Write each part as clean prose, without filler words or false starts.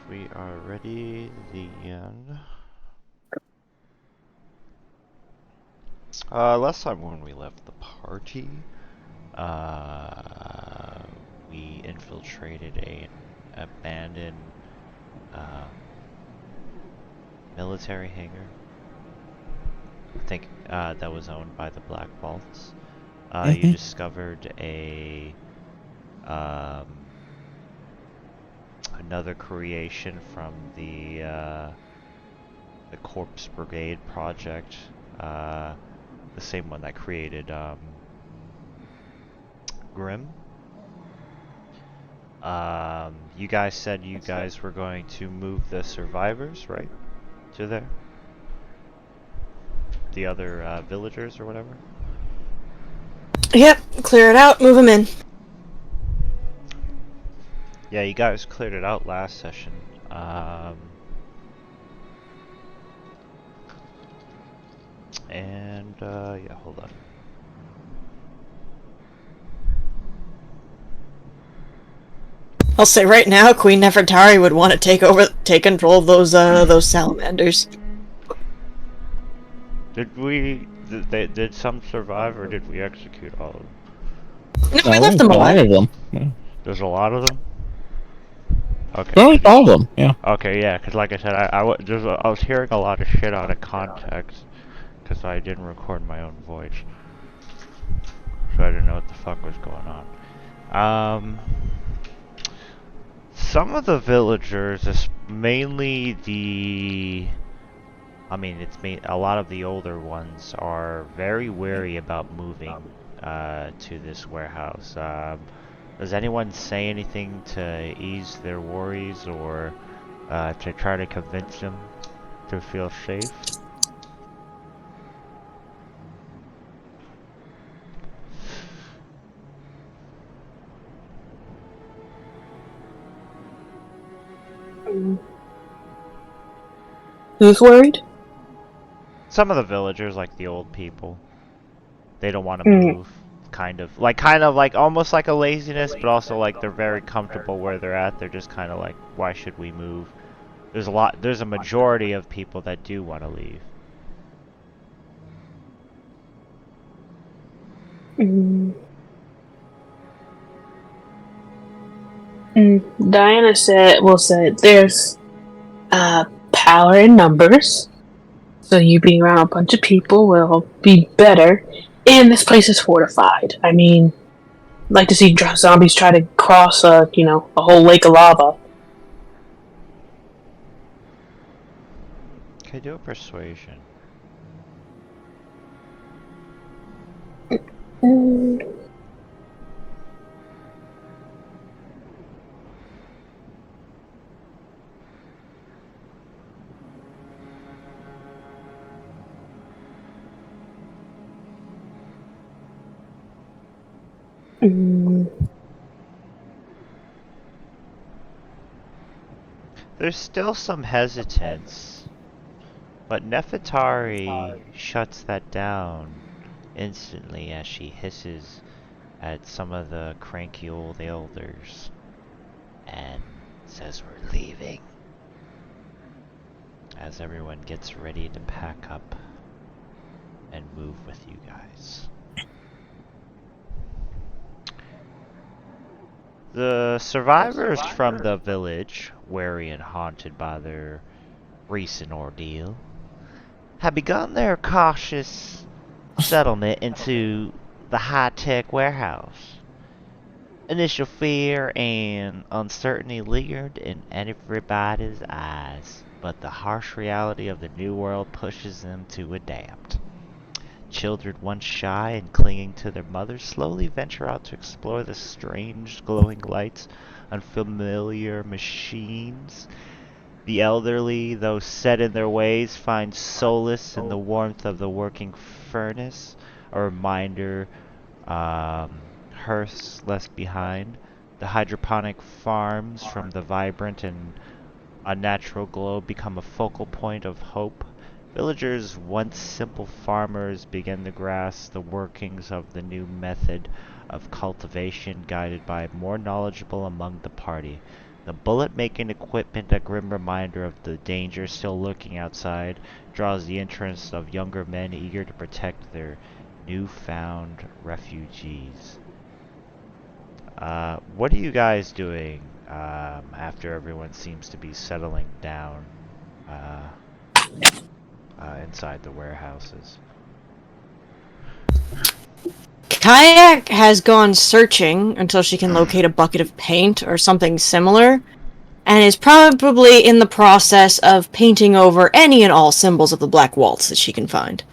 we are ready, the end. Last time when we left the party, we infiltrated an abandoned military hangar. I think that was owned by the Black Vaults. You discovered a another creation from the Corpse Brigade project, the same one that created Grim. You guys said you guys were going to move the survivors, right, to there? The other villagers or whatever? Yep, clear it out, move them in. Yeah, you guys cleared it out last session. Yeah, hold on. I'll say right now, Queen Nefertari would want to take control of those salamanders. Did some survive, or did we execute all of them? No, we left them A lot alive. of them. Yeah. There's a lot of them? Okay. Almost all of them, yeah. Okay, yeah, because like I said, I was hearing a lot of shit out of context, because I didn't record my own voice. So I didn't know what the fuck was going on. Some of the villagers, mainly a lot of the older ones are very wary about moving to this warehouse. Does anyone say anything to ease their worries or to try to convince them to feel safe? Who's worried? Some of the villagers, like the old people, they don't want to move. Kind of like almost like a laziness, but also like they're very comfortable where they're at. They're just kind of like, why should we move? There's a majority of people that do want to leave. Diana will say there's power in numbers, so you being around a bunch of people will be better. And this place is fortified. I mean, I'd like to see zombies try to cross a whole lake of lava. Okay, do a persuasion. There's still some hesitance, but Nefertari shuts that down instantly as she hisses at some of the cranky old elders and says we're leaving as everyone gets ready to pack up and move with you guys. The survivors from the village, wary and haunted by their recent ordeal, have begun their cautious settlement into the high-tech warehouse. Initial fear and uncertainty lingered in everybody's eyes, but the harsh reality of the new world pushes them to adapt. Children once shy and clinging to their mothers slowly venture out to explore the strange glowing lights, unfamiliar machines. The elderly, though set in their ways, find solace in the warmth of the working furnace, a reminder hearths left behind. The hydroponic farms from the vibrant and unnatural globe become a focal point of hope. Villagers, once simple farmers, begin to grasp the workings of the new method of cultivation, guided by more knowledgeable among the party. The bullet-making equipment, a grim reminder of the danger still lurking outside, draws the interest of younger men eager to protect their newfound refugees. What are you guys doing after everyone seems to be settling down inside the warehouses? Kayak has gone searching until she can locate a bucket of paint or something similar, and is probably in the process of painting over any and all symbols of the Black Waltz that she can find.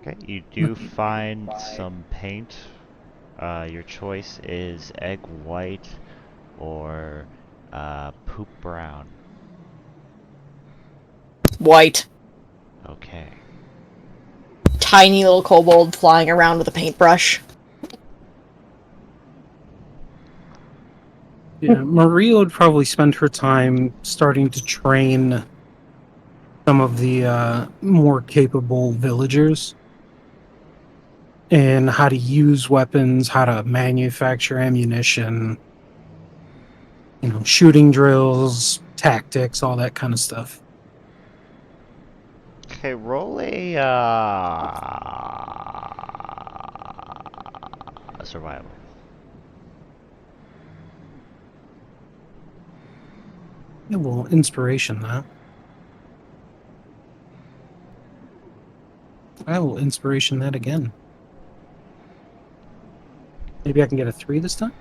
Okay, you do find some paint. Your choice is egg white or poop brown. White. Okay. Tiny little kobold flying around with a paintbrush. Yeah, Maria would probably spend her time starting to train some of the more capable villagers in how to use weapons, how to manufacture ammunition, shooting drills, tactics, all that kind of stuff. Okay, roll a survival. Yeah, well, inspiration that. I will inspiration that again. Maybe I can get a 3 this time?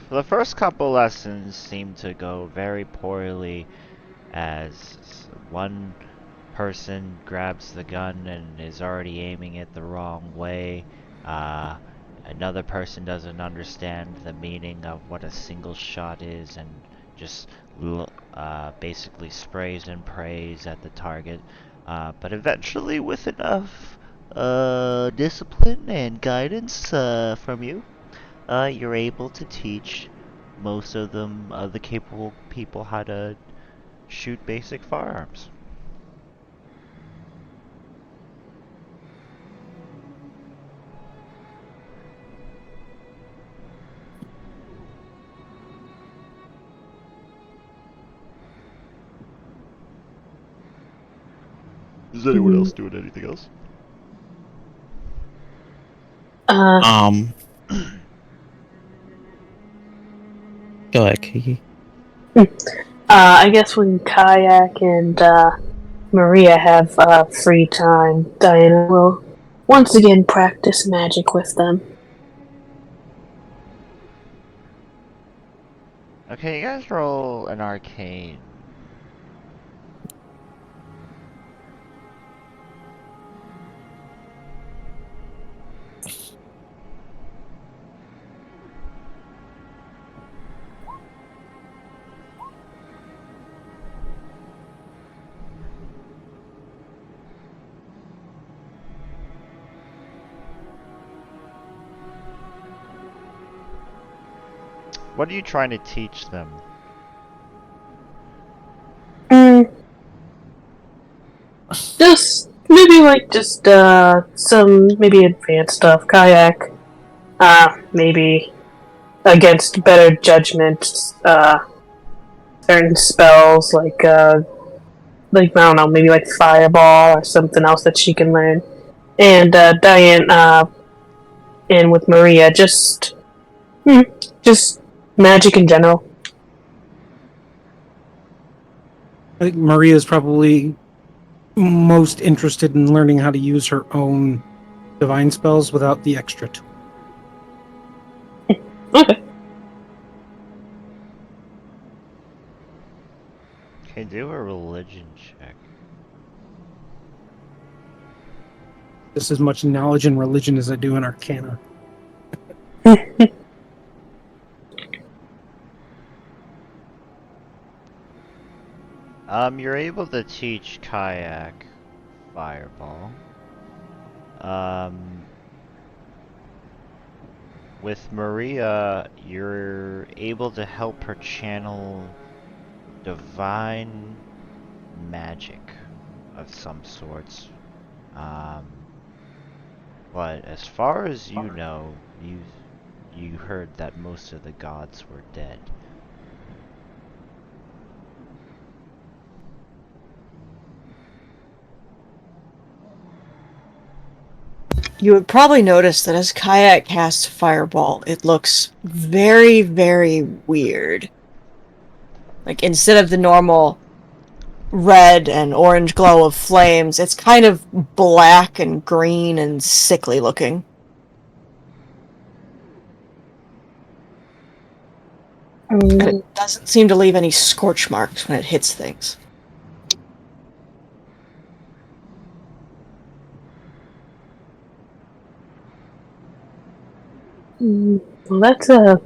The first couple lessons seem to go very poorly as one person grabs the gun and is already aiming it the wrong way. Another person doesn't understand the meaning of what a single shot is and just basically sprays and prays at the target. But eventually, with enough discipline and guidance from you, you're able to teach most of them, the capable people, how to shoot basic firearms. Is anyone else doing anything else? Uh, Go ahead, Kiki. I guess when Kayak and Maria have free time, Diana will once again practice magic with them. Okay, you guys roll an arcane. What are you trying to teach them? Just maybe some maybe advanced stuff. Kayak, maybe against better judgment. Certain spells like I don't know, maybe like fireball or something else that she can learn. And Diane, and with Maria, just magic in general. I think Maria is probably most interested in learning how to use her own divine spells without the extra tool. Okay. Okay, do a religion check. Just as much knowledge in religion as I do in Arcana. You're able to teach Kayak fireball. With Maria, you're able to help her channel divine magic of some sorts. Um, but as far as you know, you heard that most of the gods were dead. You would probably notice that as Kayak casts Fireball, it looks very, very weird. Like, instead of the normal red and orange glow of flames, it's kind of black and green and sickly looking. And it doesn't seem to leave any scorch marks when it hits things. Well,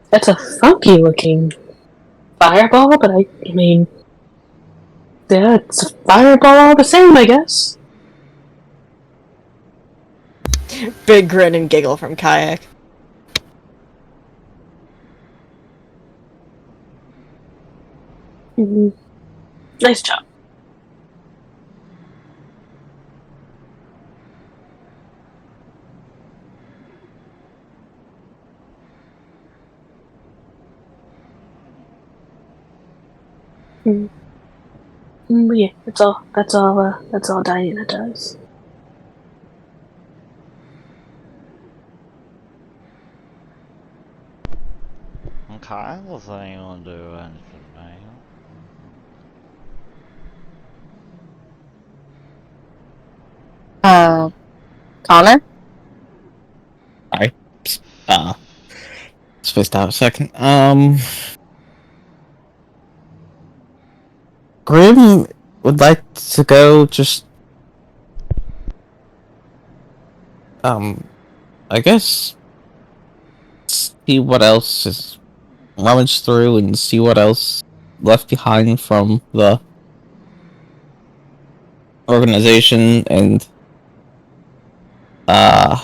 that's a funky looking fireball, but I mean, yeah, it's a fireball all the same, I guess. Big grin and giggle from Kayak. Nice job. Yeah, that's all Diana does. Okay, does anyone do anything now? Connor? Sorry. Spaced out a second. Grim would like to go just, I guess, see what else is rummage through and see what else left behind from the organization and, I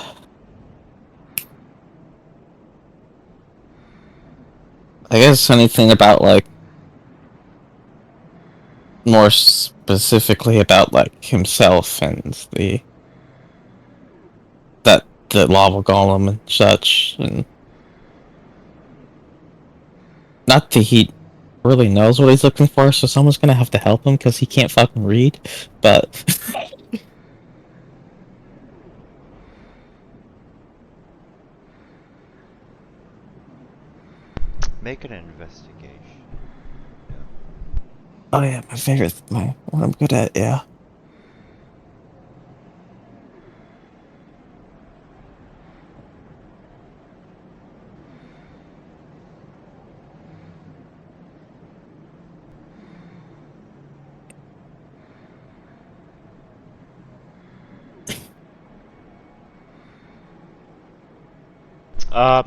guess anything about, like, more specifically about, like, himself and the lava golem and such, and not that he really knows what he's looking for, so someone's gonna have to help him because he can't fucking read, but Make an investigation. oh yeah, my favorite, what I'm good at, yeah.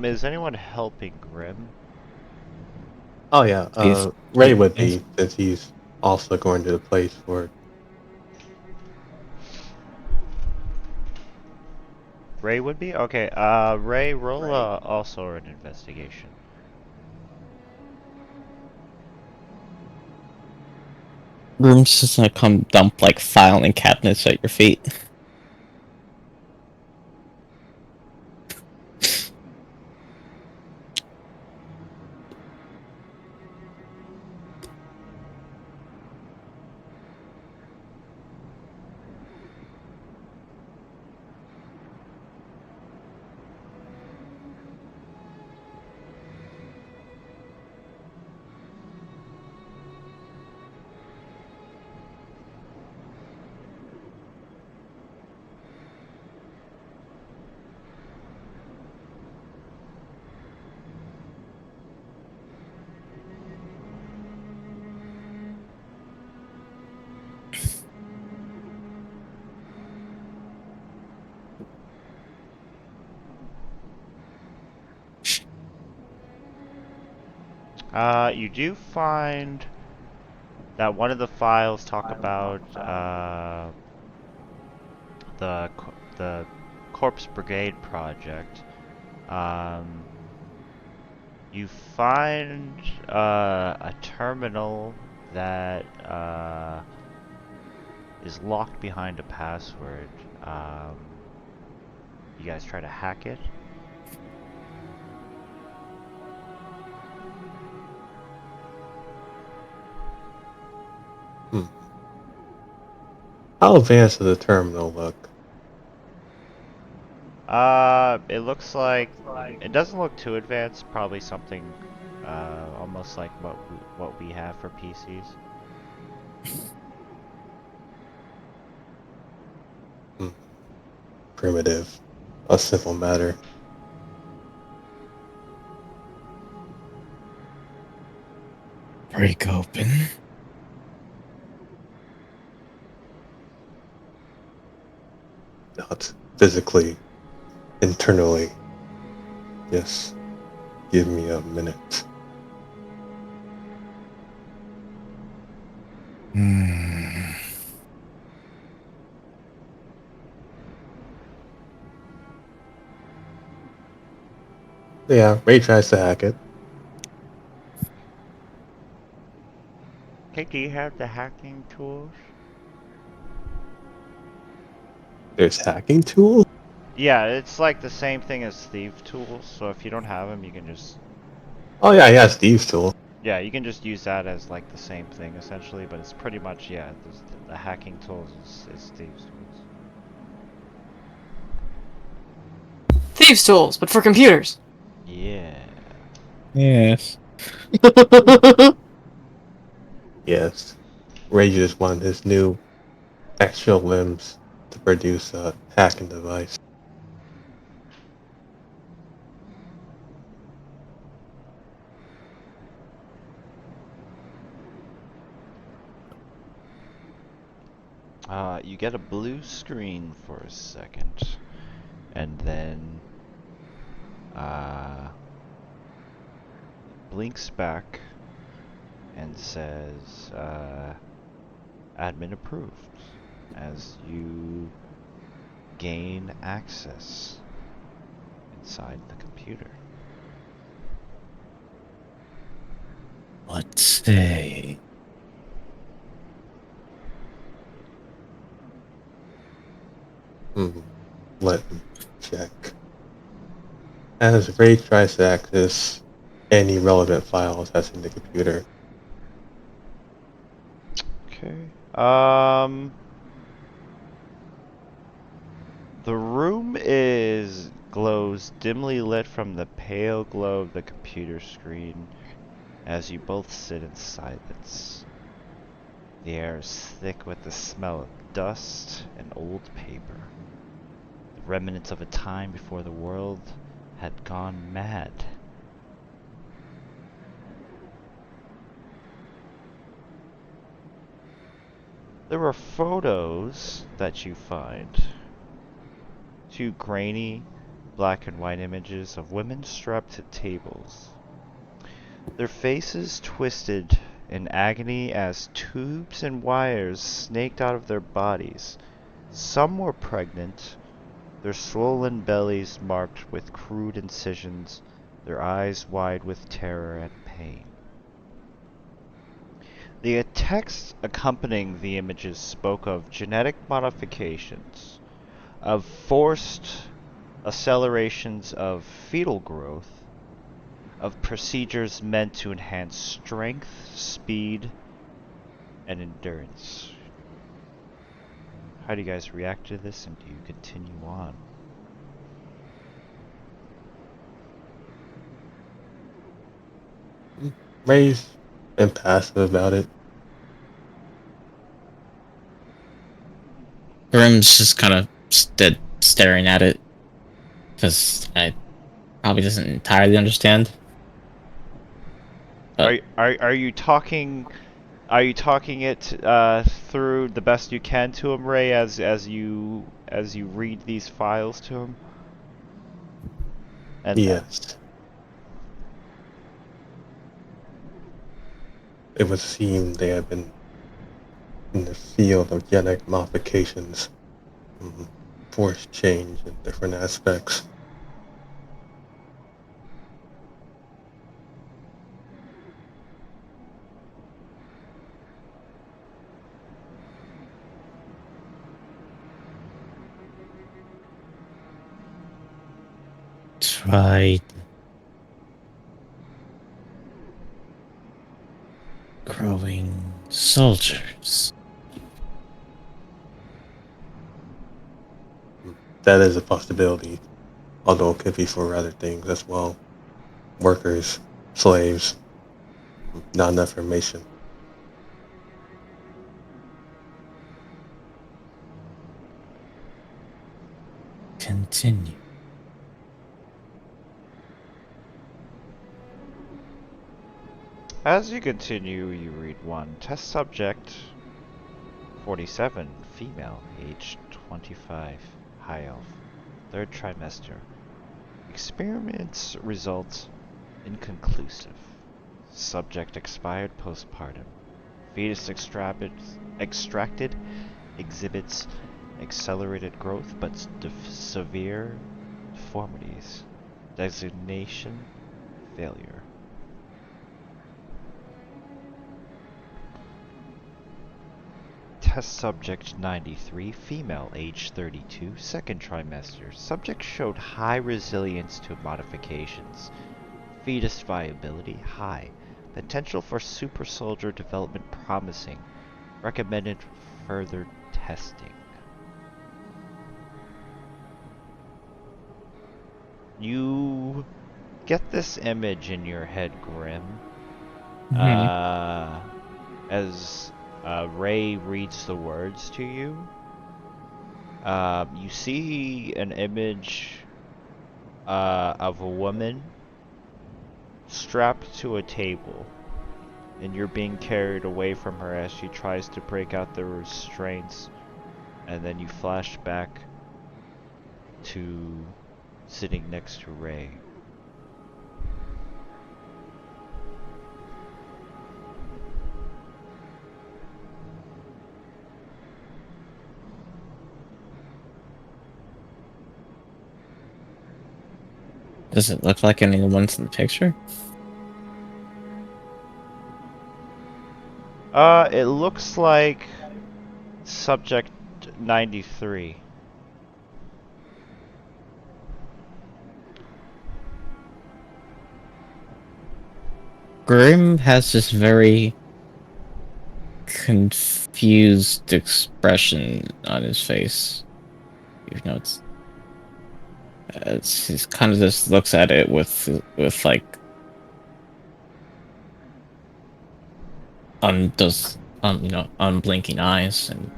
Is anyone helping Grim? Oh yeah, He's Ray would be, since he's also going to the place for. Ray would be? Okay, Ray, roll also an investigation. Groom's just gonna come dump like filing cabinets at your feet. You do find that one of the files talk about, the Corpse Brigade project. You find, a terminal that, is locked behind a password. You guys try to hack it? How advanced does the terminal look? It looks like it doesn't look too advanced. Probably something, almost like what we have for PCs. Primitive. A simple matter. Break open. Not physically, internally. Just give me a minute. Yeah, Ray tries to hack it. Okay, do you have the hacking tools? There's hacking tools? Yeah, it's like the same thing as thief tools. So if you don't have them, you can just Oh yeah, he has Steve's tool. yeah, you can just use that as like the same thing essentially. But it's pretty much yeah, the hacking tools is thieves tools. Thieves' tools, but for computers. Yeah. Yes. Yes. Ray just wanted his new extra limbs to produce a hacking device. You get a blue screen for a second, and then blinks back and says, admin approved, as you gain access inside the computer. Let's see. Let me check. As Ray tries to access any relevant files that's in the computer. Okay. The room glows dimly lit from the pale glow of the computer screen as you both sit in silence. The air is thick with the smell of dust and old paper, the remnants of a time before the world had gone mad. There are photos that you find. Two grainy black and white images of women strapped at tables, their faces twisted in agony as tubes and wires snaked out of their bodies. Some were pregnant, their swollen bellies marked with crude incisions, their eyes wide with terror and pain. The text accompanying the images spoke of genetic modifications, of forced accelerations of fetal growth, of procedures meant to enhance strength, speed, and endurance. How do you guys react to this, and do you continue on? Ray's impassive about it. Grim's just kind of stood staring at it because I probably doesn't entirely understand. Are you talking? Are you talking it through the best you can to him, Ray, as you read these files to him? And Yes. It would seem they have been in the field of genetic modifications, forced change in different aspects. tried growing soldiers. That is a possibility, although it could be for other things as well. Workers, slaves, not enough information. Continue. As you continue, you read 1. Test subject 47, female, age 25, high elf, 3rd trimester. Experiments results inconclusive. Subject expired postpartum. Fetus extracted exhibits accelerated growth but severe deformities. Designation failure. Test subject 93, female, age 32, 2nd trimester. Subject showed high resilience to modifications. Fetus viability high. Potential for super soldier development promising. Recommended further testing. You get this image in your head, Grim, as Ray reads the words to you. You see an image of a woman strapped to a table, and you're being carried away from her as she tries to break out the restraints, and then you flash back to sitting next to Ray. Does it look like any of the ones in the picture? It looks like subject 93. Grim has this very confused expression on his face. You know, he's kind of just looks at it with like unblinking eyes and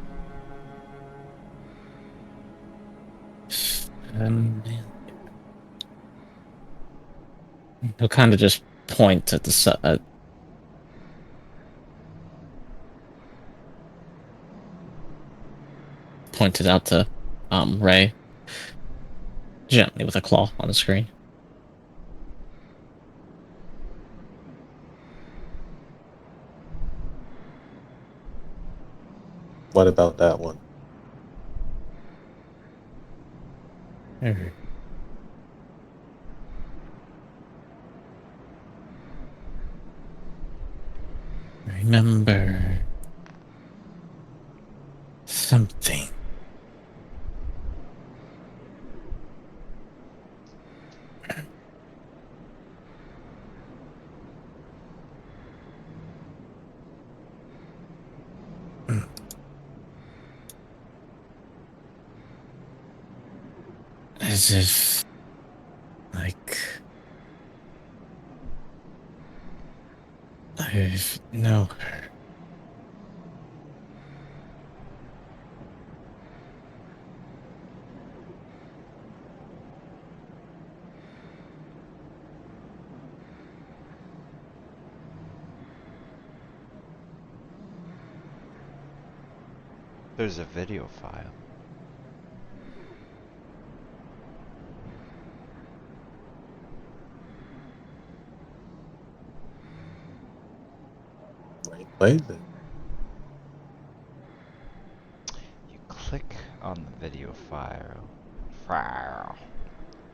he'll kind of just point at the pointed out to Ray gently with a claw on the screen. What about that one? Remember something. As if, like, I know her. There's a video file. Right, plays it. You click on the video file.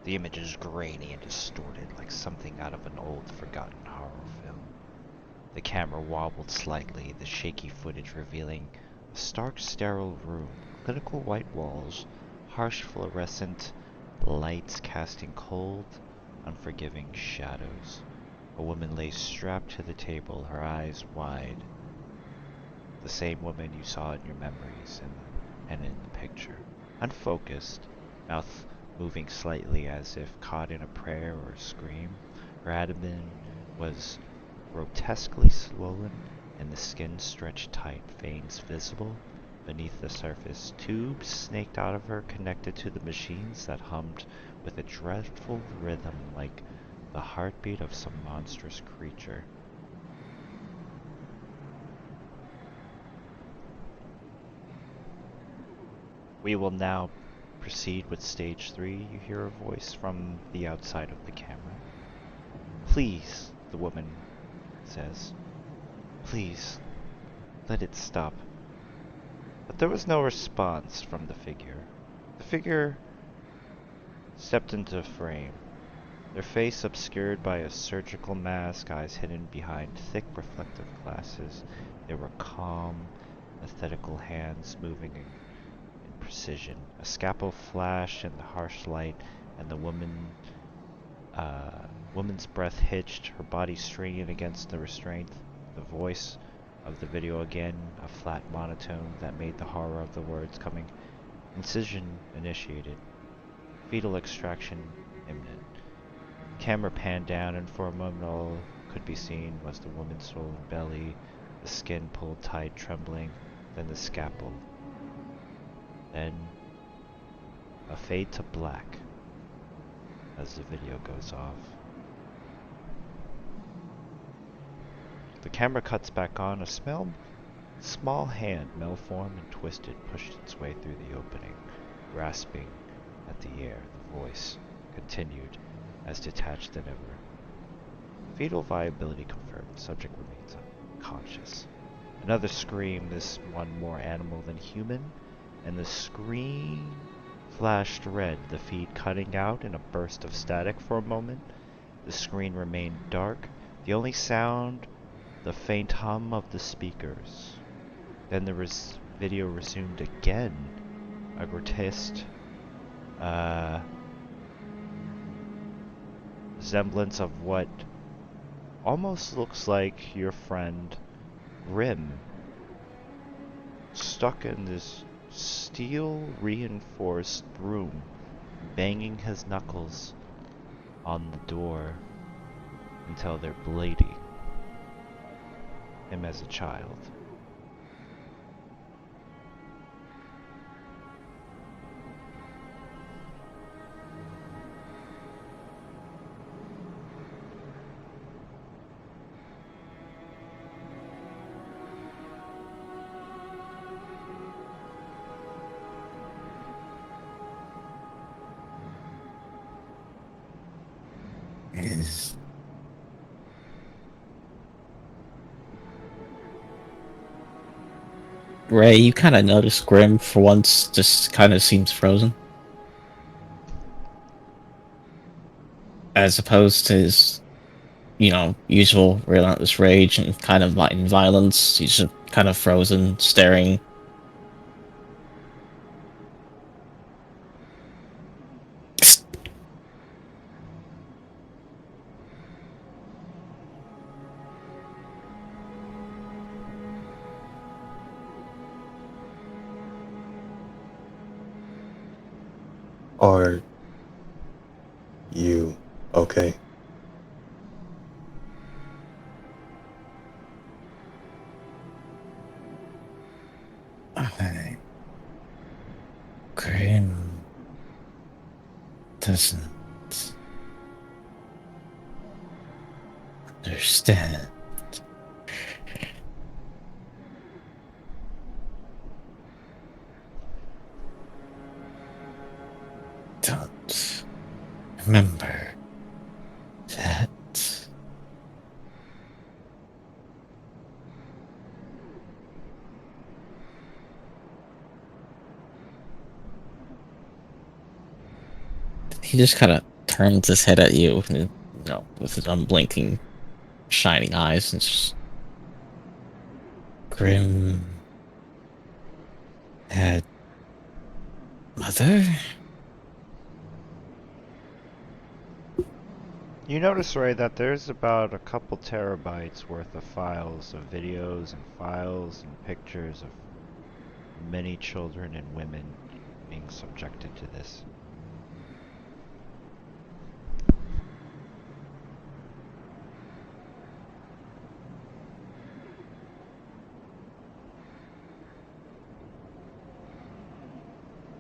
The image is grainy and distorted, like something out of an old, forgotten horror film. The camera wobbled slightly, the shaky footage revealing a stark, sterile room, clinical white walls, harsh fluorescent lights casting cold, unforgiving shadows. A woman lay strapped to the table, her eyes wide. The same woman you saw in your memories and in the picture. Unfocused, mouth moving slightly as if caught in a prayer or a scream. Her abdomen was grotesquely swollen and the skin stretched tight, veins visible beneath the surface. Tubes snaked out of her, connected to the machines that hummed with a dreadful rhythm like the heartbeat of some monstrous creature. We will now proceed with stage 3. You hear a voice from the outside of the camera. Please, the woman says. Please, let it stop. But there was no response from the figure. The figure stepped into frame, their face obscured by a surgical mask, eyes hidden behind thick reflective glasses. They were calm, methodical hands moving in precision. A scalpel flashed in the harsh light, and the woman's breath hitched, her body straining against the restraint. The voice of the video again, a flat monotone that made the horror of the words coming. Incision initiated. Fetal extraction imminent. Camera panned down, and for a moment all could be seen was the woman's swollen belly, the skin pulled tight, trembling, then the scalpel. Then a fade to black as the video goes off. The camera cuts back on. A small hand, malformed and twisted, pushed its way through the opening, grasping at the air. The voice continued, as detached than ever. Fetal viability confirmed. Subject remains unconscious. Another scream, this one more animal than human, and the screen flashed red, the feed cutting out in a burst of static for a moment. The screen remained dark, the only sound the faint hum of the speakers. Then the video resumed again, a grotesque semblance of what almost looks like your friend Grim, stuck in this steel-reinforced broom, banging his knuckles on the door until they're bleeding. Him as a child. Yes. Ray, you kind of notice Grim for once just kind of seems frozen. As opposed to his, usual relentless rage and kind of light violence. He's just kind of frozen, staring. Are you okay? Grim doesn't understand. Don't remember that. He just kind of turns his head at you, with his unblinking, shining eyes, and just Grim had mother. You notice, Ray, that there's about a couple terabytes worth of files, of videos and files and pictures of many children and women being subjected to this.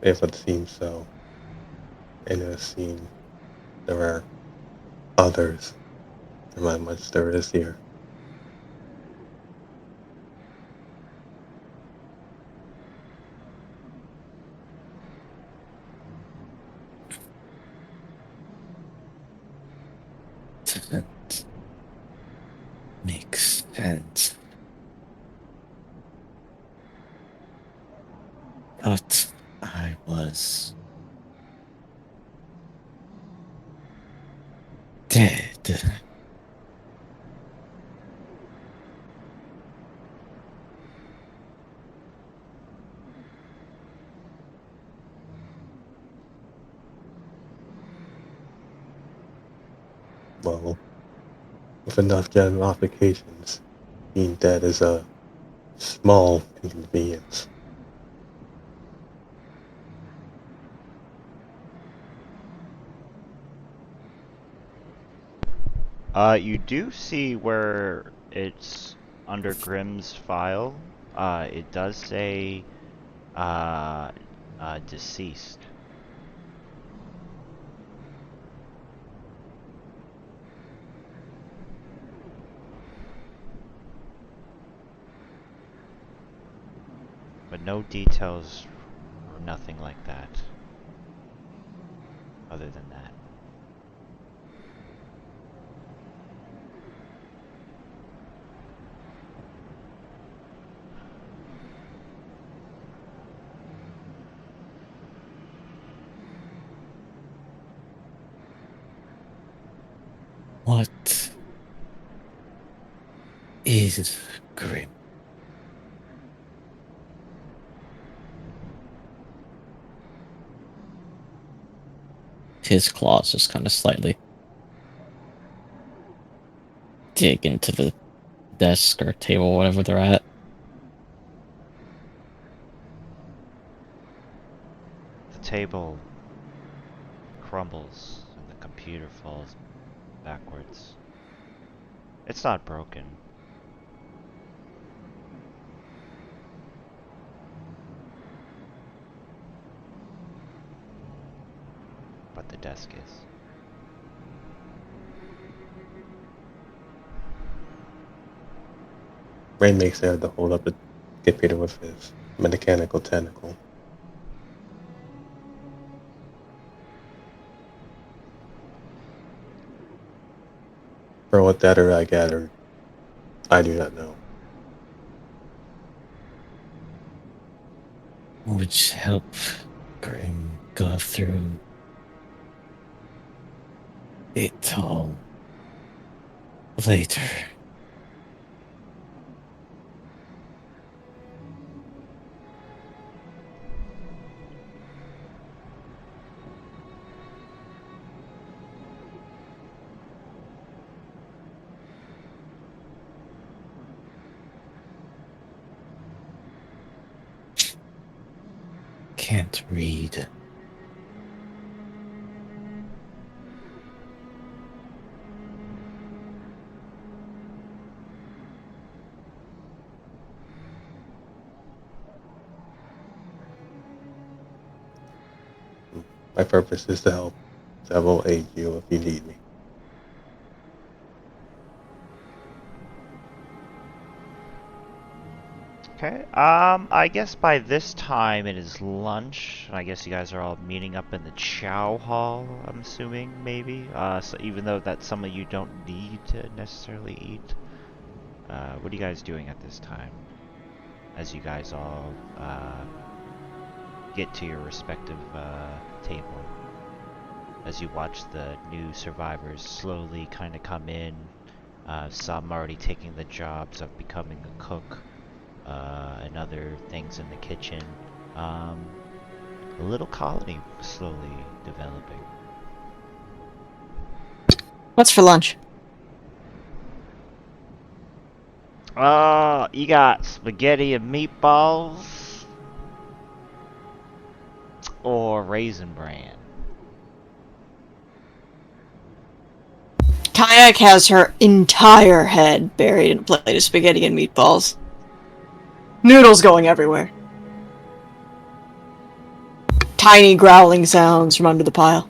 It would seem so. And it would seem there are others than how much there is here. Doesn't make sense. But I was dead. Well, with enough genetic modifications, being dead is a small inconvenience. You do see where it's under Grimm's file. It does say, deceased. But no details or nothing like that. Other than that. What is Grim? His claws just kind of slightly dig into the desk or table, whatever they're at. The table crumbles and the computer falls backwards. It's not broken. But the desk is. Rain makes there to hold up the computer with his mechanical tentacle. For what data I gathered, I do not know. Which help Grim go through it all later. Can't read. My purpose is to help, so I will aid you if you need me. Okay, I guess by this time it is lunch. I guess you guys are all meeting up in the chow hall, I'm assuming, maybe? So even though that some of you don't need to necessarily eat. What are you guys doing at this time? As you guys all, get to your respective, table. As you watch the new survivors slowly kind of come in. Some already taking the jobs of becoming a cook. And other things in the kitchen. A little colony slowly developing. What's for lunch? You got spaghetti and meatballs or raisin bran. Kayak has her entire head buried in a plate of spaghetti and meatballs. Noodles going everywhere. Tiny growling sounds from under the pile.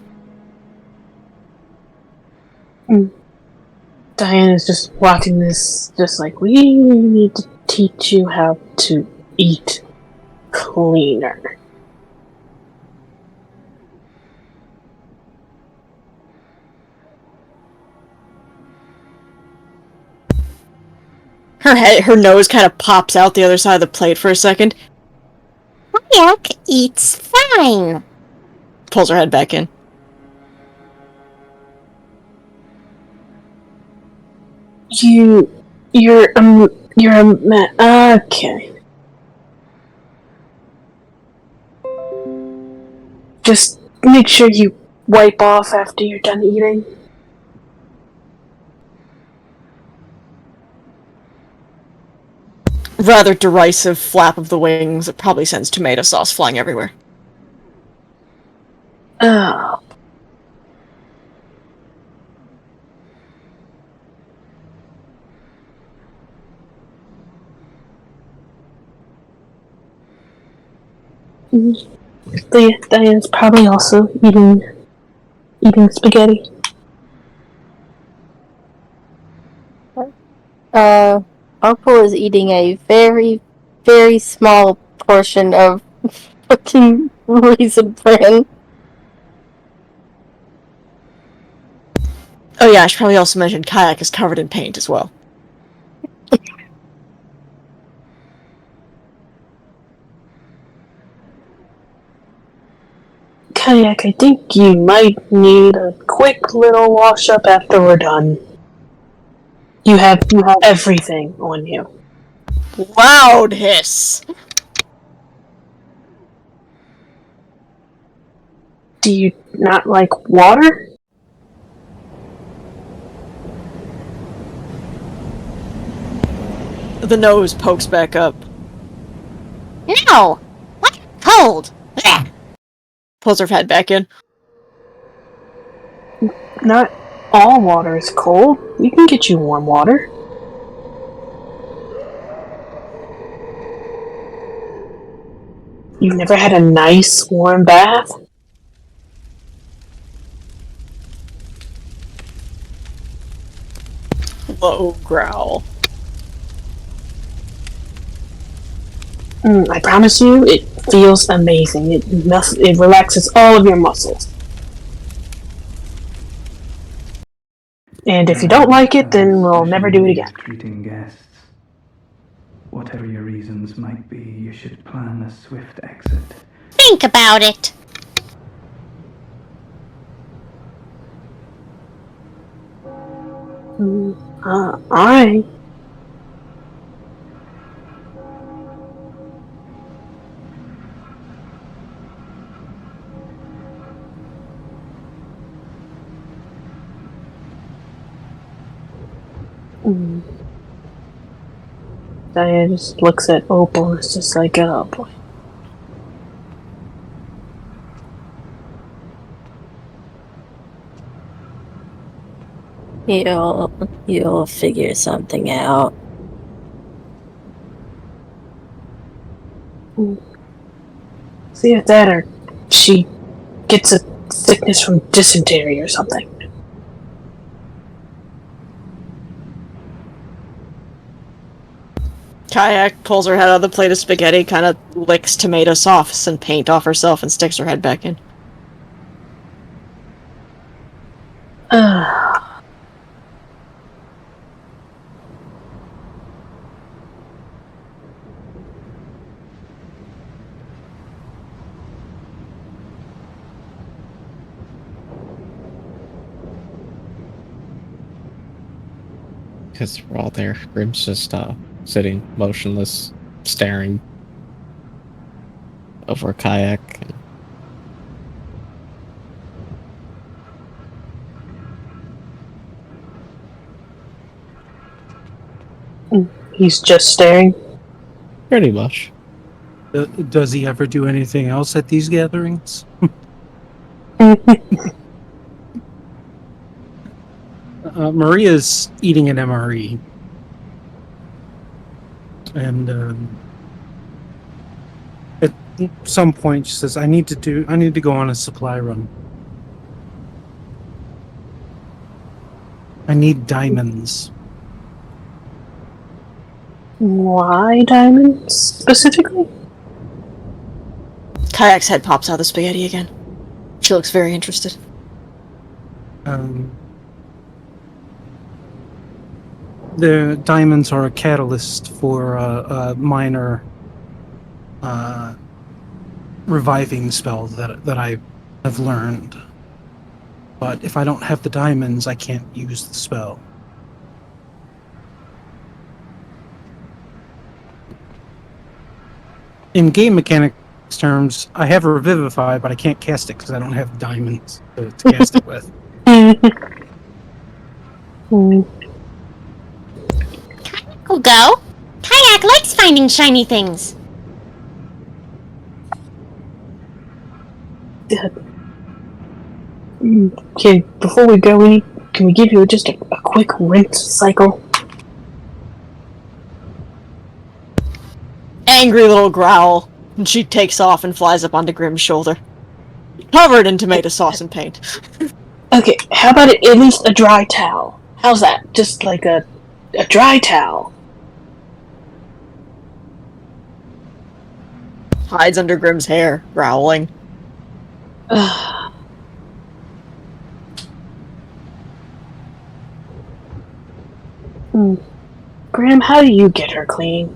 Diana's just watching this, just like, we need to teach you how to eat cleaner. Her nose kind of pops out the other side of the plate for a second. Kayak eats fine. Pulls her head back in. Okay. Just make sure you wipe off after you're done eating. Rather derisive flap of the wings that probably sends tomato sauce flying everywhere. Oh. Diana's probably also eating spaghetti. Uncle is eating a very, very small portion of fucking raisin bran. Oh yeah, I should probably also mention Kayak is covered in paint as well. Kayak, I think you might need a quick little wash up after we're done. You have everything on you. Loud hiss. Do you not like water? The nose pokes back up. No! What? Cold! Blech. Pulls her head back in. Not all water is cold. We can get you warm water. You've never had a nice warm bath? Low growl. I promise you, it feels amazing. It relaxes all of your muscles. And if you don't like it, then we'll never do it again. Treating guests. Whatever your reasons might be, you should plan a swift exit. Think about it! Alright. Diana just looks at Opal and it's just like, oh boy. You'll figure something out. See if that or she gets a sickness from dysentery or something. Kayak pulls her head out of the plate of spaghetti, kind of licks tomato sauce and paint off herself, and sticks her head back in. Because we're all there. Grim's just sitting motionless, staring over a kayak. He's just staring. Pretty much. Does he ever do anything else at these gatherings? Maria's eating an MRE, and at some point she says, "I need to go on a supply run. I need diamonds." Why diamonds specifically? Kayak's head pops out of the spaghetti again. She looks very interested. The diamonds are a catalyst for a minor reviving spell that I have learned. But if I don't have the diamonds, I can't use the spell. In game mechanics terms, I have a Revivify, but I can't cast it because I don't have diamonds to cast it with. We'll go. Kayak likes finding shiny things. Okay, before we go, can we give you just a quick rinse cycle? Angry little growl. And she takes off and flies up onto Grimm's shoulder. Covered in tomato sauce and paint. Okay, how about at least a dry towel? How's that? Just like a dry towel. Hides under Grimm's hair, growling. Graham, how do you get her clean?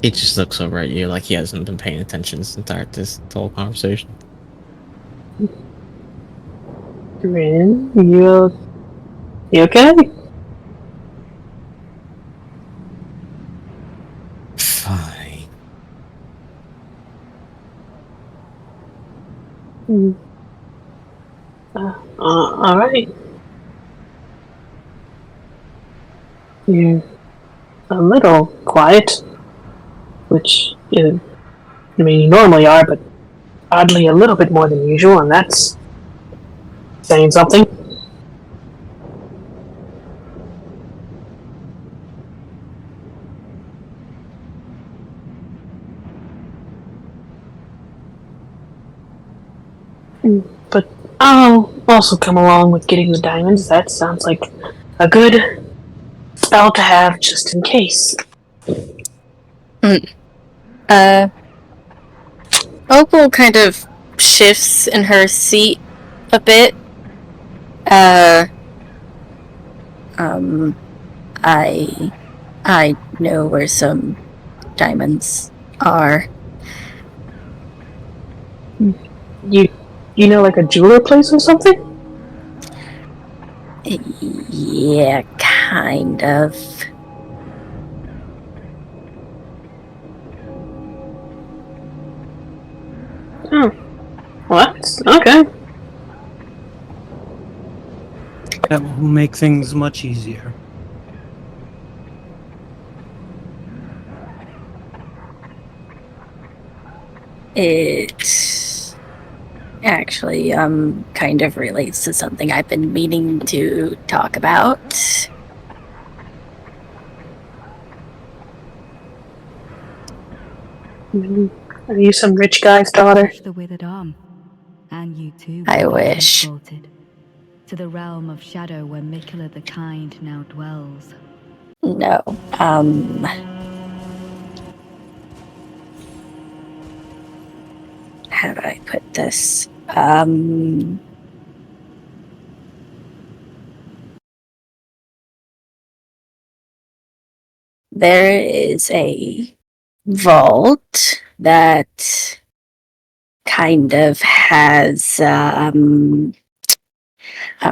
He just looks over at you like he hasn't been paying attention this whole conversation. Graham, you okay? Fine. Alright. You're a little quiet, which, I mean, you normally are, but oddly a little bit more than usual, and that's saying something. But I'll also come along with getting the diamonds. That sounds like a good spell to have just in case. Opal kind of shifts in her seat a bit. I know where some diamonds are. You know, like a jeweler place or something? Yeah, kind of. Oh. What? Okay. That will make things much easier. It actually kind of relates to something I've been meaning to talk about. Are you some rich guy's daughter? The withered arm, and you too. I will be wish. transported to the realm of shadow where Mikula the Kind now dwells. No, how do I put this? There is a vault that kind of has a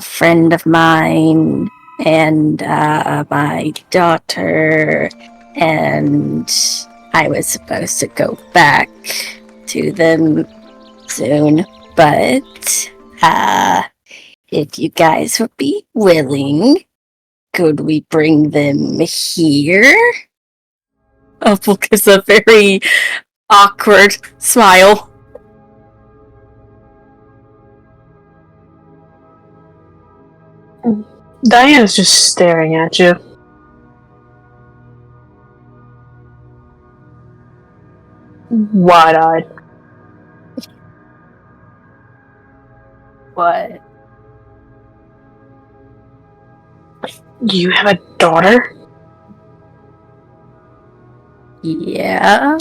friend of mine and my daughter and I was supposed to go back to them soon, but if you guys would be willing, could we bring them here? Opal gives a very awkward smile. Diana's just staring at you. Wide-eyed. What? You have a daughter? Yeah.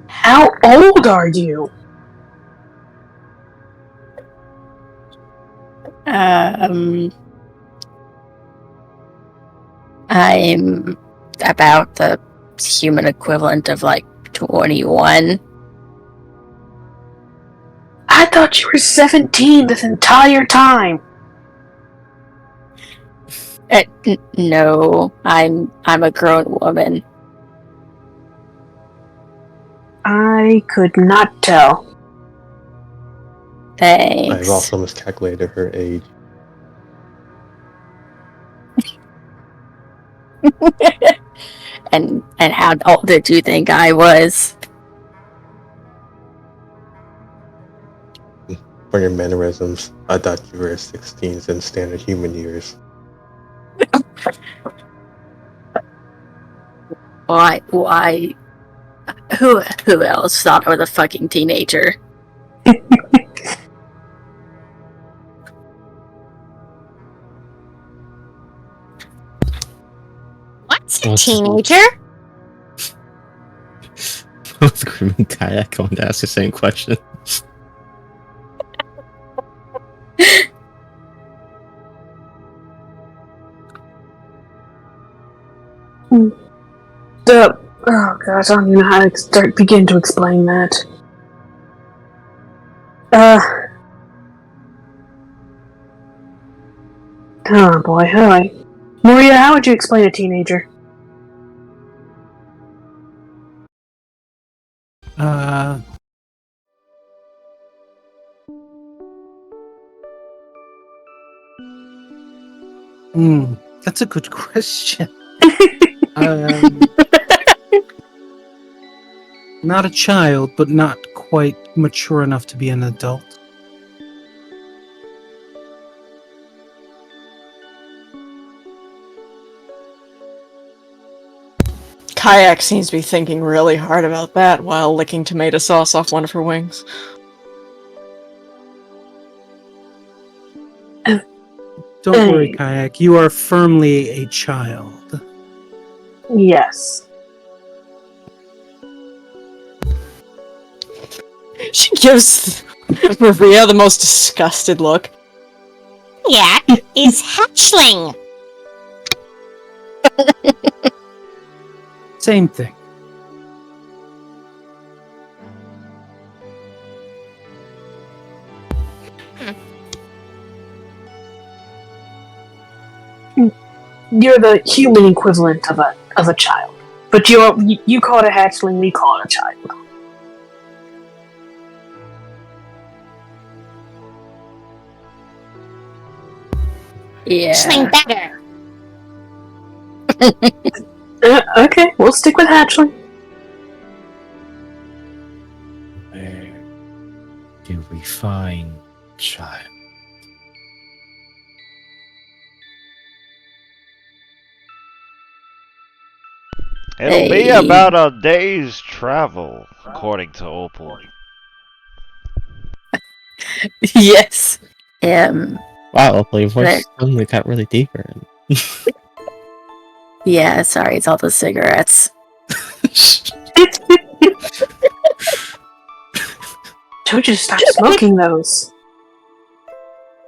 How old are you? I'm about the human equivalent of like 21. I thought you were 17 this entire time. No, I'm a grown woman. I could not tell. Thanks. I've also miscalculated her age. and how old did you think I was? For your mannerisms, I thought you were 16s in standard human years. Why? Who else thought I was a fucking teenager? What's a teenager? Both Grim and Kayak going to ask the same question. Oh gosh, I don't even know how to begin to explain that. Oh boy, alright. Maria, how would you explain a teenager? That's a good question. Not a child, but not quite mature enough to be an adult. Kayak seems to be thinking really hard about that while licking tomato sauce off one of her wings. Don't worry, Kayak. You are firmly a child. Yes. She gives Maria the most disgusted look. Kayak is hatchling. Same thing. You're the human equivalent of a child. But you call it a hatchling, we call it a child. Yeah. Hatchling better. Okay, we'll stick with hatchling. Where do we find child? It'll be about a day's travel, according to Opal. Yes. Wow, your voice suddenly got really deeper. Yeah, sorry, it's all the cigarettes. Told you to stop smoking those.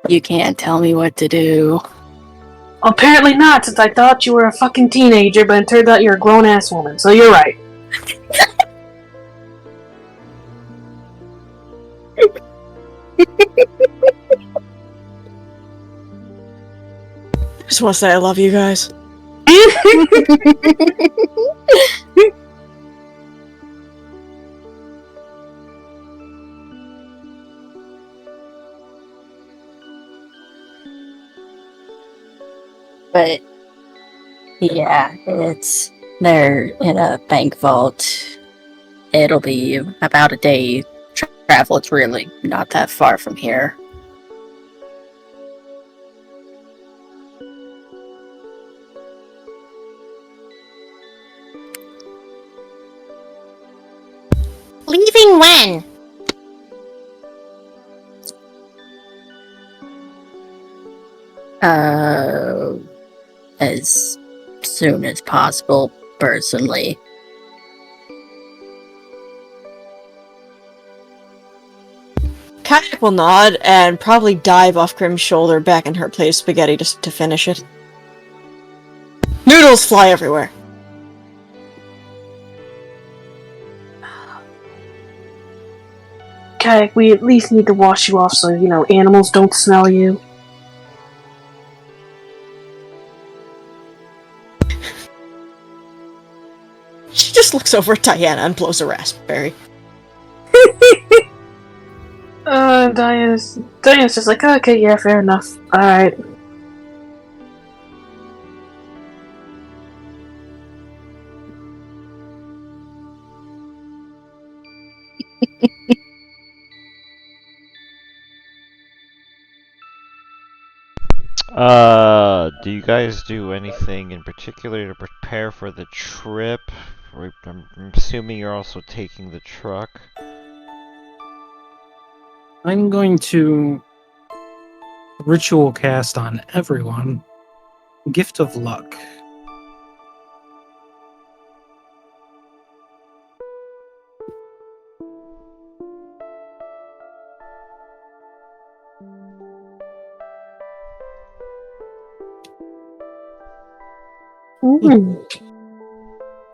You can't tell me what to do. Apparently not, since I thought you were a fucking teenager, but it turned out you're a grown-ass woman, so you're right. Just want to say I love you guys. But yeah, they're in a bank vault. It'll be about a day travel. It's really not that far from here. Leaving when? As soon as possible, personally. Kayak will nod and probably dive off Grim's shoulder back in her plate of spaghetti just to finish it. Noodles fly everywhere. Kayak, we at least need to wash you off so, animals don't smell you. She just looks over at Diana and blows a raspberry. Diana's just like, okay, yeah, fair enough. Alright. Do you guys do anything in particular to prepare for the trip? I'm assuming you're also taking the truck. I'm going to ritual cast on everyone. Gift of luck.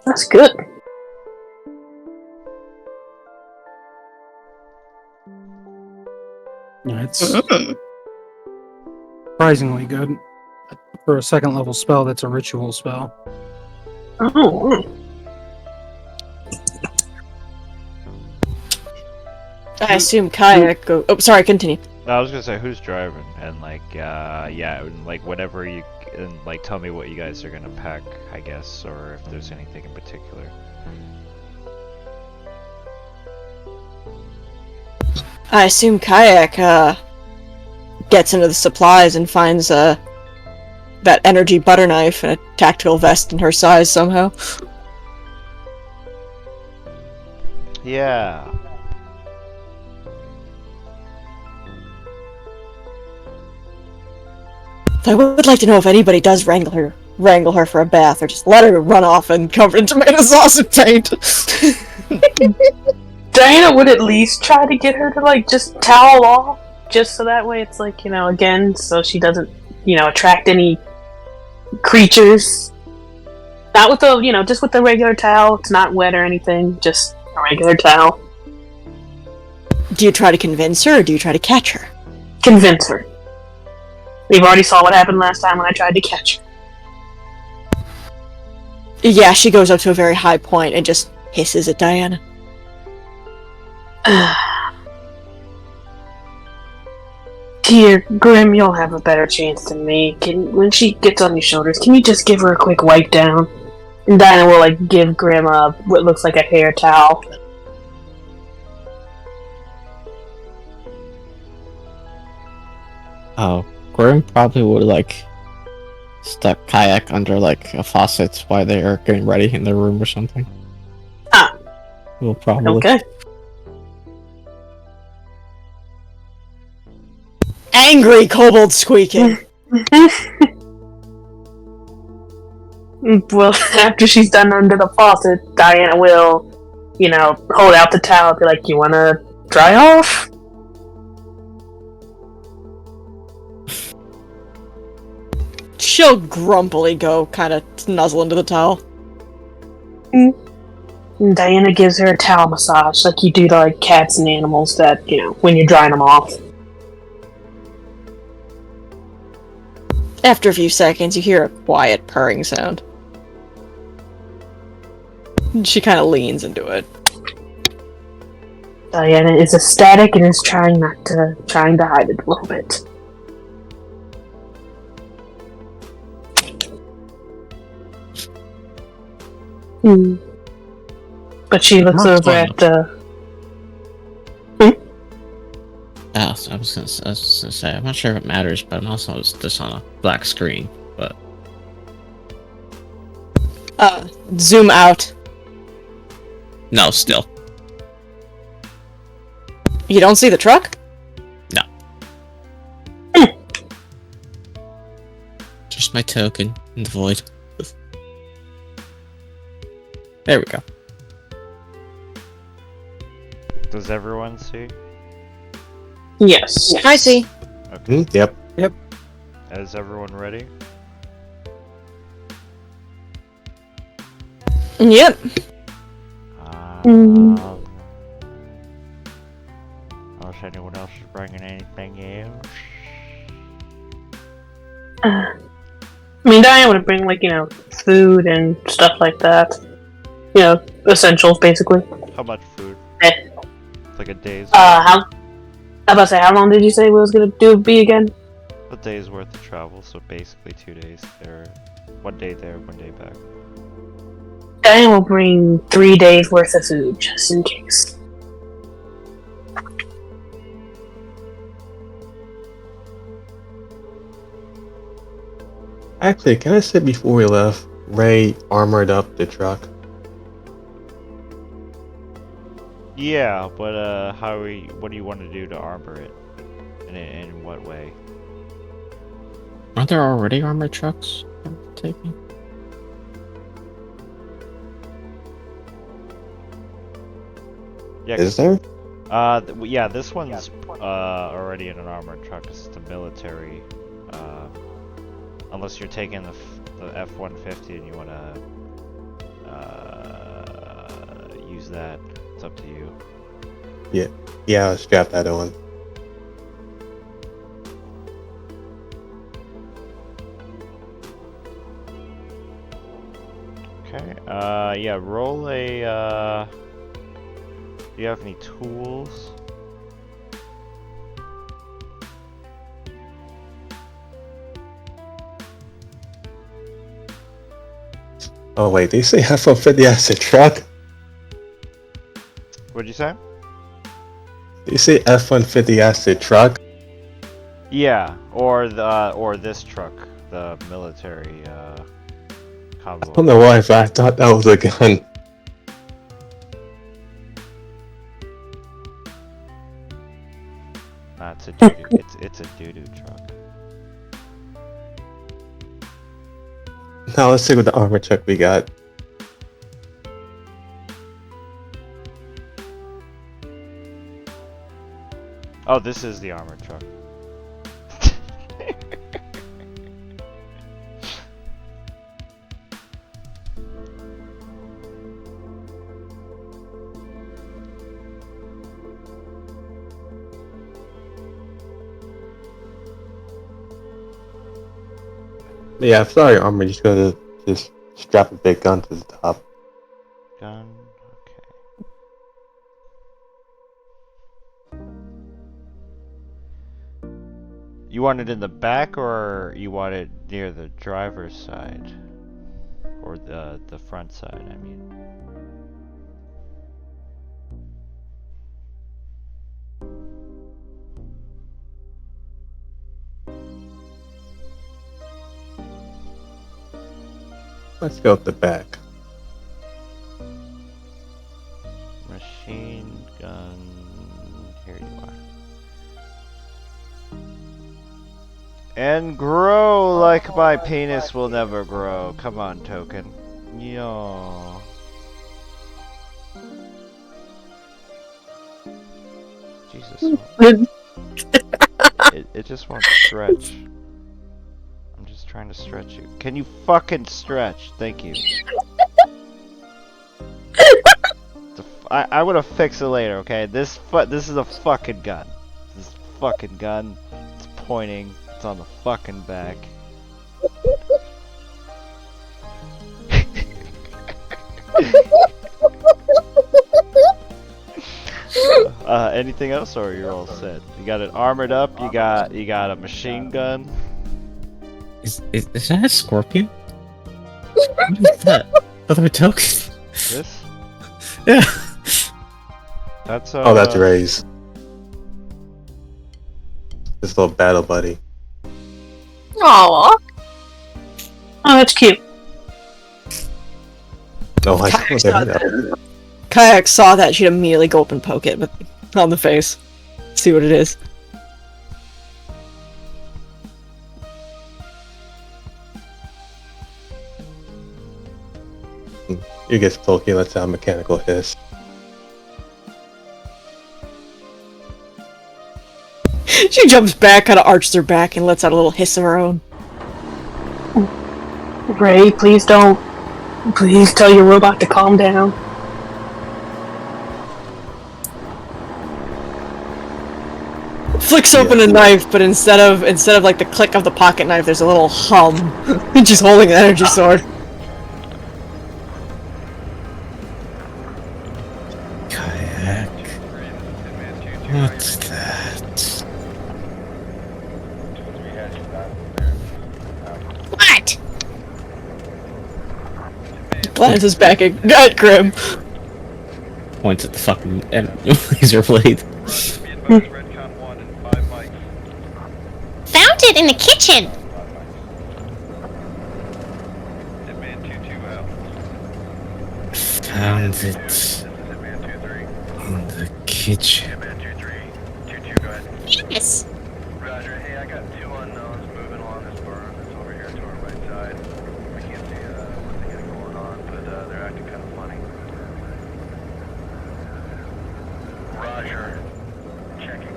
That's good. Yeah, it's surprisingly good. For a second level spell, that's a ritual spell. Oh. I assume Kayak go. Oh, sorry, continue. I was gonna say, who's driving? And yeah, and whatever you, and tell me what you guys are gonna pack, I guess, or if there's anything in particular. I assume Kayak gets into the supplies and finds that energy butter knife and a tactical vest in her size somehow. Yeah. I would like to know if anybody does wrangle her for a bath, or just let her run off and cover in tomato sauce and paint. Diana would at least try to get her to just towel off, just so that way it's again, so she doesn't attract any creatures. Not with the just with the regular towel. It's not wet or anything. Just a regular towel. Do you try to convince her, or do you try to catch her? Convince her. We've already saw what happened last time when I tried to catch her. Yeah, she goes up to a very high point and just hisses at Diana. Dear Grim, you'll have a better chance than me. When she gets on your shoulders, can you just give her a quick wipe down? And Diana will give Grim what looks like a hair towel. Oh, Grim probably would stuck Kayak under a faucet while they are getting ready in their room or something. Ah. We'll probably. Okay. Angry kobold squeaking. Well, after she's done under the faucet, Diana will, hold out the towel and be like, you wanna dry off? She'll grumpily go kind of nuzzle into the towel. And Diana gives her a towel massage like you do to cats and animals that, when you're drying them off. After a few seconds, you hear a quiet purring sound. She kind of leans into it. Diana is ecstatic and is trying to hide it a little bit. But she looks Not over fun. at I was gonna say, I'm not sure if it matters, but I'm also just on a black screen. But Zoom out. no, still You don't see the truck? no. Just my token in the void. There we go. Does everyone see? yes. I see. Okay. Yep. Is everyone ready? Yep. Unless anyone else is bringing anything else. I mean, Diana would bring food and stuff like that. Essentials basically. How much food? Eh. It's like a day's. How long did you say we was gonna be again? A day's worth of travel, so basically 2 days there. 1 day there, 1 day back. Diana will bring 3 days worth of food just in case. Actually, can I say before we left, Ray armored up the truck? Yeah, but what do you want to do to armor it? And in what way? Aren't there already armored trucks? I'm taking. Yeah. Is there? Yeah, this one's already in an armored truck. It's the military. Unless you're taking the F-150 and you want to use that, it's up to you. Yeah, I'll strap that on. Okay. Yeah. Roll a. Do you have any tools? Oh wait, they say F-150 has a truck? What'd you say? They say F-150 has a truck? Yeah, or this truck, the military convoy. I don't know why, but I thought that was a gun. Nah, it's a doo-doo. It's a doo-doo truck. Now let's see what the armor truck we got. Oh, this is the armored truck. Yeah, sorry, armor. Just gonna strap a big gun to the top. Gun. Okay. You want it in the back, or you want it near the driver's side, or the front side? I mean. Let's go at the back. Machine gun. Here you are. And grow like my penis will never grow. Come on, token. Yo. Jesus. It just won't stretch. I'm just trying to stretch you. Can you fucking stretch? Thank you. I would have fixed it later, okay? This is a fucking gun. This is a fucking gun. It's pointing. It's on the fucking back. Anything else, or you're all set? You got it armored up. You got a machine gun. Is that a scorpion? What is that? Other token? This? Yeah. That's Oh, that's Ray's. This little battle buddy. Aww. Oh, that's cute. No, I Kayak saw saw that. that. Kayak saw that, she'd immediately go up and poke it, but on the face. See what it is. You get pokey, let's have a mechanical hiss. She jumps back, kind of arches her back, and lets out a little hiss of her own. Ray, please don't. Please tell your robot to calm down. Flicks open a knife, but instead of like the click of the pocket knife, there's a little hum. And she's holding an energy sword. Kayak. What's that? What? Glances back at Grim. Points at the fucking laser blade. Found it in the kitchen. Found it in the kitchen. Yes. Roger, hey, I got two unknowns moving along this berm that's over here to our right side. I can't see what they got going on, but they're acting kind of funny. Roger. Checking.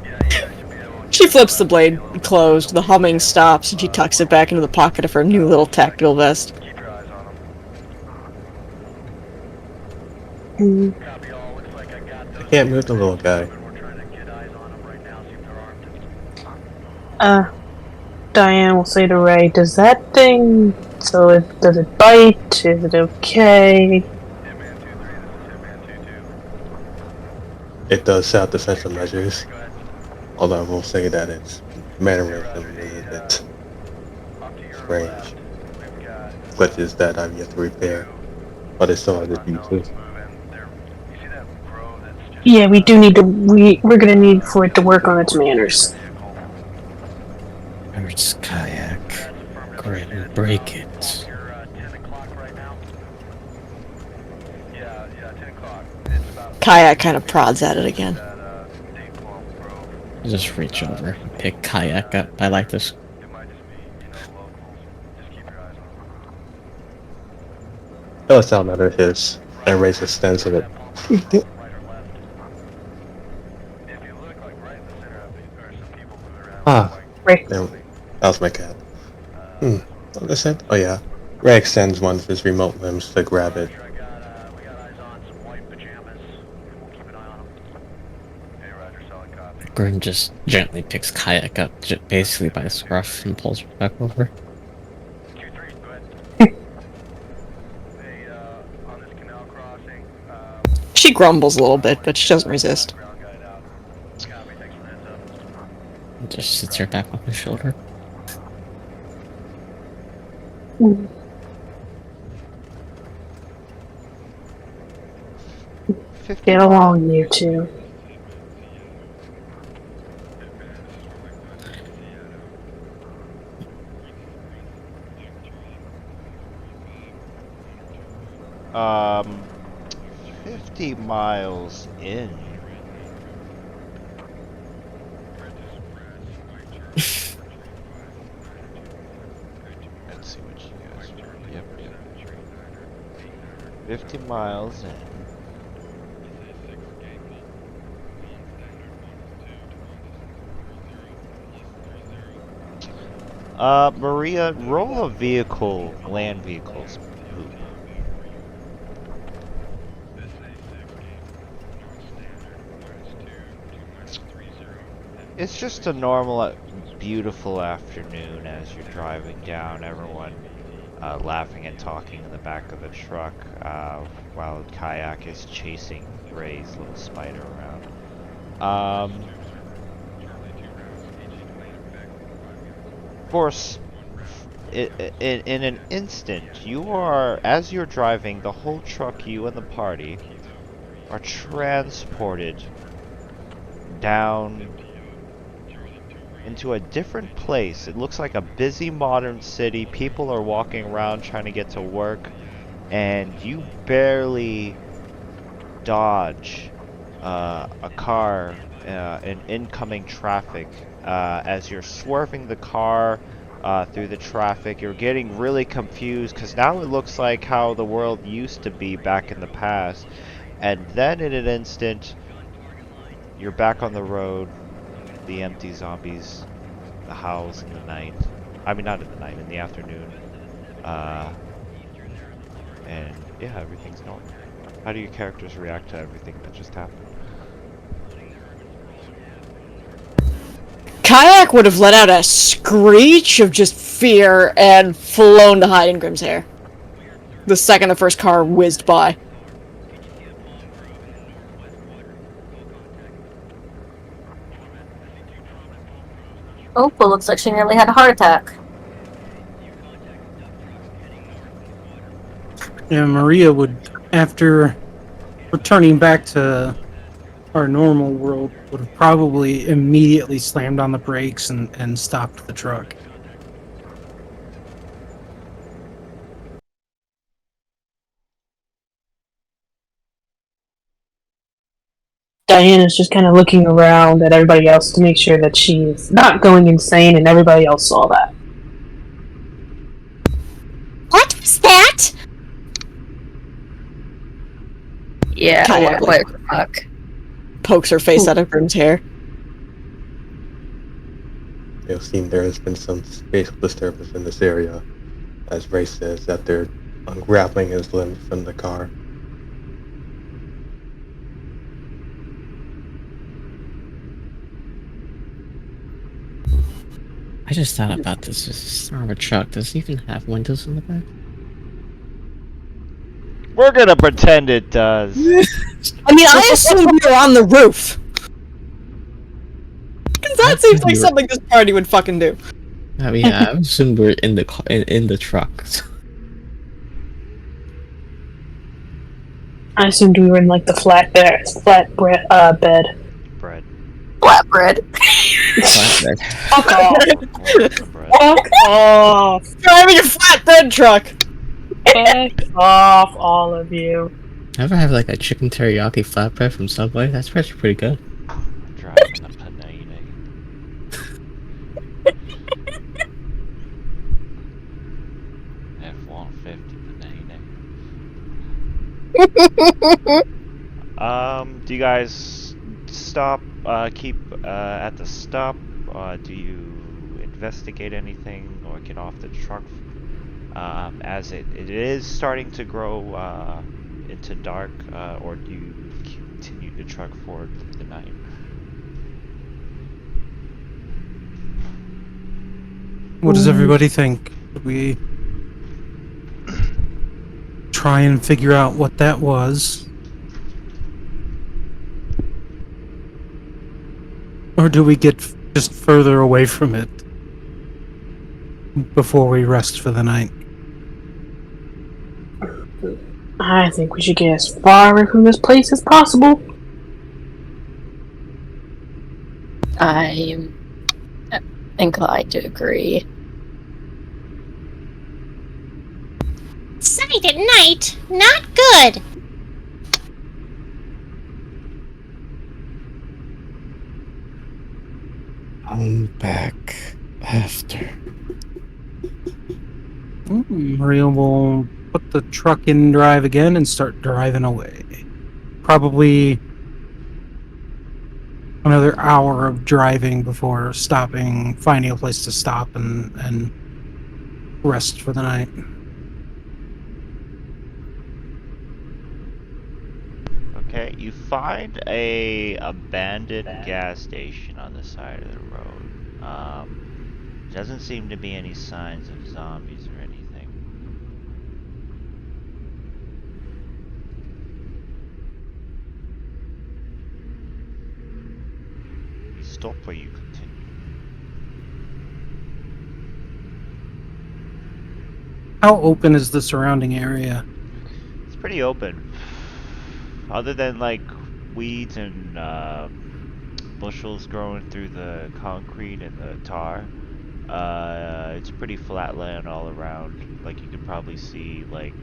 Yeah, should be able to... She flips the blade closed, the humming stops, and she tucks it back into the pocket of her new little tactical vest. Keep your eyes on them. Copy all, looks like I got those. I can't move the little guy. We're trying to get eyes on them right now, see if they're armed. Diane will say to Ray, does that thing, does it bite? Is it okay? Hitman 2-3, this is Hitman 2-2. It does self defensive measures. Although I will say that its mannerism is a bit strange. Glitches that I've yet to repair. But it's still has its uses. Yeah, we do need to, we're gonna need for it to work on its manners. It's kayak. Go ahead and break it. Kayak kind of prods at it again. Just reach over and pick kayak up. I like this. Oh, it's not matter his. And raise the stance of it. Ah, Ray. that was my cat. What did I say? Oh yeah. Ray extends one of his remote limbs to grab it. Grin just gently picks kayak up, basically by the scruff, and pulls her back over. She grumbles a little bit, but she doesn't resist. Just sits her back on his shoulder. Get along, you two. Um, 50 miles in. Let's see what you guys are. Yep. 50 miles in. Maria, roll a vehicle, land vehicles. Poop. It's just a normal, beautiful afternoon as you're driving down. Everyone laughing and talking in the back of the truck while Kayak is chasing Ray's little spider around. Of course, in an instant, as you're driving, the whole truck, you and the party, are transported down into a different place. It looks like a busy modern city. People are walking around trying to get to work, and you barely dodge a car in incoming traffic as you're swerving the car through the traffic. You're getting really confused because now it looks like how the world used to be back in the past, and then in an instant you're back on the road. The empty zombies, the howls in the night. I mean, not in the night, in the afternoon. And yeah, everything's normal. How do your characters react to everything that just happened? Kayak would have let out a screech of just fear and flown to hide in Grimm's hair. The second the first car whizzed by. Oh, well, looks like she nearly had a heart attack. Yeah, Maria would, after returning back to our normal world, would have probably immediately slammed on the brakes and stopped the truck. Diana's just kind of looking around at everybody else to make sure that she's not going insane, and everybody else saw that. What was that? Yeah, Kayak what the fuck? pokes her face out of Grimm's hair. It seems there has been some spatial disturbance in this area, as Ray says that they're ungrappling his limbs from the car. I just thought about this. This armored truck does it even have windows in the back? We're gonna pretend it does. I mean, I assumed we were on the roof. Because that seems like something this party would fucking do. I mean, I assumed we're in the in the truck. I assumed we were in like the flat bed. Bread. Flatbread. Flatbed. Fuck off! Bread. Fuck off! Driving a flatbed truck! Fuck off, all of you. Ever have like a chicken teriyaki flatbread from Subway? That's actually pretty good. Driving a panini. F-150 panini. Do you guys stop, keep at the stop? Do you investigate anything or get off the truck? As it is starting to grow into dark, or do you continue to truck forward through the night? What does everybody think? Should we try and figure out what that was? Or do we get just further away from it before we rest for the night? I think we should get as far away from this place as possible. I'm inclined to agree. Sight at night, not good. I'm back after. Maria will put the truck in drive again and start driving away. Probably another hour of driving before stopping, finding a place to stop and rest for the night. Okay, you find a abandoned gas station on the side of the road. Doesn't seem to be any signs of zombies or anything. stop where you continue. How open is the surrounding area? It's pretty open. Other than like weeds and bushels growing through the concrete and the tar, it's pretty flat land all around. Like you could probably see like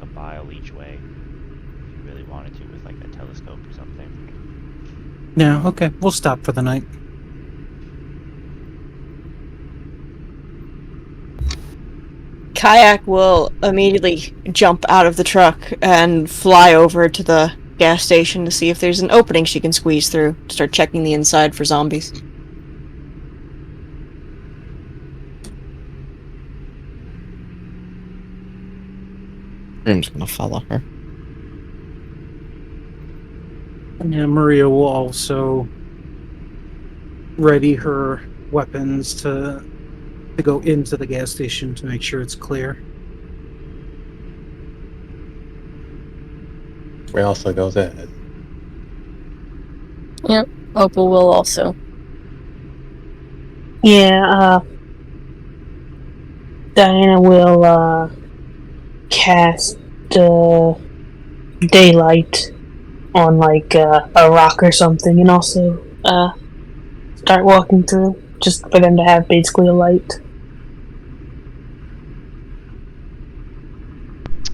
a mile each way if you really wanted to with like a telescope or something. No, okay. We'll stop for the night. Kayak will immediately jump out of the truck and fly over to the gas station to see if there's an opening she can squeeze through. Start checking the inside for zombies. I'm just gonna follow her. Yeah, Maria will also ready her weapons to go into the gas station to make sure it's clear. Ray also goes ahead. Yep, Opal will also. Yeah, Diana will cast daylight on like a rock or something, and also start walking through, just for them to have basically a light.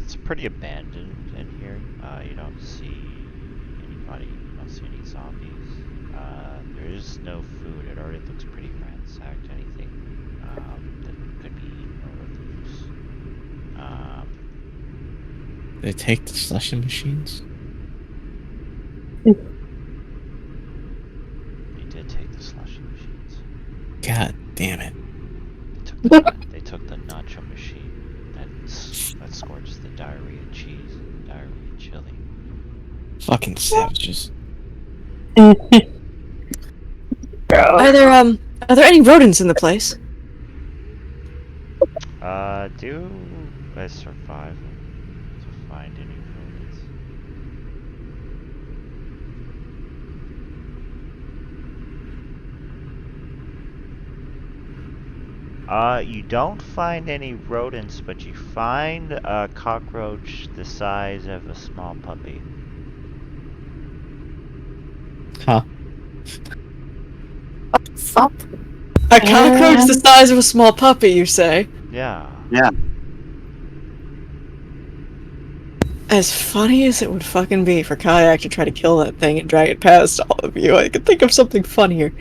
It's pretty abandoned in here. You don't see anybody. You don't see any zombies. There is no food. It already looks pretty ransacked. Anything that could be eaten or of use. They take the slushy machines. They did take the slushy machines. God damn it. They took the nacho machine that scorched the diarrhea cheese, diarrhea chili. Fucking savages. Are there any rodents in the place? Do a survival to find any rodents. You don't find any rodents, but you find a cockroach the size of a small puppy. Huh. Fuck. A cockroach the size of a small puppy, you say? Yeah. Yeah. As funny as it would fucking be for Kayak to try to kill that thing and drag it past all of you, I could think of something funnier.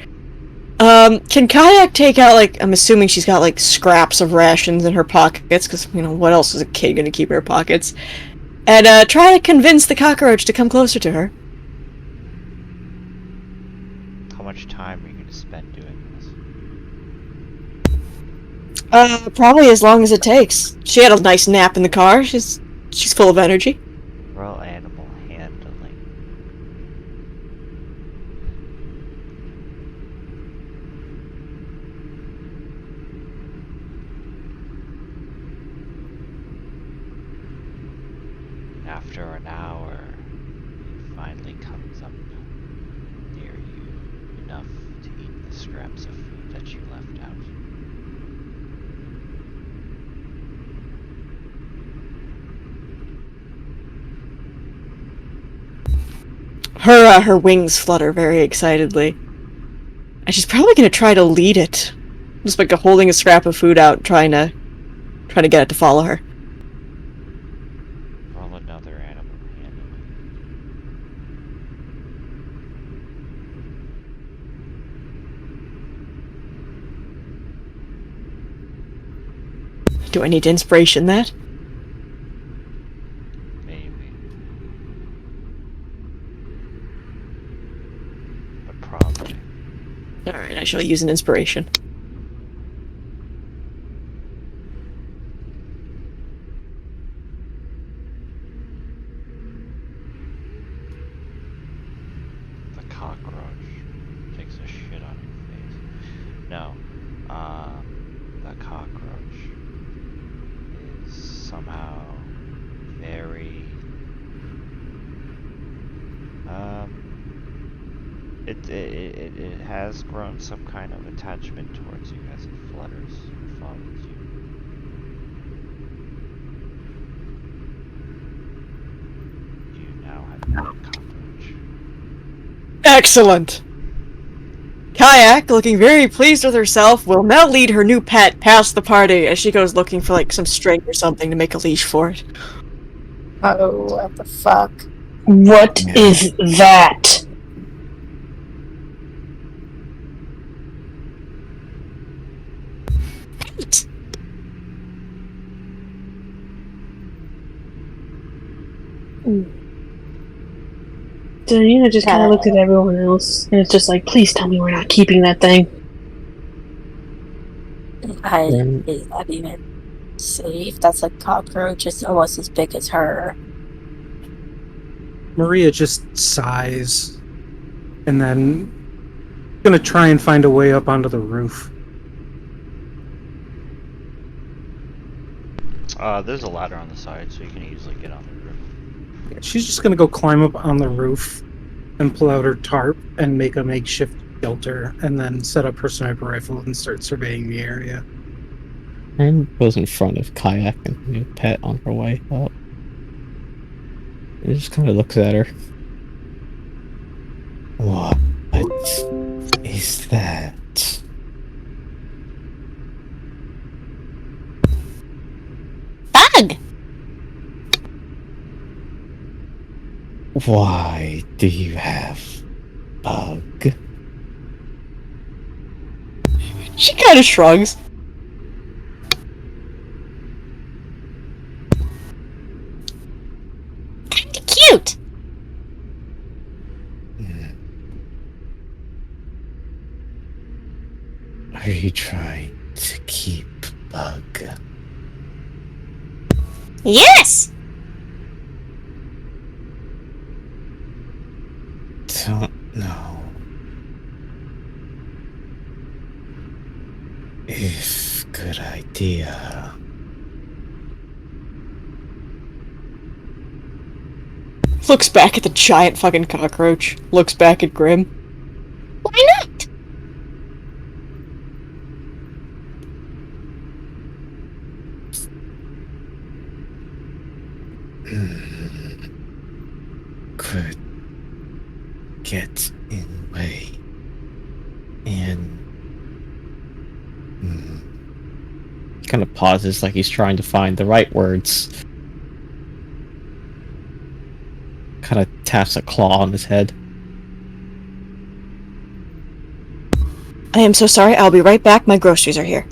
Can Kayak take out, like, I'm assuming she's got, like, scraps of rations in her pockets, because, you know, what else is a kid gonna keep in her pockets? And, try to convince the cockroach to come closer to her. How much time are you going to spend doing this? Probably as long as it takes. She had a nice nap in the car, she's full of energy. Roll animal handling. After an hour, it finally comes up near you enough to eat the scraps of food that you left out. Her wings flutter very excitedly. And she's probably gonna try to lead it. Just like holding a scrap of food out, trying to get it to follow her. Roll another animal handling. Do I need to inspiration that? Maybe. But probably. Alright, I shall use an inspiration. The cockroach takes a shit on your face. No. The cockroach is somehow very It has grown some kind of attachment towards you as it flutters and follows you. You now have a pet cockroach. Excellent! Kayak, looking very pleased with herself, will now lead her new pet past the party as she goes looking for like some string or something to make a leash for it. Oh, what the fuck? What is that? Diana just kind of looked at everyone else, and it's just like, please tell me we're not keeping that thing. I didn't even see if that's a cockroach. It's almost as big as her. Maria just sighs and then gonna try and find a way up onto the roof. There's a ladder on the side, so you can easily get on the roof. She's just gonna go climb up on the roof and pull out her tarp and make a makeshift shelter, and then set up her sniper rifle and start surveying the area. And goes in front of Kayak and her new pet on her way up. He just kind of looks at her. What is that? Bug! Why do you have bug? She kind of shrugs. Kinda cute! Are you trying to keep bug? Yes! Don't know if good idea. Looks back at the giant fucking cockroach. Looks back at Grim. Why not? Could get in way. And kind of pauses like he's trying to find the right words. Kind of taps a claw on his head. I am so sorry, I'll be right back, my groceries are here.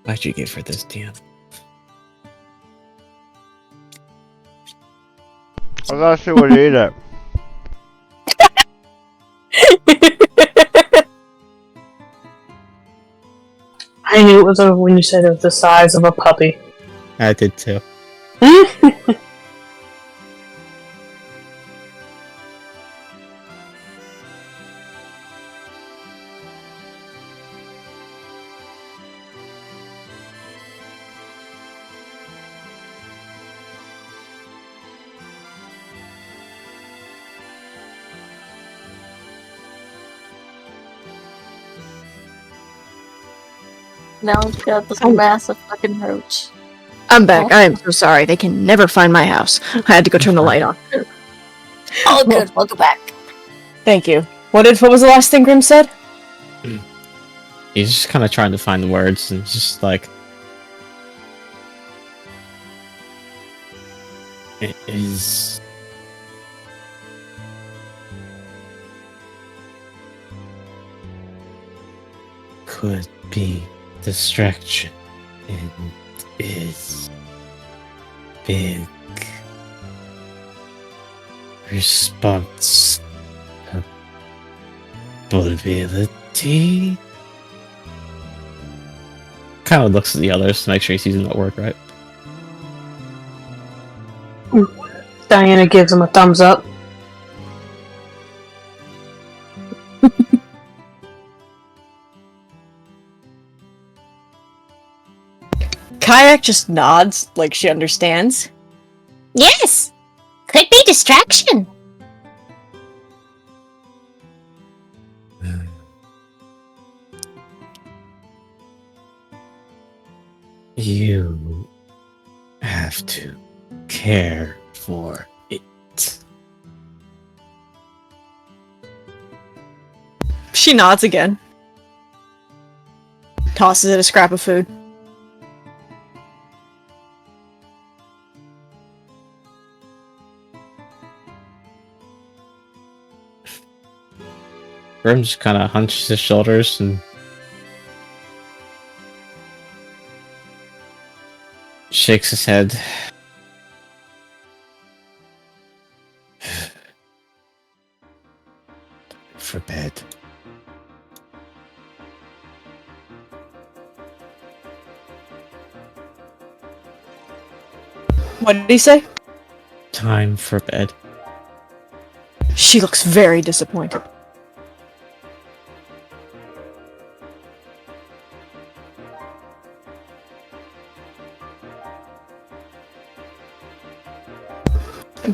Why'd you give her this, Dan? I thought she would eat it. I knew it was when you said it was the size of a puppy. I did too. Now we've got this Oh. massive fucking roach. I'm back. I am so sorry. They can never find my house. I had to go turn the light on. Oh, good. Welcome back. Thank you. What was the last thing Grim said? He's just kind of trying to find the words and just like. It is. Could be distraction. It is big responsibility. Kind of looks at the others to make sure he's using that word right. Diana gives him a thumbs up. Kayak just nods like she understands. Yes! Could be distraction. You have to care for it. She nods again. Tosses it a scrap of food. Grim just kind of hunches his shoulders and shakes his head. For bed. What did he say? Time for bed. She looks very disappointed.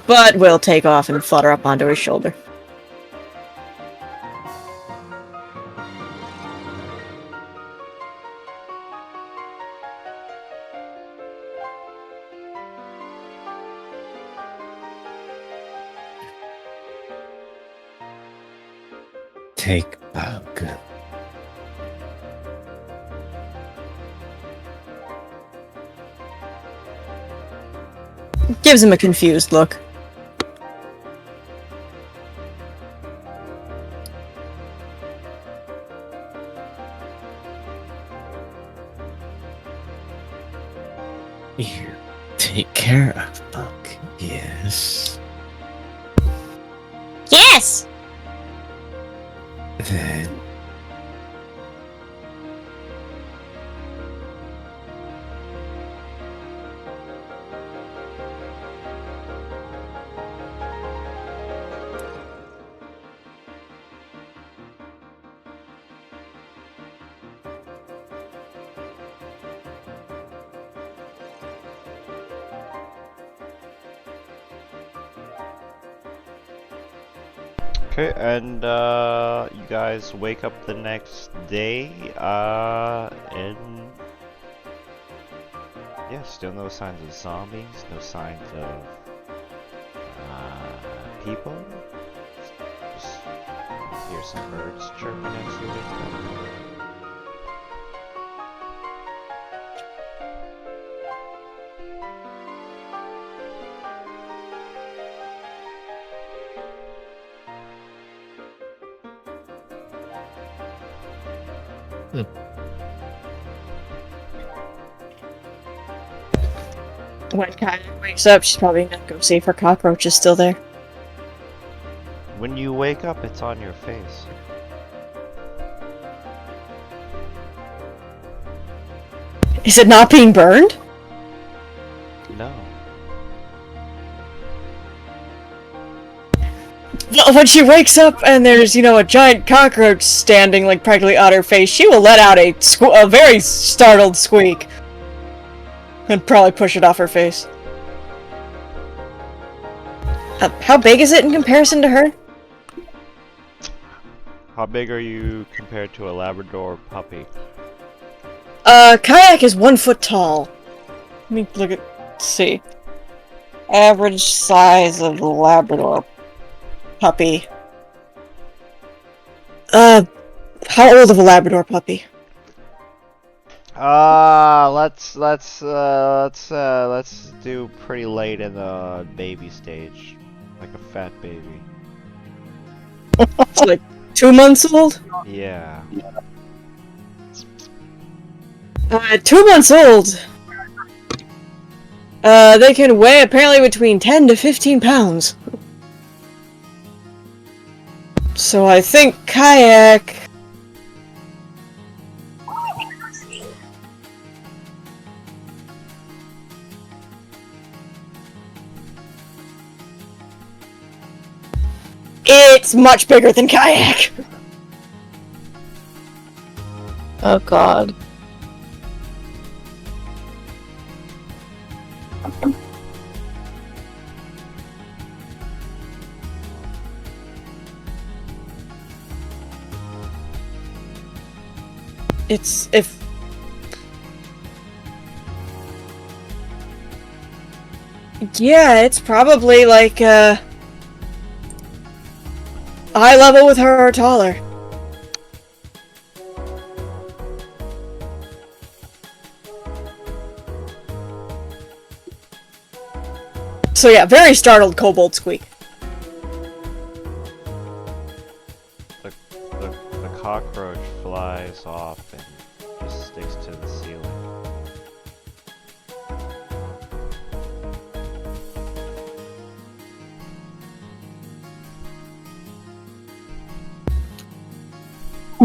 But will take off and flutter up onto his shoulder. Take a good. Gives him a confused look. You take care of Buck, yes. Yes! Then Okay, and you guys wake up the next day, and yeah, still no signs of zombies, no signs of people. Just hear some birds chirping as you wake up. When Kayak wakes up, she's probably gonna go see if her cockroach is still there. When you wake up, it's on your face. Is it not being burned? No. When she wakes up and there's, a giant cockroach standing like practically on her face, she will let out a very startled squeak. And probably push it off her face. How big is it in comparison to her? How big are you compared to a Labrador puppy? Kayak is 1 foot tall. Let me look at. See. Average size of Labrador puppy. How old of a Labrador puppy? Let's do pretty late in the baby stage, like a fat baby. It's like 2 months old? Yeah. 2 months old. They can weigh apparently between 10 to 15 pounds. So I think Kayak... It's much bigger than Kayak! Oh god. It's... if... Yeah, it's probably like, eye level with her or taller. So yeah, very startled kobold squeak. The cockroach flies off and just sticks to the ceiling.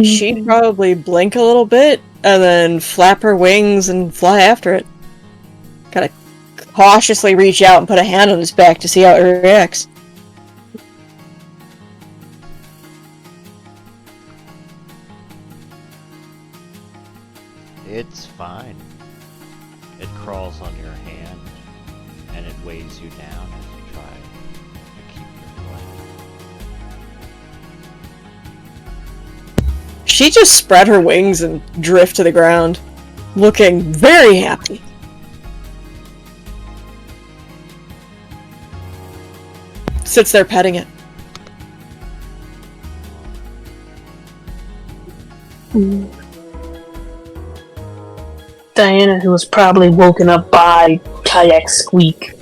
She'd probably blink a little bit, and then flap her wings and fly after it. Gotta cautiously reach out and put a hand on its back to see how it reacts. It's fine. It crawls on your hand, and it weighs you down as you try to keep your flight. She just spread her wings and drift to the ground, looking very happy. Sits there petting it. Diana, who was probably woken up by Kayak squeak,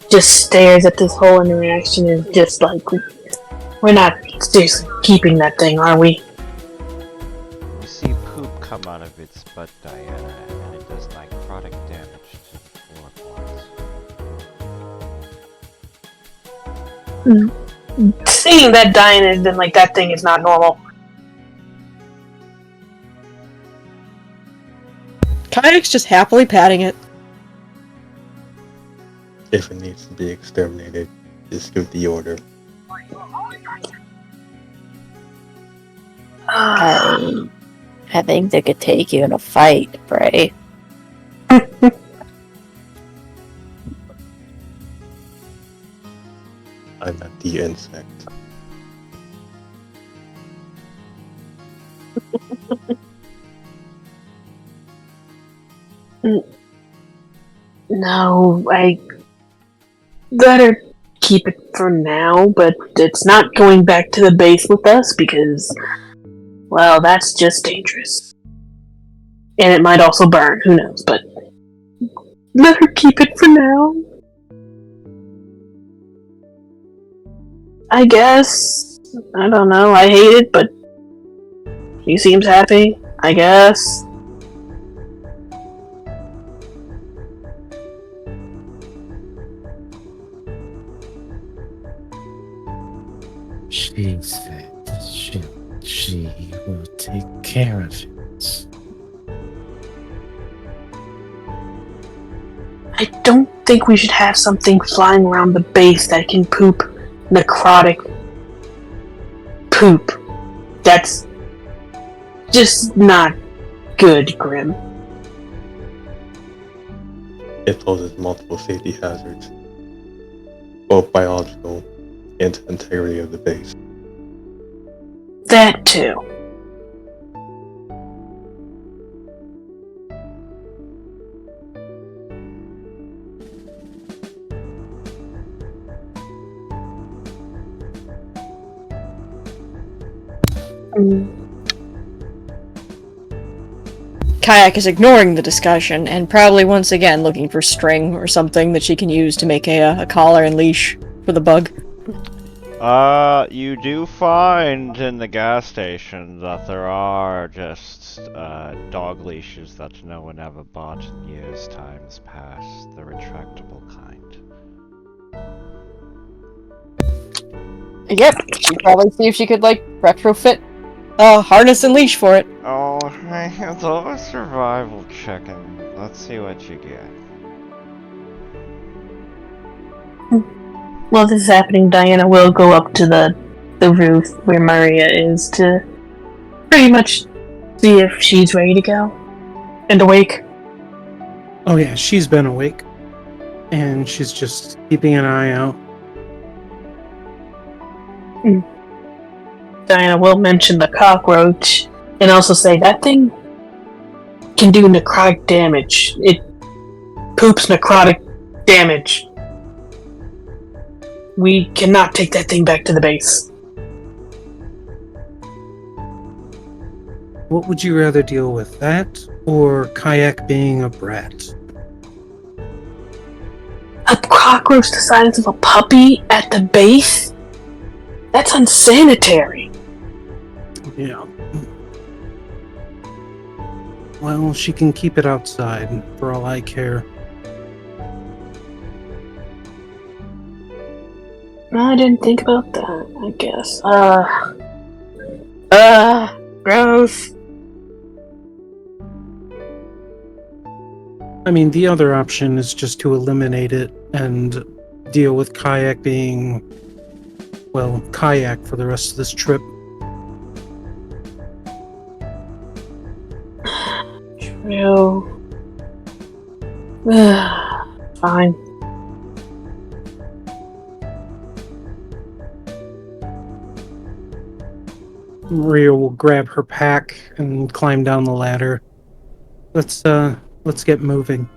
just stares at this whole interaction and is just like, we're not seriously keeping that thing, are we? You see poop come out of its butt, Diana, and it does necrotic damage to the floor parts. Seeing that Diana has been like, that thing is not normal. Kayak's just happily patting it. If it needs to be exterminated, just give the order. I think they could take you in a fight, Bray. I'm not the insect. No, I better keep it for now, but it's not going back to the base with us because, well, that's just dangerous. And it might also burn, who knows, but let her keep it for now. I guess. I don't know, I hate it, but he seems happy, I guess. She said she will take care of it. I don't think we should have something flying around the base that can poop necrotic poop. That's just not good, Grim. It poses multiple safety hazards, both biological and to the integrity of the base. That too. Kayak is ignoring the discussion and probably once again looking for string or something that she can use to make a collar and leash for the bug. You do find in the gas station that there are just, dog leashes that no one ever bought in years times past, the retractable kind. Yep, she'd probably see if she could, like, retrofit a harness and leash for it. Oh, hey, it's all a survival chicken. Let's see what you get. While this is happening, Diana will go up to the roof where Maria is to pretty much see if she's ready to go and awake. Oh yeah, she's been awake. And she's just keeping an eye out. Diana will mention the cockroach and also say that thing can do necrotic damage. It poops necrotic damage. We cannot take that thing back to the base. What would you rather deal with, that or Kayak being a brat? A cockroach the size of a puppy at the base? That's unsanitary. Yeah. Well, she can keep it outside, for all I care. I didn't think about that, I guess. Gross. I mean, the other option is just to eliminate it and deal with Kayak being, well, Kayak for the rest of this trip. True. Fine. Maria will grab her pack and climb down the ladder. Let's get moving.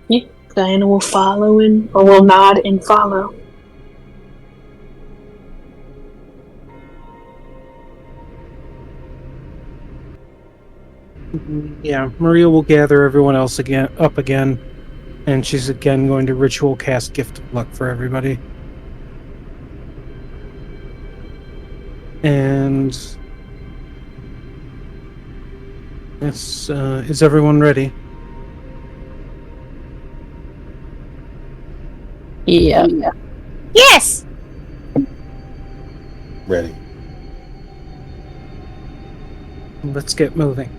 Yeah, Diana will follow or will nod and follow. Yeah, Maria will gather everyone else up again, and she's again going to ritual cast Gift of Luck for everybody. And yes, is everyone ready? Yeah. Yes! Ready. Let's get moving.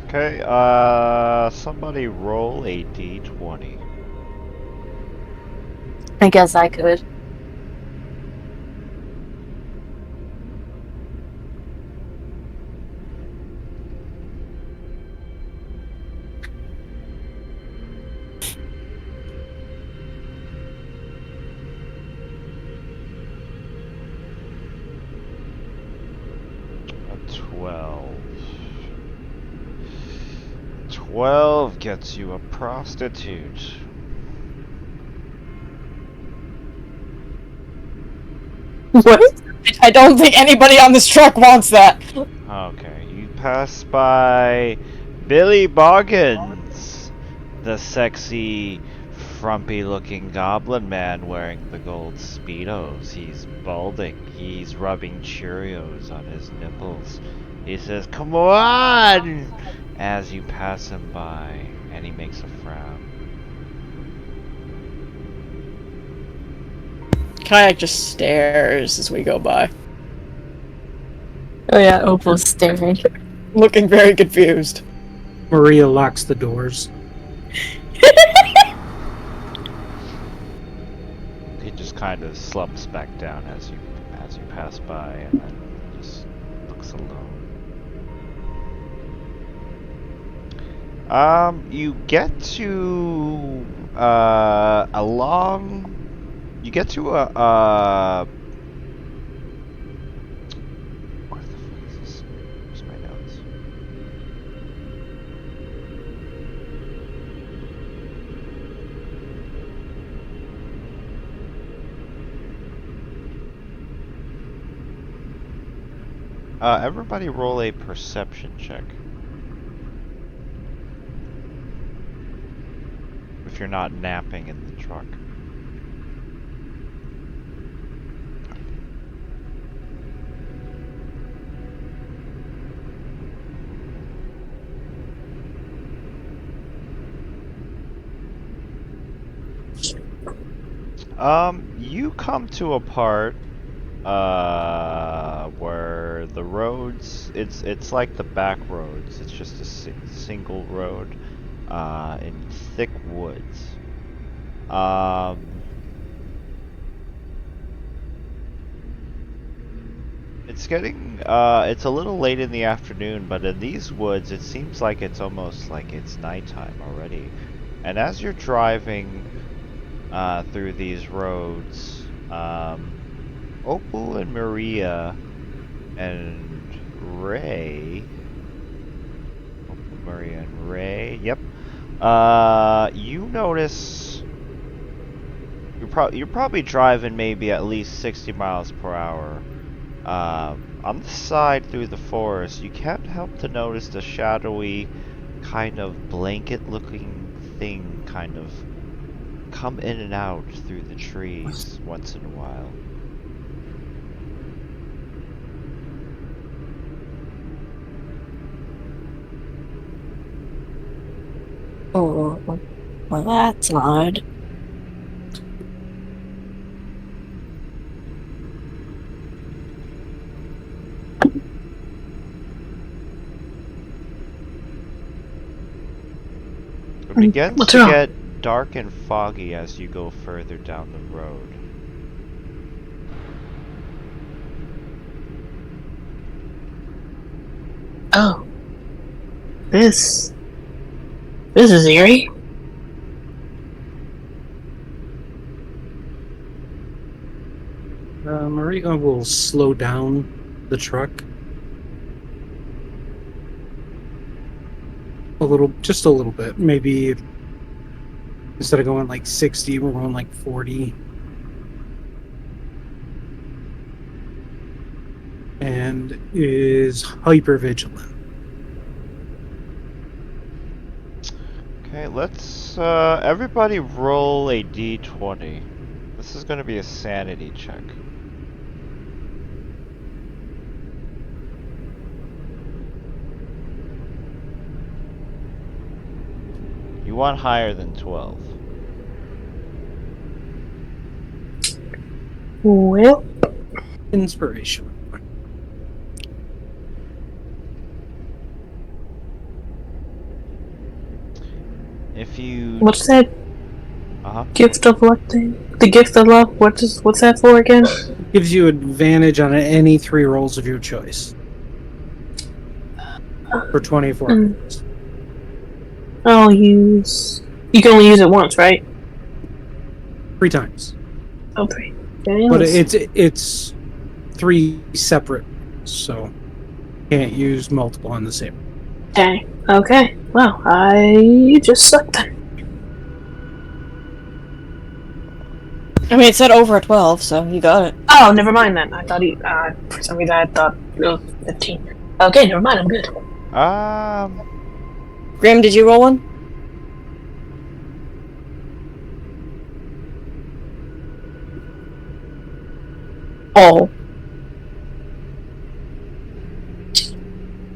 Okay, somebody roll a d20. I guess I could. A 12. 12 gets you a prostitute. What? I don't think anybody on this truck wants that. Okay, you pass by Billy Boggins, the sexy, frumpy-looking goblin man wearing the gold Speedos. He's balding. He's rubbing Cheerios on his nipples. He says, "Come on!" as you pass him by, and he makes a frown. Kayak just stares as we go by. Oh yeah, Opal's staring. Looking very confused. Maria locks the doors. He just kind of slumps back down as you pass by, and then just looks alone. You get to you get to where the fuck is this? Where's my notes? Everybody roll a perception check. If you're not napping in the truck. You come to a part where the roads, it's like the back roads. It's just a single road in thick woods. It's getting it's a little late in the afternoon, but in these woods it seems like it's almost like it's nighttime already. And as you're driving through these roads, Opal and Maria and Ray. Opal, Maria, and Ray. Yep. You notice you're probably driving maybe at least 60 miles per hour. On the side through the forest, you can't help to notice the shadowy, kind of blanket-looking thing kind of come in and out through the trees once in a while. Oh, well, that's odd. It begins What's to wrong? get dark and foggy as you go further down the road. Oh. This is eerie. Maria will slow down the truck just a little bit. Maybe instead of going like 60, we're going like 40. And is hyper vigilant. Okay, let's everybody roll a d20. This is going to be a sanity check. You want higher than 12. Well, Inspiration. If you... what's that Uh-huh. gift of luck thing? The gift of luck? What's that for again? Gives you advantage on any 3 rolls of your choice. For 24 hours. I'll use... You can only use it once, right? 3 times. Oh, 3. Okay, But let's- it's 3 separate, so can't use multiple on the same. Dang. Okay. Well, I just sucked then. I mean, it said over a 12, so you got it. Oh, never mind then. I thought for some reason I thought it was 15. Okay, never mind. I'm good. Grim, did you roll one? Oh.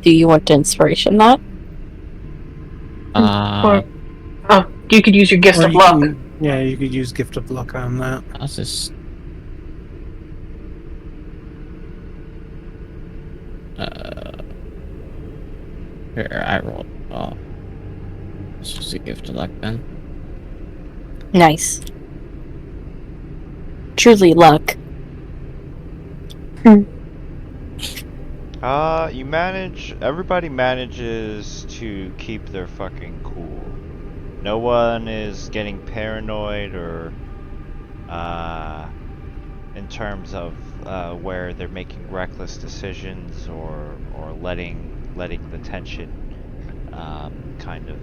Do you want to inspiration that? Oh, you could use your gift Or of you luck. Yeah, you could use gift of luck on that. I'll just... Here, I rolled. Oh. Let's just a gift of luck then. Nice. Truly luck. Everybody manages to keep their fucking cool. No one is getting paranoid or, in terms of, where they're making reckless decisions or letting the tension, kind of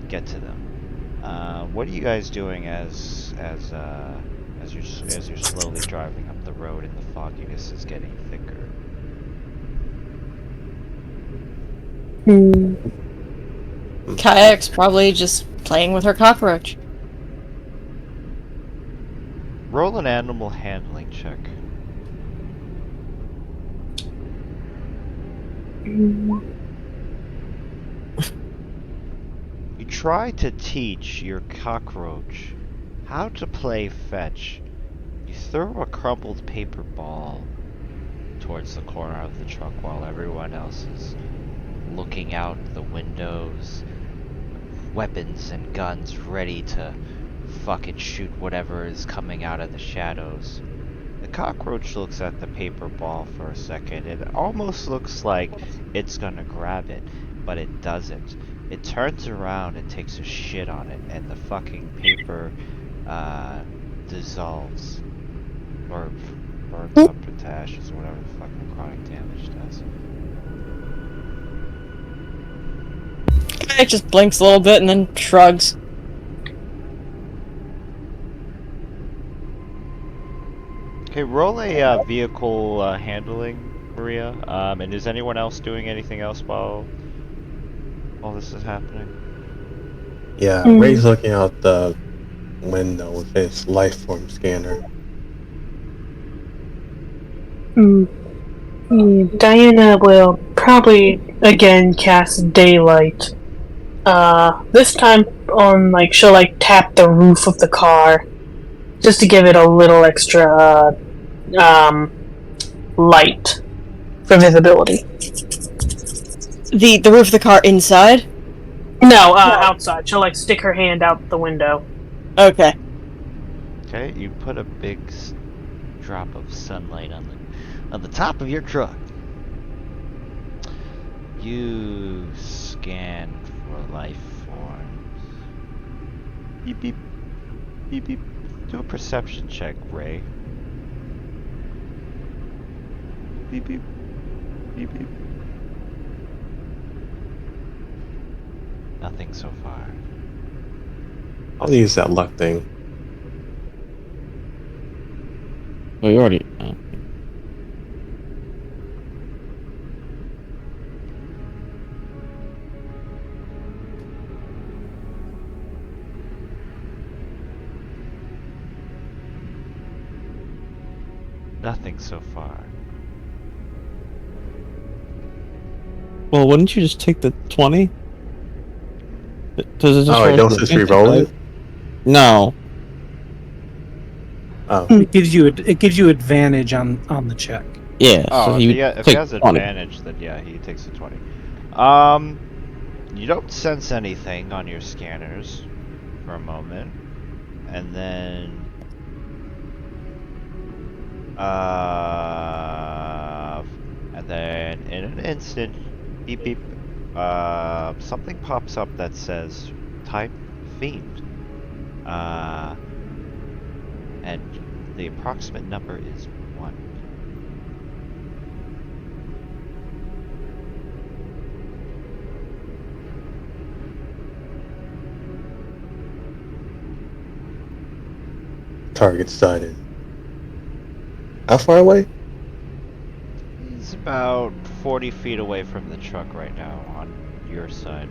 get to them. What are you guys doing as you're slowly driving up the road and the fogginess is getting thicker? Kayak's probably just playing with her cockroach. Roll an animal handling check. You try to teach your cockroach how to play fetch. You throw a crumpled paper ball towards the corner of the truck while everyone else is looking out the windows, weapons and guns ready to fucking shoot whatever is coming out of the shadows. The cockroach looks at the paper ball for a second. It almost looks like it's gonna grab it, but it doesn't. It turns around and takes a shit on it, and the fucking paper dissolves. Or burns up into ashes, or whatever the fuck necrotic damage does. Kayak just blinks a little bit and then shrugs. Okay, roll a vehicle handling, Maria. And is anyone else doing anything else while all this is happening? Yeah, Ray's looking out the window with his life form scanner. Diana will probably again cast daylight. This time on she'll tap the roof of the car just to give it a little extra light for visibility. The roof of the car inside? No, outside. She'll stick her hand out the window. Okay. Okay, you put a big drop of sunlight on the top of your truck. You scan for life forms. Beep beep. Beep beep. Do a perception check, Ray. Beep beep. Beep beep. Nothing so far. I'll use that luck thing. Well, you already. Nothing so far. Well, wouldn't you just take the 20? Does it just Oh, it don't just re-roll it? No. Oh. It gives you advantage on the check. Yeah. Oh, so if he has 20. advantage, then yeah, he takes a 20. You don't sense anything on your scanners for a moment, and then in an instant, beep beep, something pops up that says type fiend, and the approximate number is 1. Target sighted. How far away? He's about 40 feet away from the truck right now on your side.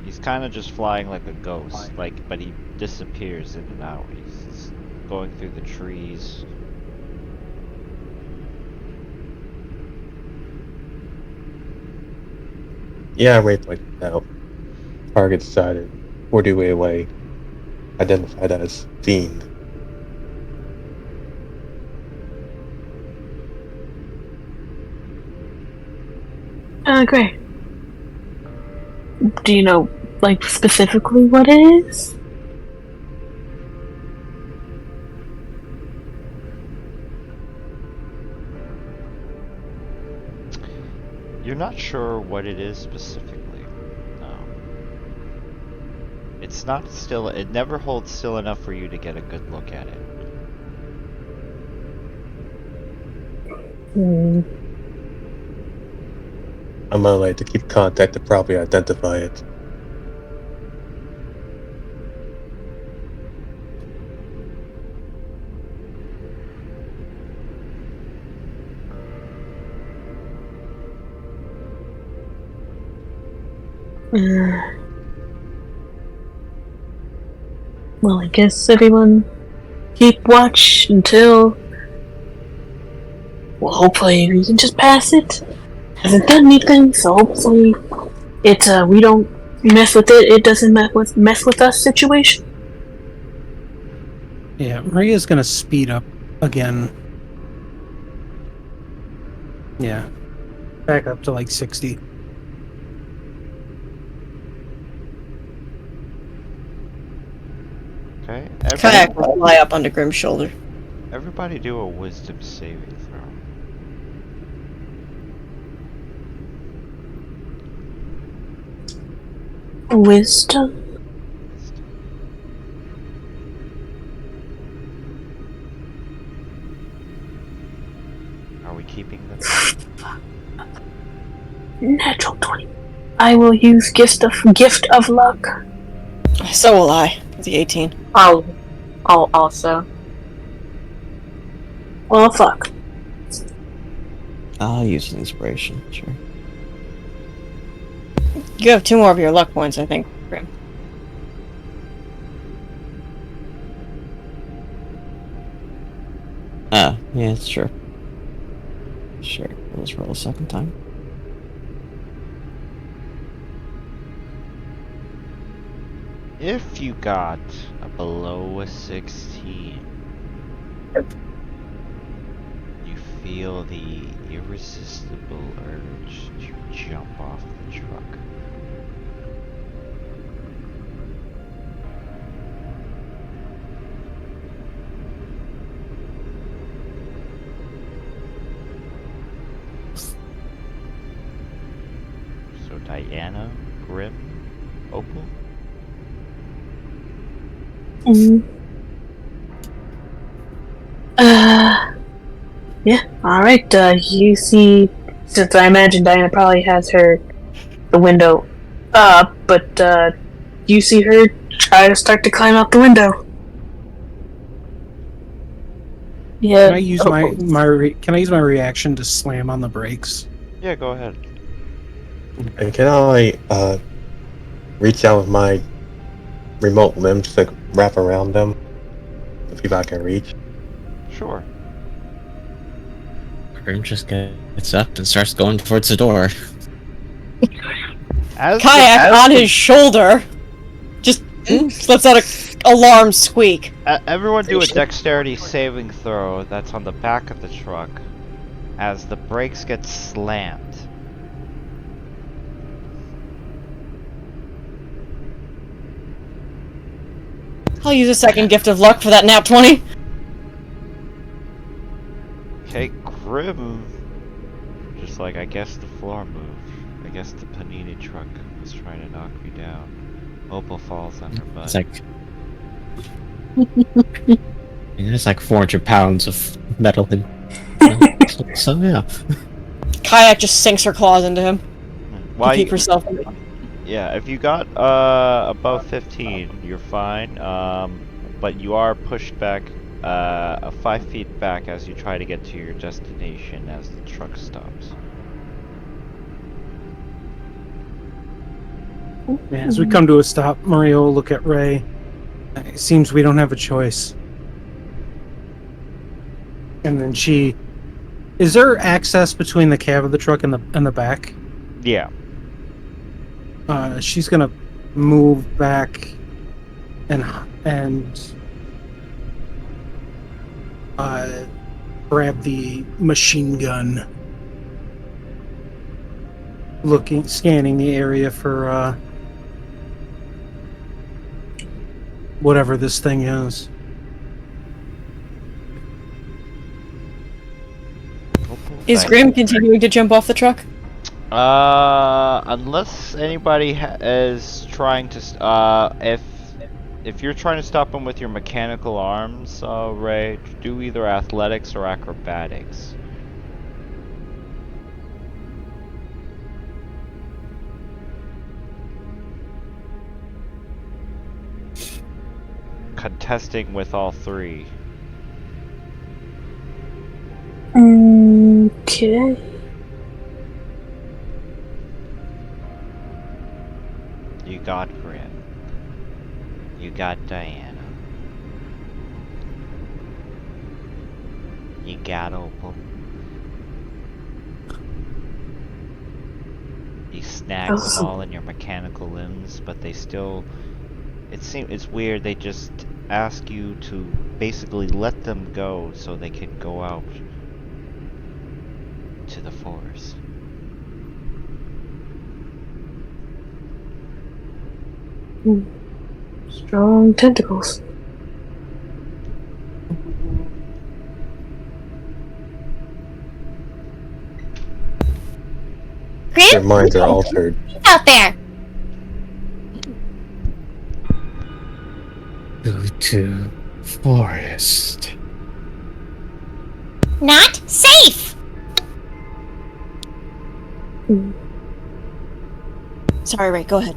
He's kind of just flying like a ghost, but he disappears in and out. He's going through the trees. Yeah, Ray pointed out. Target sighted. 40 way away. Identified as fiend. Great. Do you know, specifically what it is? You're not sure what it is specifically. No. It's not still. It never holds still enough for you to get a good look at it. I'm gonna to keep contact to probably identify it. Well, I guess everyone keep watch until. Well, hopefully we can just pass it. Hasn't done anything, so hopefully it's we don't mess with it. It doesn't mess with us situation. Yeah, Maria's gonna speed up again. Yeah. Back up to like 60. Okay. Kayak will fly up onto Grim's shoulder. Everybody do a wisdom saving throw. Wisdom. Are we keeping them? Natural 20. I will use gift of luck. So will I. The 18. I'll also. Well, fuck. I'll use an inspiration, sure. You have 2 more of your luck points, I think, Grim. Ah, yeah, it's true. Sure, let's roll a second time. If you got a below a 16, you feel the irresistible urge to jump off the truck. So Diana, Grim, Opal? Yeah, alright, you see, since I imagine Diana probably has the window up, but, you see her try to start to climb out the window. Yeah. Can I use can I use my reaction to slam on the brakes? Yeah, go ahead. And can I reach out with my remote limbs to wrap around them? If I can reach. Sure. Grim just gets up and starts going towards the door. Kayak on his shoulder just lets out a alarm squeak. Everyone do a dexterity saving throw that's on the back of the truck as the brakes get slammed. I'll use a second gift of luck for that nat 20. Okay, Grim. Just like, I guess the floor moved. I guess the panini truck was trying to knock me down. Opal falls on her butt. It's like... There's like 400 pounds of metal in... so yeah. Kayak just sinks her claws into him. Why to keep herself. Yeah, if you got above 15, you're fine. But you are pushed back 5 feet back as you try to get to your destination as the truck stops. Yeah, as we come to a stop, Mario will look at Ray. It seems we don't have a choice. And then she... Is there access between the cab of the truck and the back? Yeah. She's gonna move back and grab the machine gun, scanning the area for whatever this thing is. Is Grim continuing to jump off the truck? Unless anybody is trying to, if you're trying to stop him with your mechanical arms, Ray, do either athletics or acrobatics. Contesting with all 3. Okay. got Diana. You got Opal. You snagged them all in your mechanical limbs, but they still... It's weird, they just ask you to basically let them go so they can go out to the forest. Strong tentacles. Their minds are altered. Out there! Go to forest. Not safe! Sorry, Ray, go ahead.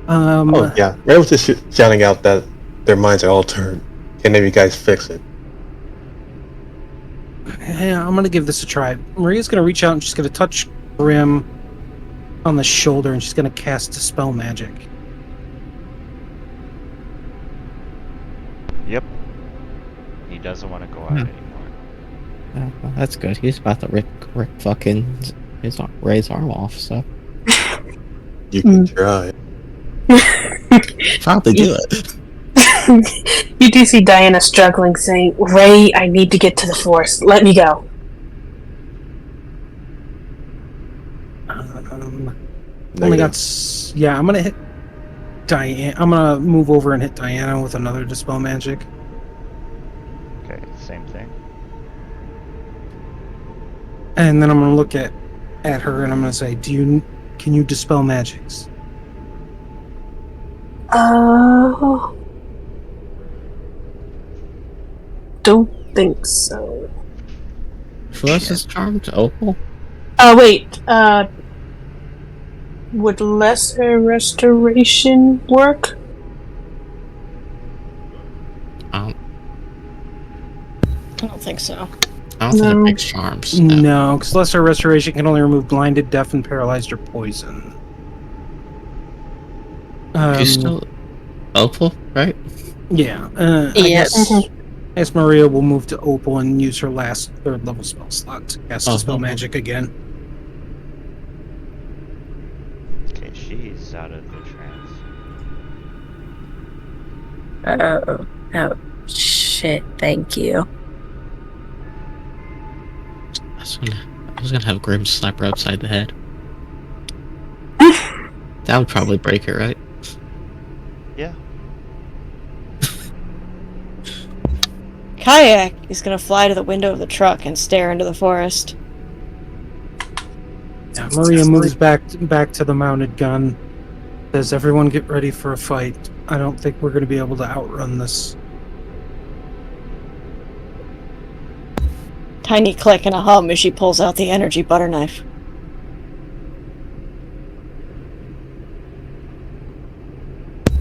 Oh yeah, Ray was just shouting out that their minds are altered. Can maybe you guys fix it? Yeah, I'm gonna give this a try. Maria's gonna reach out and she's gonna touch Grim on the shoulder and she's gonna cast Dispel Magic. Yep. He doesn't want to go out anymore. Well, that's good. He's about to rip fucking Ray's arm off, so. You can try. Probably do it. You do see Diana struggling, saying, Ray, I need to get to the forest. Let me go. Only got... Yeah, I'm gonna hit Diana. I'm gonna move over and hit Diana with another Dispel Magic. Okay, same thing. And then I'm gonna look at her and I'm gonna say, can you dispel magics? Don't think so. Who else is charmed? Opal? Wait. Would lesser restoration work? I don't think so. I don't think it makes charms. No, because lesser restoration can only remove blinded, deafened, paralyzed, or poison. She's still Opal, right? Yeah. Yes. I guess Maria will move to Opal and use her last third level spell slot to cast Dispel Magic again. Okay, she's out of the trance. Oh, shit, thank you. I was gonna have Grim slap her upside the head. That would probably break her, right? Yeah. Kayak is gonna fly to the window of the truck and stare into the forest. Yeah, Maria moves back to the mounted gun. Says, everyone get ready for a fight. I don't think we're going to be able to outrun this. Tiny click and a hum as she pulls out the energy butter knife.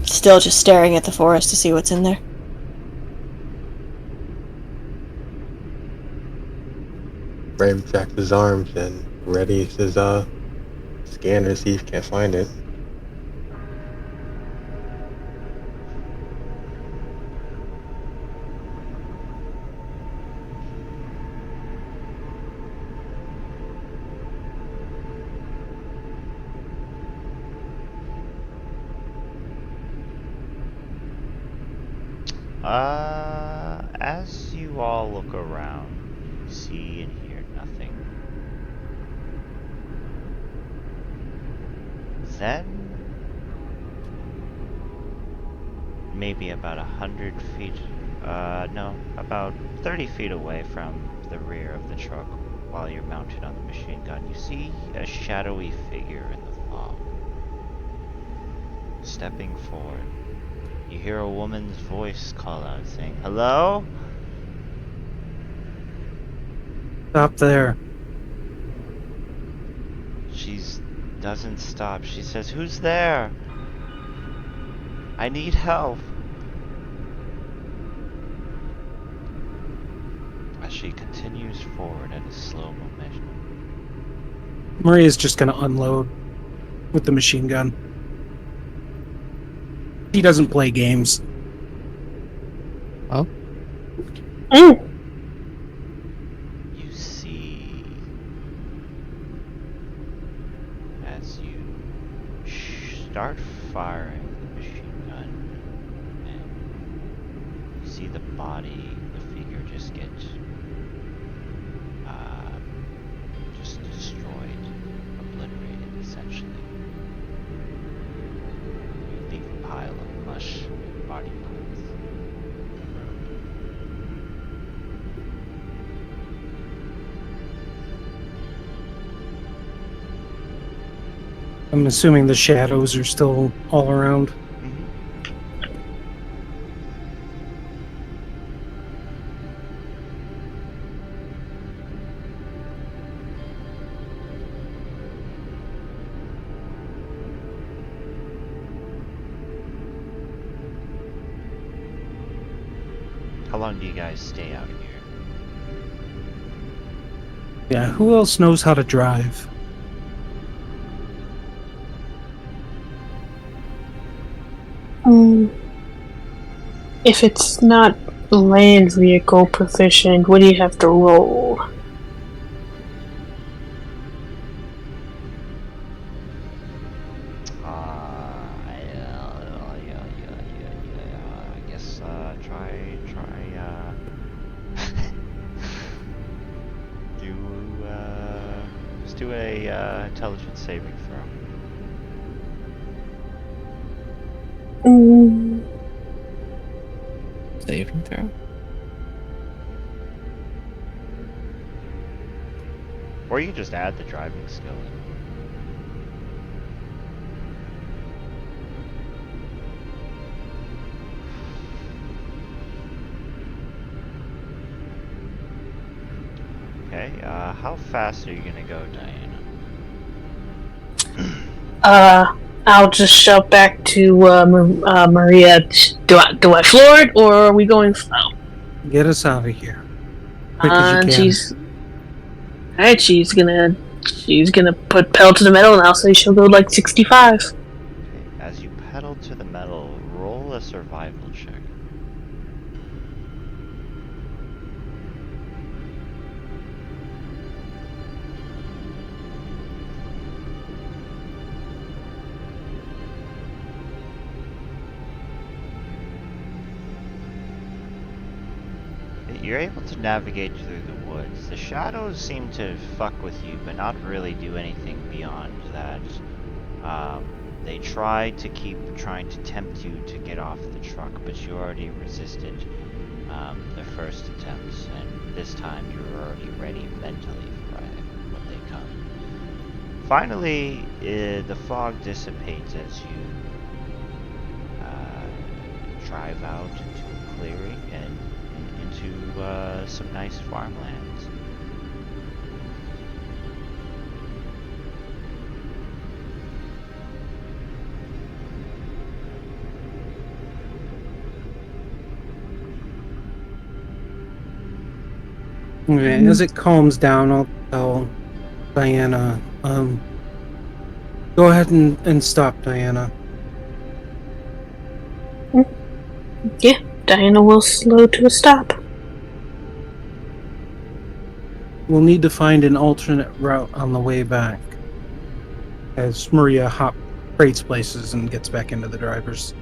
Still just staring at the forest to see what's in there. Ray jacks his arms and readies his scanner to see if he can't find it. As you all look around, you see and hear nothing. Then, maybe about 100 feet, no, about 30 feet away from the rear of the truck, while you're mounted on the machine gun, you see a shadowy figure in the fog. Stepping forward, you hear a woman's voice call out, saying, "Hello?" Stop there. She doesn't stop. She says, "Who's there? I need help." As she continues forward at a slow momentum. Maria's just going to unload with the machine gun. He doesn't play games. Oh. Mm. You see, as you start firing the machine gun, and you see the body, the figure just get just destroyed, obliterated, essentially. You leave a pile of mush and body parts in the road. I'm assuming the shadows are still all around. How long do you guys stay out here? Yeah, who else knows how to drive? If it's not land vehicle proficient, what do you have to roll? I guess try just do a intelligence saving throw. Saving throw. Or you can just add the driving skill in. Okay, how fast are you gonna go, Diana? I'll just shout back to Maria. Do I floor it, or are we going slow? Get us out of here. Quick as you can. Alright, she's gonna put pedal to the metal, and I'll say she'll go like 65. Okay, as you pedal to the metal, roll a survival check. You're able to navigate through the woods. The shadows seem to fuck with you, but not really do anything beyond that. They try to keep trying to tempt you to get off the truck, but you already resisted the first attempts, and this time you're already ready mentally for when they come. Finally, the fog dissipates as you drive out into a clearing and into some nice farmlands. Okay, as it calms down, I'll tell Diana, go ahead and stop, Diana. Yeah, Diana will slow to a stop. We'll need to find an alternate route on the way back. As Maria trades places and gets back into the driver's.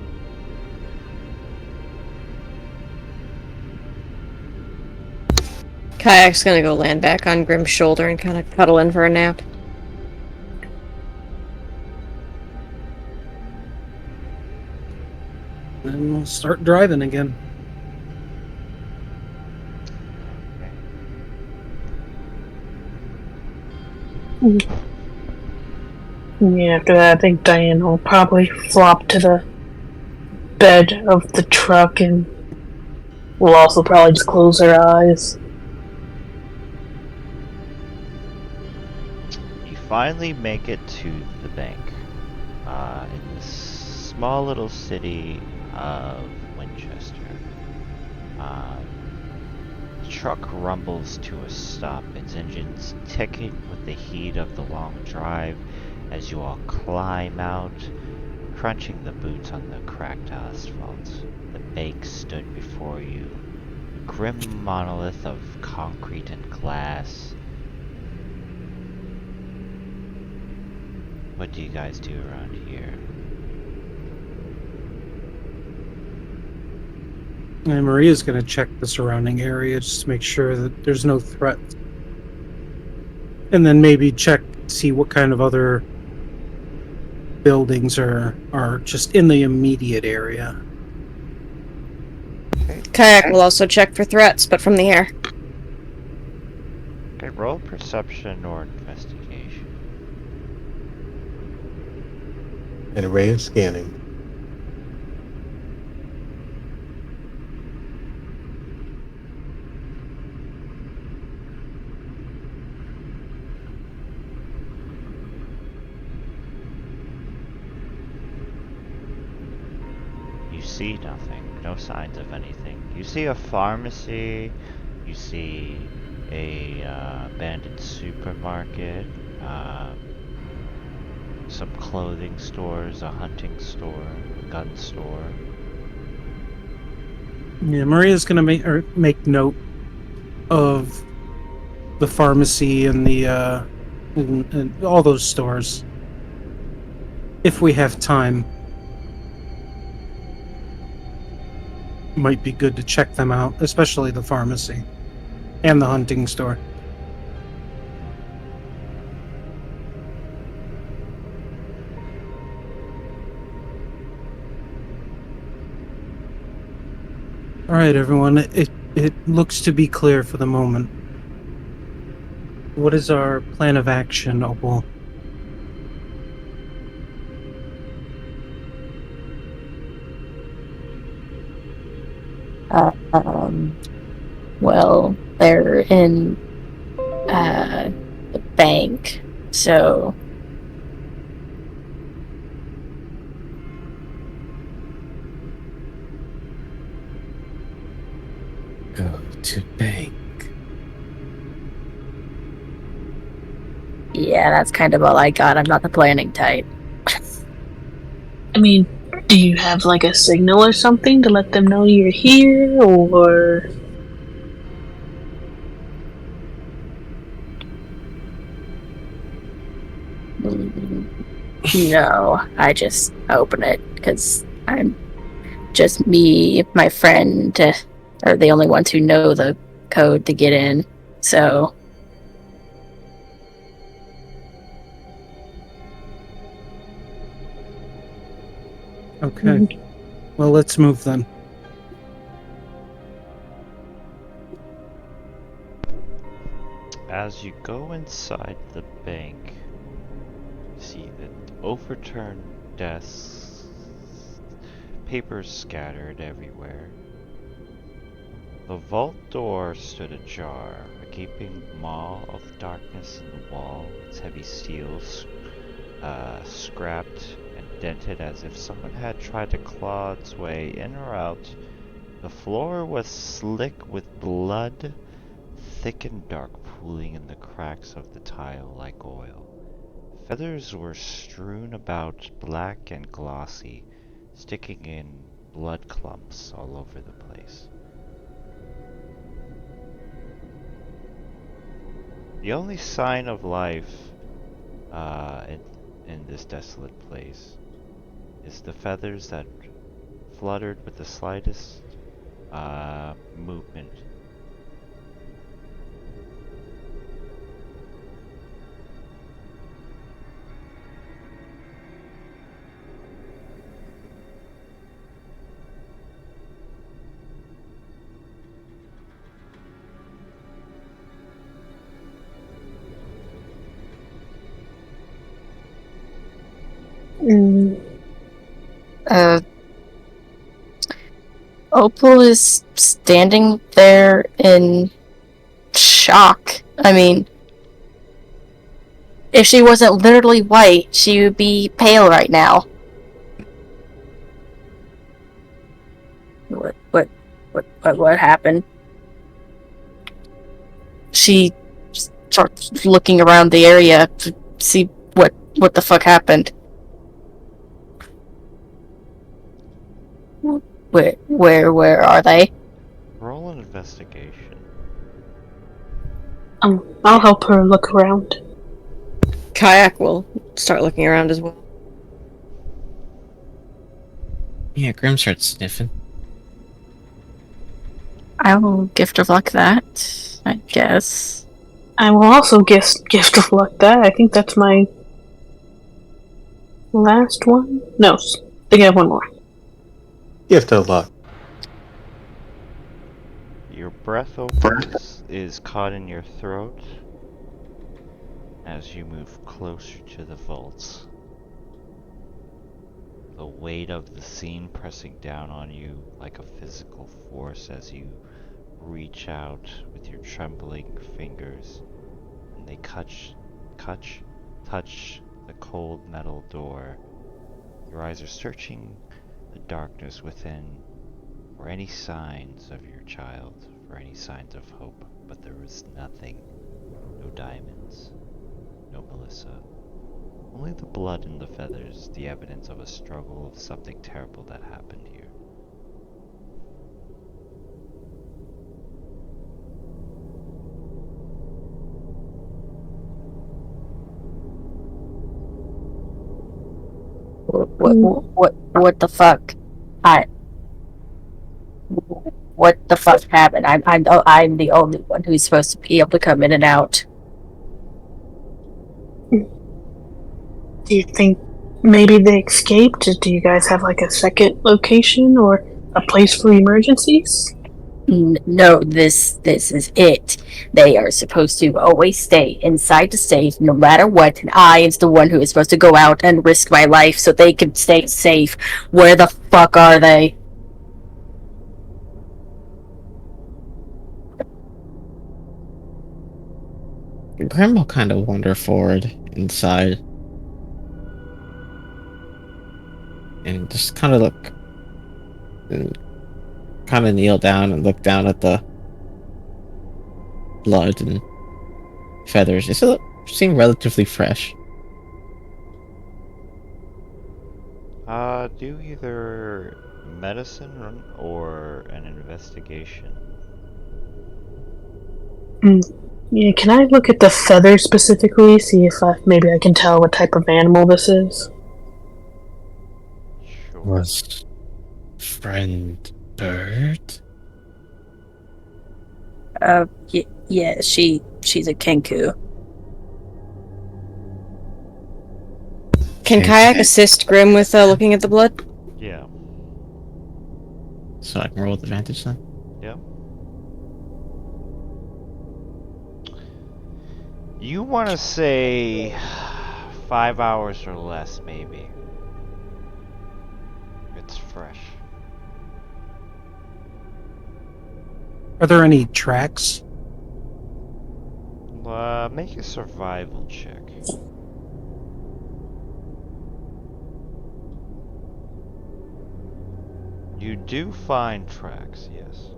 Kayak's gonna go land back on Grim's shoulder and kind of cuddle in for a nap. Then we'll start driving again. Yeah, after that, I think Diana will probably flop to the bed of the truck and will also probably just close her eyes. You finally make it to the bank in this small little city of Winchester. The truck rumbles to a stop, its engines ticking with the heat of the long drive as you all climb out Crunching the boots on the cracked asphalt, the bank stood before you. A grim monolith of concrete and glass. What do you guys do around here? And Maria's going to check the surrounding area just to make sure that there's no threats. And then maybe check, see what kind of other buildings are just in the immediate area. Kayak will also check for threats, but from the air. Okay, roll perception or investigation. An array of scanning. You see nothing, no signs of anything. You see a pharmacy, you see a abandoned supermarket, some clothing stores, a hunting store, a gun store. Yeah, Maria's going to make note of the pharmacy and the and all those stores if we have time. Might be good to check them out, especially the pharmacy and the hunting store. All right, everyone. It looks to be clear for the moment. What is our plan of action, Opal? Well, they're in the bank, so Go to bank. yeah, that's kind of all I got. I'm not the planning type. I mean, do you have like a signal or something to let them know you're here, or? No, I just open it because I'm just me, my friend, are the only ones who know the code to get in. So, Okay. Well, let's move then. As you go inside the bank, you see that overturned desks, papers scattered everywhere. The vault door stood ajar, a gaping maw of darkness in the wall, its heavy seals scrapped and dented as if someone had tried to claw its way in or out. The floor was slick with blood, thick and dark, pooling in the cracks of the tile like oil. Feathers were strewn about, black and glossy, sticking in blood clumps all over the place. The only sign of life in this desolate place is the feathers that fluttered with the slightest movement. Opal is standing there in shock. I mean, if she wasn't literally white, she would be pale right now. What happened? She starts looking around the area to see what the fuck happened. Where are they? Roll an investigation. I'll help her look around. Kayak will start looking around as well. Yeah, Grim starts sniffing. I will gift of luck that, I guess. I will also gift of luck that. I think that's my last one. No, I think I have one more. Gift of luck. Your breath opens, is caught in your throat as you move closer to the vaults. The weight of the scene pressing down on you like a physical force as you reach out with your trembling fingers, and they touch the cold metal door. Your eyes are searching the darkness within for any signs of your child, for any signs of hope, but there is nothing. No diamonds, no Melissa. Only the blood and the feathers, the evidence of a struggle, of something terrible that happened here. What the fuck? What the fuck happened? I'm the only one who's supposed to be able to come in and out. Do you think maybe they escaped? Do you guys have like a second location or a place for emergencies? No, this is it. They are supposed to always stay inside the safe no matter what, and I is the one who is supposed to go out and risk my life so they can stay safe. Where the fuck are they? Grim will kind of wander forward inside. And just kind of look. And kind of kneel down and look down at the blood and feathers. They still seem relatively fresh. Do either medicine or an investigation. Yeah, can I look at the feather specifically, see if maybe I can tell what type of animal this is? Sure. Was friend bird? Yeah, she's a kenku. Can Kayak assist Grim with looking at the blood? Yeah. So I can roll with advantage then? Yep. You want to say 5 hours or less, maybe. It's fresh. Are there any tracks? Make a survival check. You do find tracks, yes.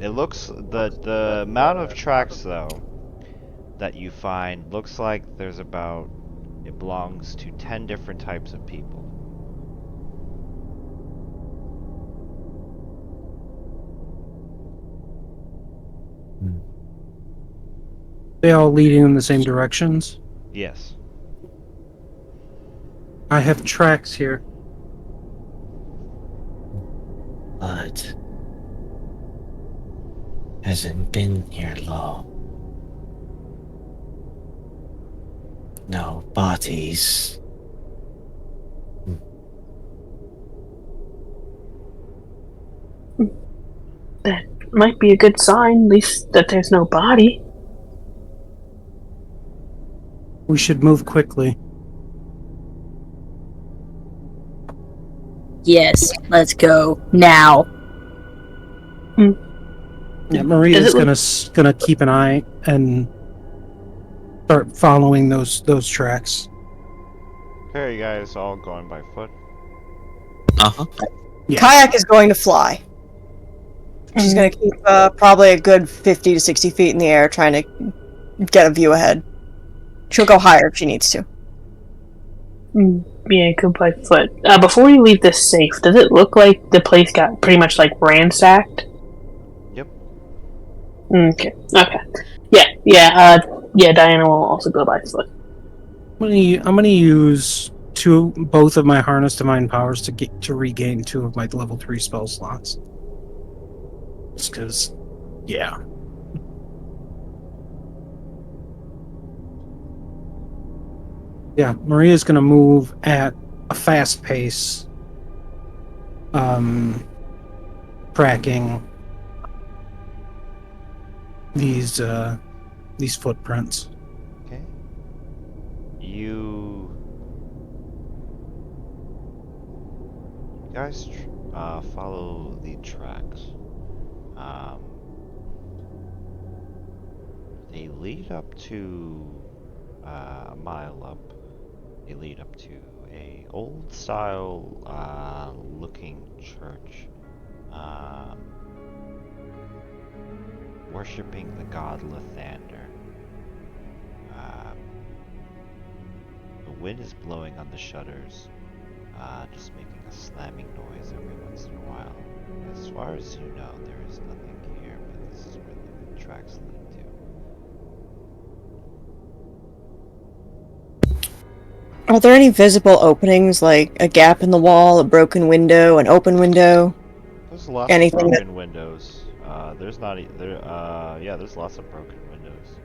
It looks the amount of tracks though that you find looks like there's about it belongs to 10 different types of people. They all leading in the same directions? Yes. I have tracks here. But hasn't been here long. No bodies. That might be a good sign, at least that there's no body. We should move quickly. Yes, let's go now. Yeah, Maria's gonna keep an eye and start following those tracks. Okay, you guys all going by foot? Uh-huh. Yeah. Kayak is going to fly. She's going to keep probably a good 50 to 60 feet in the air, trying to get a view ahead. She'll go higher if she needs to. Yeah, go by foot. Before we leave this safe, does it look like the place got pretty much like ransacked? Yep. Okay. Okay. Yeah. Diana will also go by foot. I'm gonna use both of my harness divine powers to regain 2 of my level 3 spell slots. Just because, yeah. Yeah, Maria's gonna move at a fast pace, tracking these footprints. Okay. You guys follow the tracks. They lead up to a mile up. They lead up to a old style looking church, worshipping the god Lathander. The wind is blowing on the shutters, just making a slamming noise every once in a while. As far as you know, there is nothing here, but this is where the tracks lead to. Are there any visible openings, like a gap in the wall, a broken window, an open window? There's lots Anything of broken windows. There's not there. There's lots of broken windows.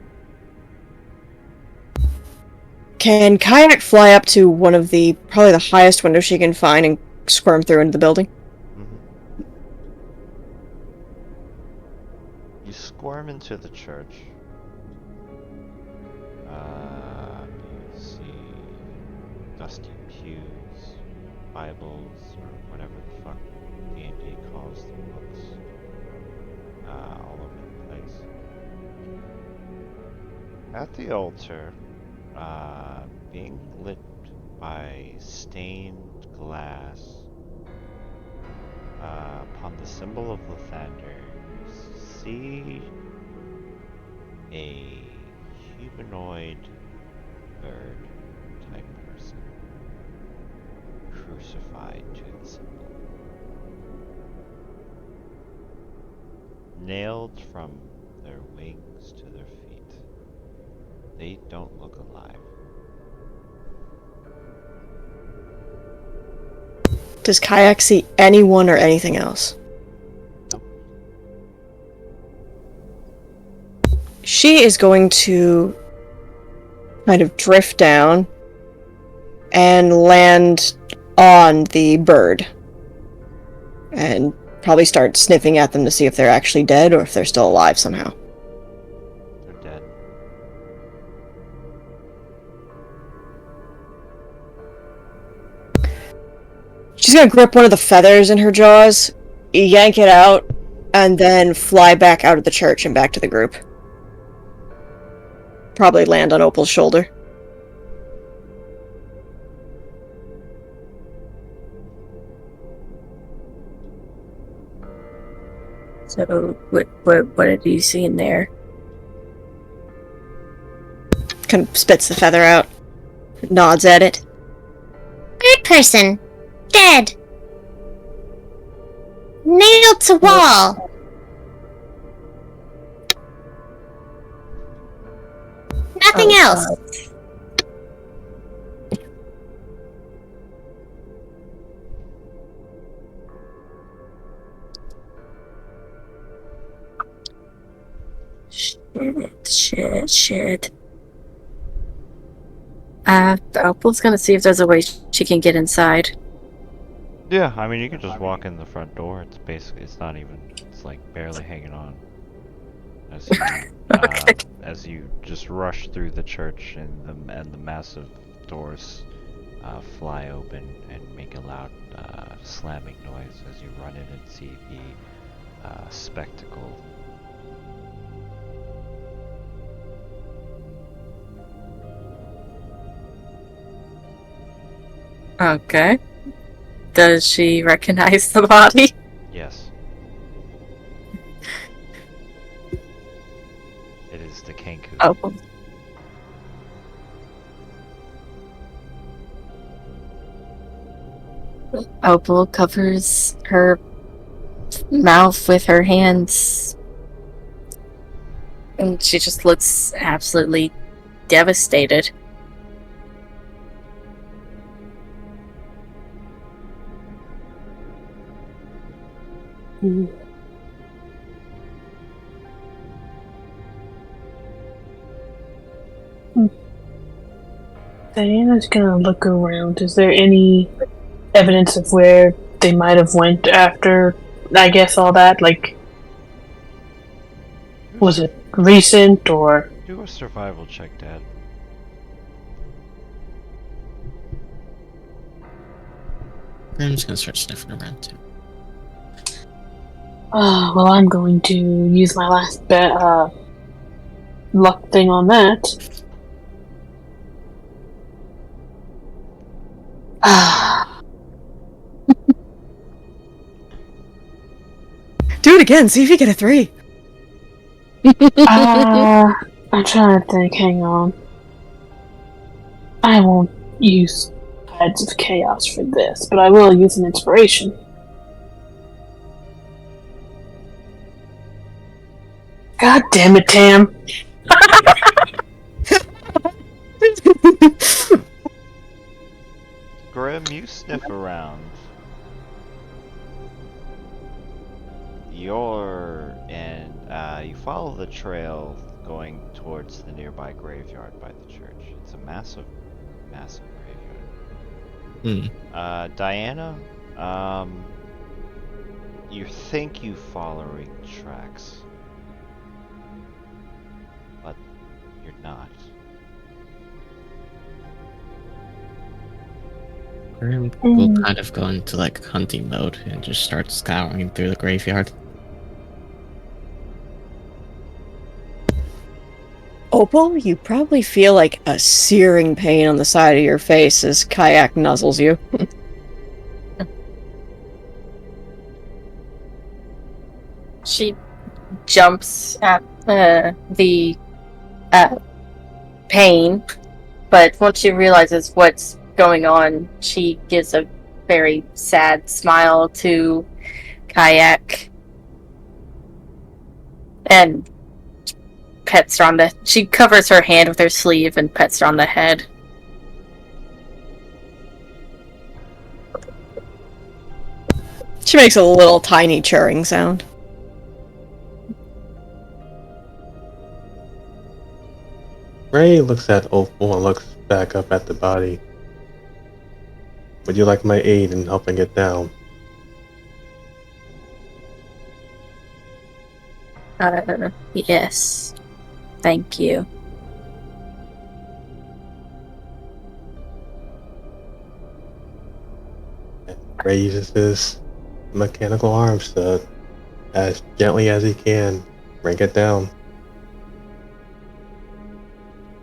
Can Kayak fly up to one of probably the highest windows she can find and squirm through into the building? Mm-hmm. You squirm into the church. You see dusty pews, Bibles, or whatever the fuck D&D calls the books, all over the place. At the altar, being lit by stained glass, upon the symbol of Lathander, you see a humanoid bird type person crucified to the symbol. Nailed from their wings to their feet. They don't look alive. Does Kayak see anyone or anything else? Nope. She is going to kind of drift down and land on the bird. And probably start sniffing at them to see if they're actually dead or if they're still alive somehow. They're dead. She's gonna grip one of the feathers in her jaws, yank it out, and then fly back out of the church and back to the group. Probably land on Opal's shoulder. So, what did you see in there? Kind of spits the feather out, nods at it. Bird person. Dead. Nailed to wall. Nothing else. Shit. Opal's gonna see if there's a way she can get inside. Yeah, I mean, you can just walk in the front door. It's not even, it's like barely hanging on. As you, Okay. As you just rush through the church and the massive doors fly open and make a loud slamming noise as you run in and see the spectacle. Okay. Does she recognize the body? Yes. It is the Kenku. Oh. Opal covers her mouth with her hands. And she just looks absolutely devastated. Diana's gonna look around. Is there any evidence of where they might have went after, I guess, all that? Like, was it recent or... Do a survival check, Dad. I'm just gonna start sniffing around too. Well, I'm going to use my last luck thing on that. Do it again. See if you get a 3. I'm trying to think. Hang on. I won't use Tides of Chaos for this, but I will use an inspiration. God damn it, Tam! Grim, you sniff around. You follow the trail going towards the nearby graveyard by the church. It's a massive, massive graveyard. Diana, you think you following tracks, but you're not. Grim will kind of go into like hunting mode and just start scouring through the graveyard. Opal, you probably feel like a searing pain on the side of your face as Kayak nuzzles you. She jumps at the pain, but once she realizes what's going on, she gives a very sad smile to Kayak and pets her on the... She covers her hand with her sleeve and pets her on the head. She makes a little tiny churring sound. Ray looks at Opal and looks back up at the body. Would you like my aid in helping it down? Yes. Thank you. Ray uses his mechanical arms to, as gently as he can, bring it down.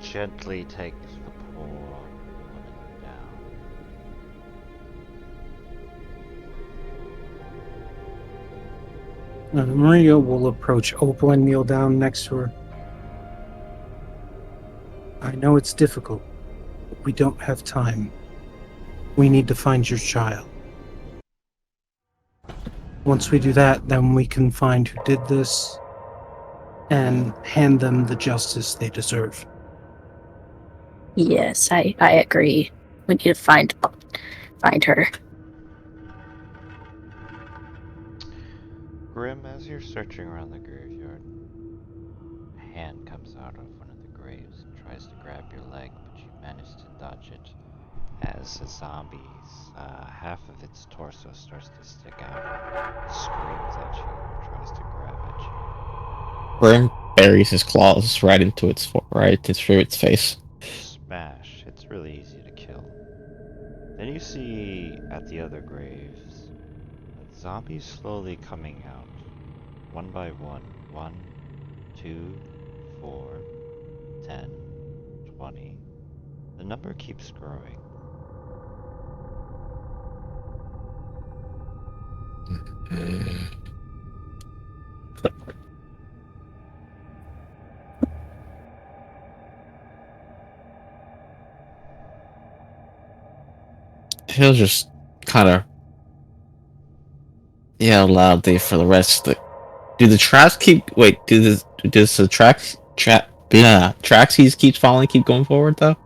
Gently takes the poor woman down. Maria will approach Opal and kneel down next to her. I know it's difficult, but we don't have time. We need to find your child. Once we do that, then we can find who did this and hand them the justice they deserve. Yes, I agree. We need to find her. Grim, as you're searching around the graveyard, a hand comes out of one of the graves and tries to grab your leg, but you manage to dodge it. As a zombie's half of its torso starts to stick out, screams at you, tries to grab at you. Grim buries his claws right into its through its face. Smash. It's really easy to kill. Then you see at the other graves, zombies slowly coming out, one by one. 1, 2, 4, 10, 20. The number keeps growing. He'll just kind of yell loudly for the rest of the. Do the tracks keep? Wait, does the tracks keep falling, keep going forward though?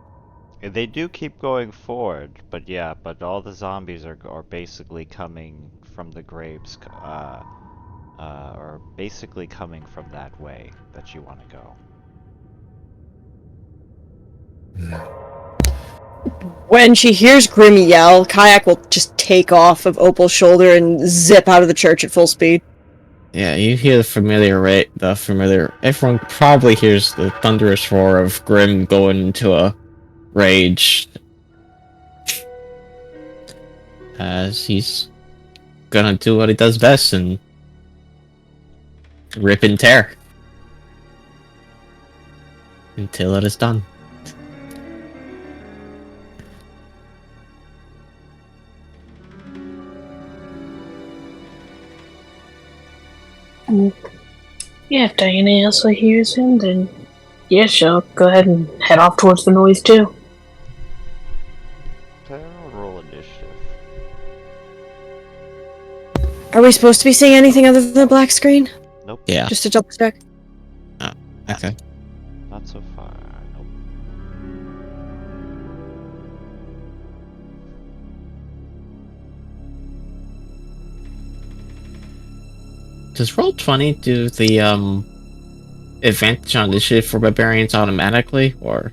They do keep going forward, but yeah, but all the zombies are basically coming from the graves, or basically coming from that way that you want to go. When she hears Grim yell, Kayak will just take off of Opal's shoulder and zip out of the church at full speed. Yeah, you hear the familiar. Everyone probably hears the thunderous roar of Grim going into a rage as he's gonna do what he does best and rip and tear until it is done. Yeah, if Diana also hears him, then yeah, she'll go ahead and head off towards the noise too. Roll initiative. Are we supposed to be seeing anything other than the black screen? Nope. Yeah. Just to double check. Oh, okay. Not so far. Nope. Does Roll20 do the advantage on initiative for barbarians automatically, or?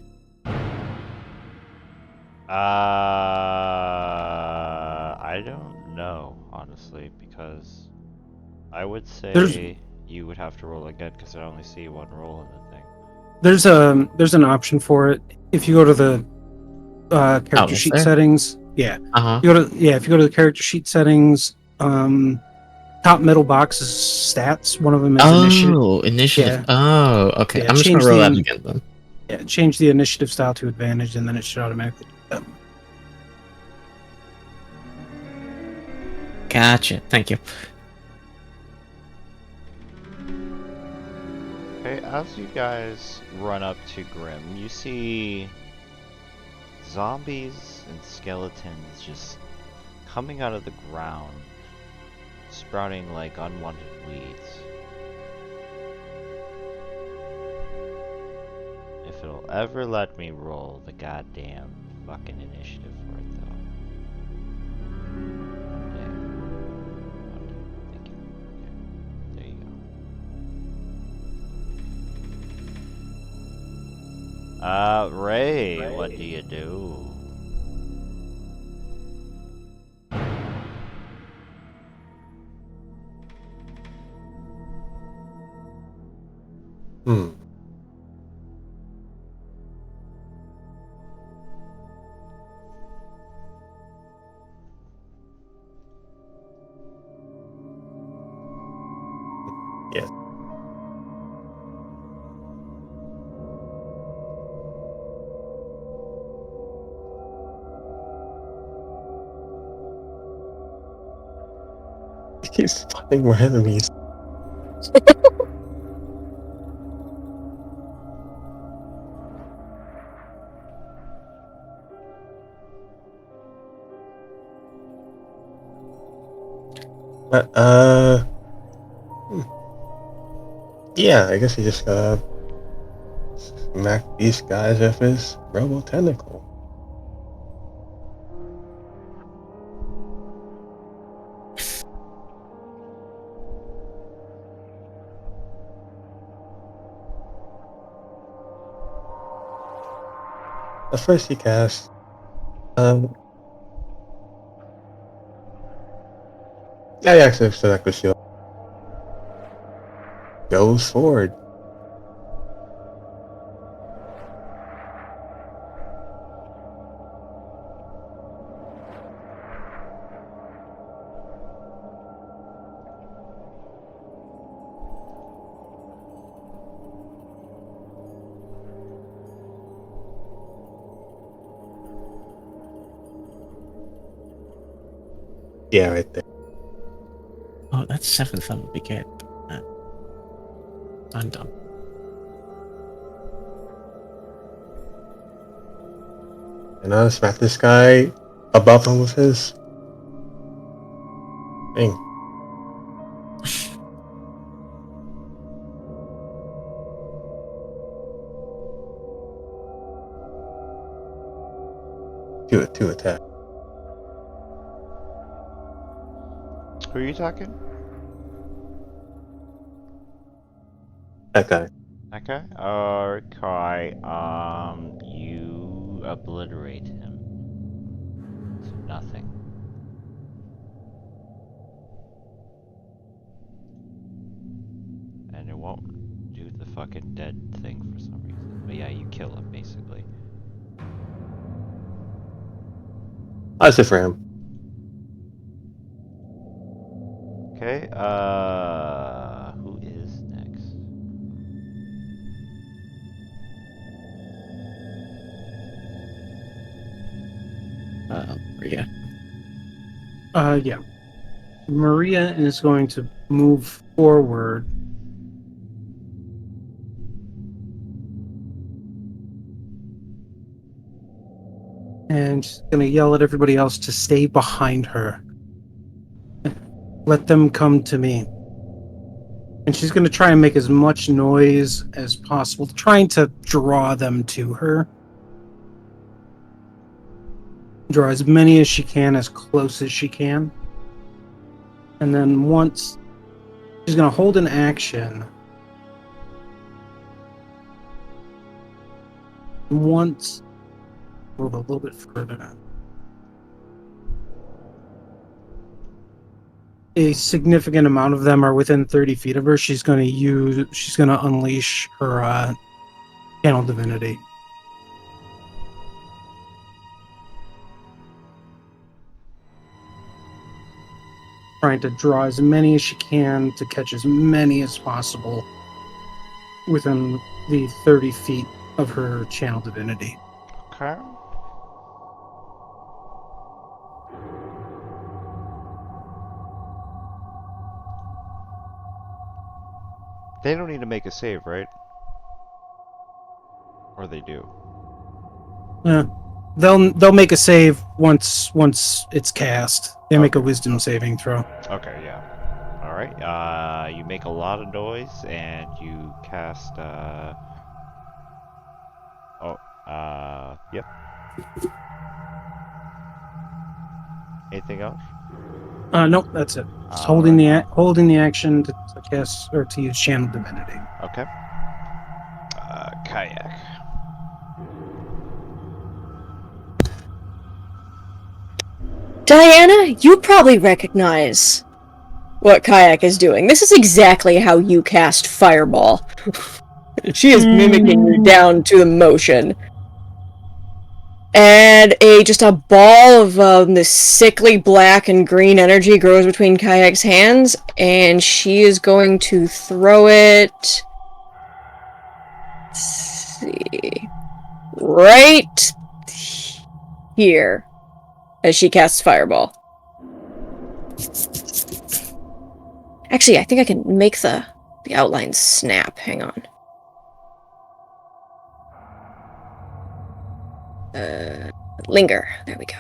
I don't know, honestly, because I would say you would have to roll again because I only see one roll in the thing. There's an option for it if you go to the character sheet settings. Yeah. Uh-huh. If you go to the character sheet settings, top middle box is stats. One of them is initiative. Oh, initiative. Yeah. Oh, okay. Yeah, I'm just gonna roll that again then. Yeah, change the initiative style to advantage, and then it should automatically do that. Gotcha. Thank you. Okay, as you guys run up to Grim, you see zombies and skeletons just coming out of the ground, sprouting like unwanted weeds. If it'll ever let me roll the goddamn fucking initiative for it, though. One day. Thank you. Okay. There you go. Ray, what do you do? Yes. He keeps finding more enemies. But, yeah, I guess he just smack these guys with his robo tentacle. At first he casts, yeah, he actually select the shield. Goes forward. Yeah, right there. Oh, that's 7th. That would be good. I'm done. And I'll smack this guy above him with his thing. to attack. Who are you talking? That guy. That guy? Okay. You obliterate him to nothing. And it won't do the fucking dead thing for some reason. But yeah, you kill him basically. That's it for him. Okay, who is next? Maria. Yeah. Maria is going to move forward. And she's going to yell at everybody else to stay behind her. Let them come to me. And she's going to try and make as much noise as possible, trying to draw them to her. Draw as many as she can, as close as she can. And then once she's going to hold an action. Once, move a little bit further. A significant amount of them are within 30 feet of her. She's going to unleash her channel divinity. Trying to draw as many as she can to catch as many as possible within the 30 feet of her channel divinity. Okay. They don't need to make a save, right? Or they do? Yeah, they'll make a save once it's cast. They make a wisdom saving throw. Okay, yeah. All right. You make a lot of noise and you cast. Yep. Anything else? Nope, that's it. Just holding the action to cast or to use channel divinity. Okay. Kayak. Diana, you probably recognize what Kayak is doing. This is exactly how you cast Fireball. She is mimicking you down to the motion. And just a ball of this sickly black and green energy grows between Kayak's hands, and she is going to throw it. Let's see. Right here. As she casts Fireball. Actually, I think I can make the outline snap. Hang on. Linger. There we go.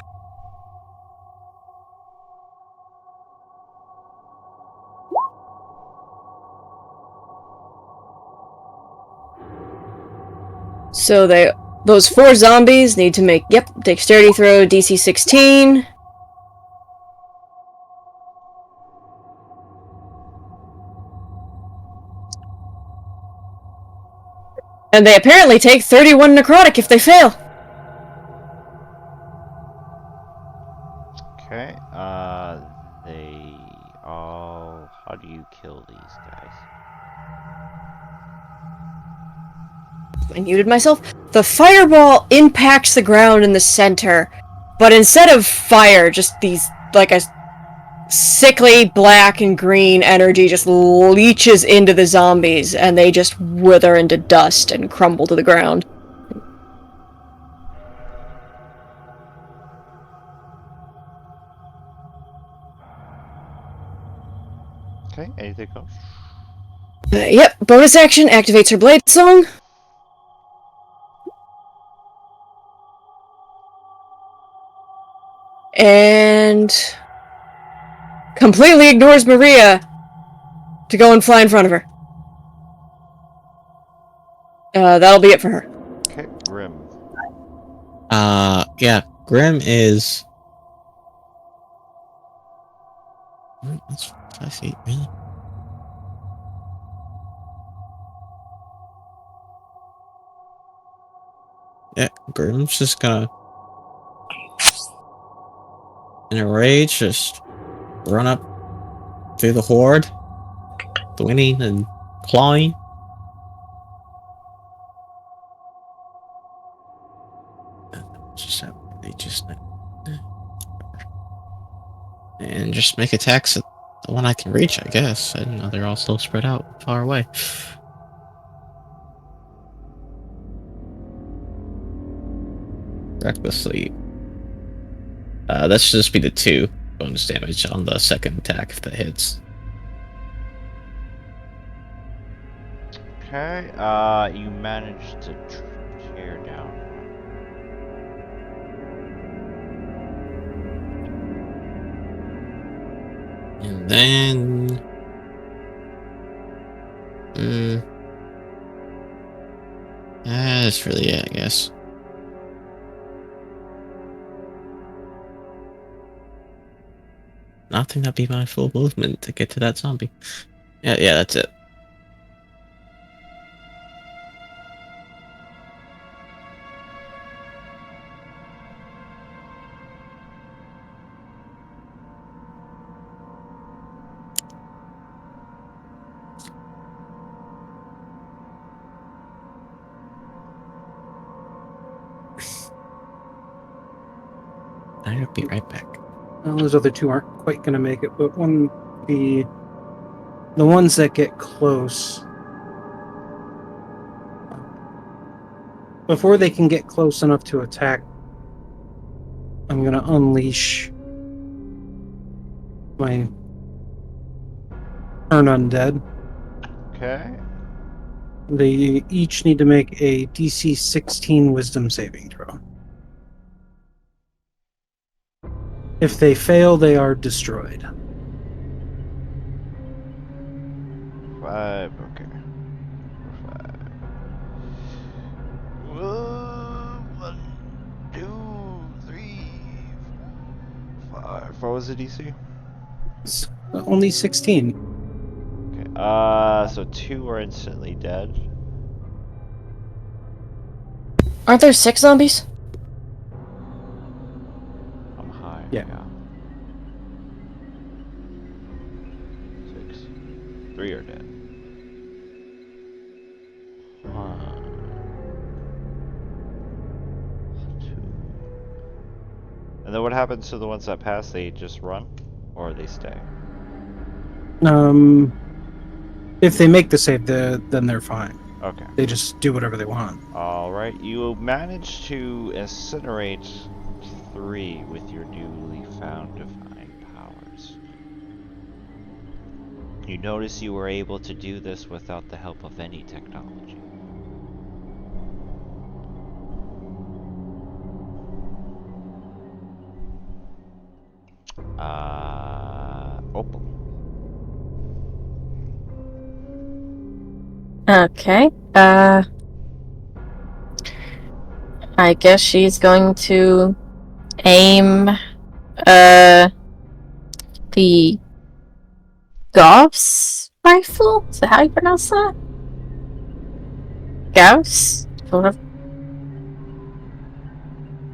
So those 4 zombies need to make, dexterity throw, DC 16. And they apparently take 31 necrotic if they fail. Okay. They all. How do you kill these guys? I muted myself. The fireball impacts the ground in the center, but instead of fire, just these, like a sickly black and green energy just leeches into the zombies, and they just wither into dust and crumble to the ground. Okay, anything else? Yep, bonus action activates her blade song. And completely ignores Maria to go and fly in front of her. That'll be it for her. Okay, Grim. Yeah. Grim is. That's 5 feet, really? Yeah, Grim's just gonna, in a rage, just run up through the horde, winning and clawing. Just have they just and just make attacks at the one I can reach, I guess. I didn't know they're all still spread out far away. Recklessly. That should just be the 2 bonus damage on the second attack if that hits. Okay, you managed to tear down. And then... that's really it, I guess. Nothing that'd be my full movement to get to that zombie. Yeah, that's it. I'll be right back. Well, those other 2 aren't quite going to make it, but the ones that get close, before they can get close enough to attack, I'm going to unleash my Turn Undead. Okay. They each need to make a DC 16 Wisdom saving throw. If they fail, they are destroyed. 5, okay. 5. 1, 2, 3, 5. What was the DC? It's only 16. Okay, so 2 are instantly dead. Aren't there 6 zombies? I'm high. Yeah. 6. 3 are dead. 1, 2. And then what happens to the ones that pass? They just run? Or they stay? If they make the save, then they're fine. Okay. They just do whatever they want. Alright, you managed to incinerate 3 with your newly found divine powers. You notice you were able to do this without the help of any technology. Opal. Okay. I guess she's going to aim the Gauss rifle? Is that how you pronounce that? Gauss? Whatever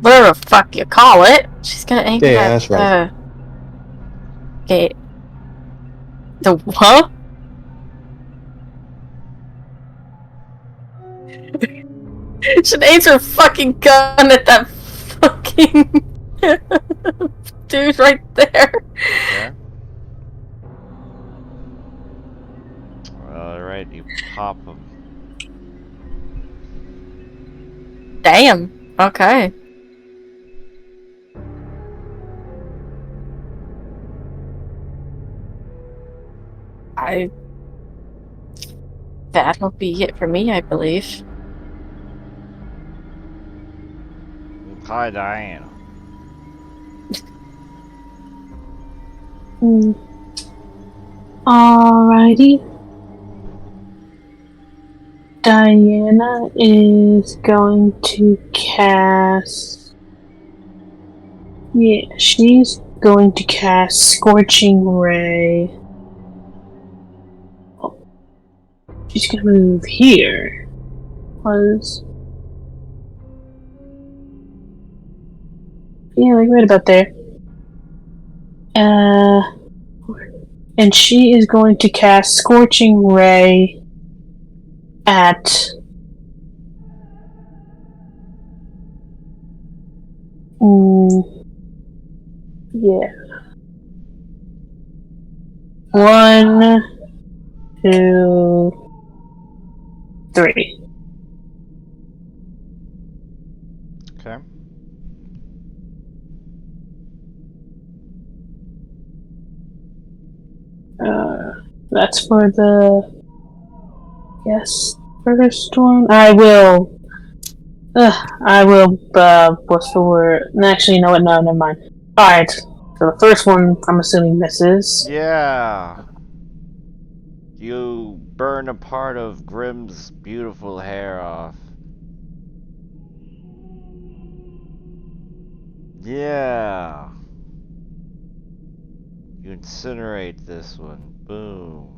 the fuck you call it. She's gonna aim Yeah, that's right. Okay. The what? Should aim her fucking gun at that fucking dude right there. Okay. Alright, you pop him. Damn. Okay. That'll be it for me, I believe. Hi, Diana. Alrighty. Diana is going to cast Yeah, she's going to cast Scorching Ray. Oh, she's gonna move here. Yeah, like right about there. And she is going to cast Scorching Ray at yeah. 1, 2, 3. Okay. That's for the first one. I will. What's the word? Actually, you know what? No, never mind. Alright. So the first one, I'm assuming misses. Yeah. You burn a part of Grimm's beautiful hair off. Yeah. You incinerate this one. Boom.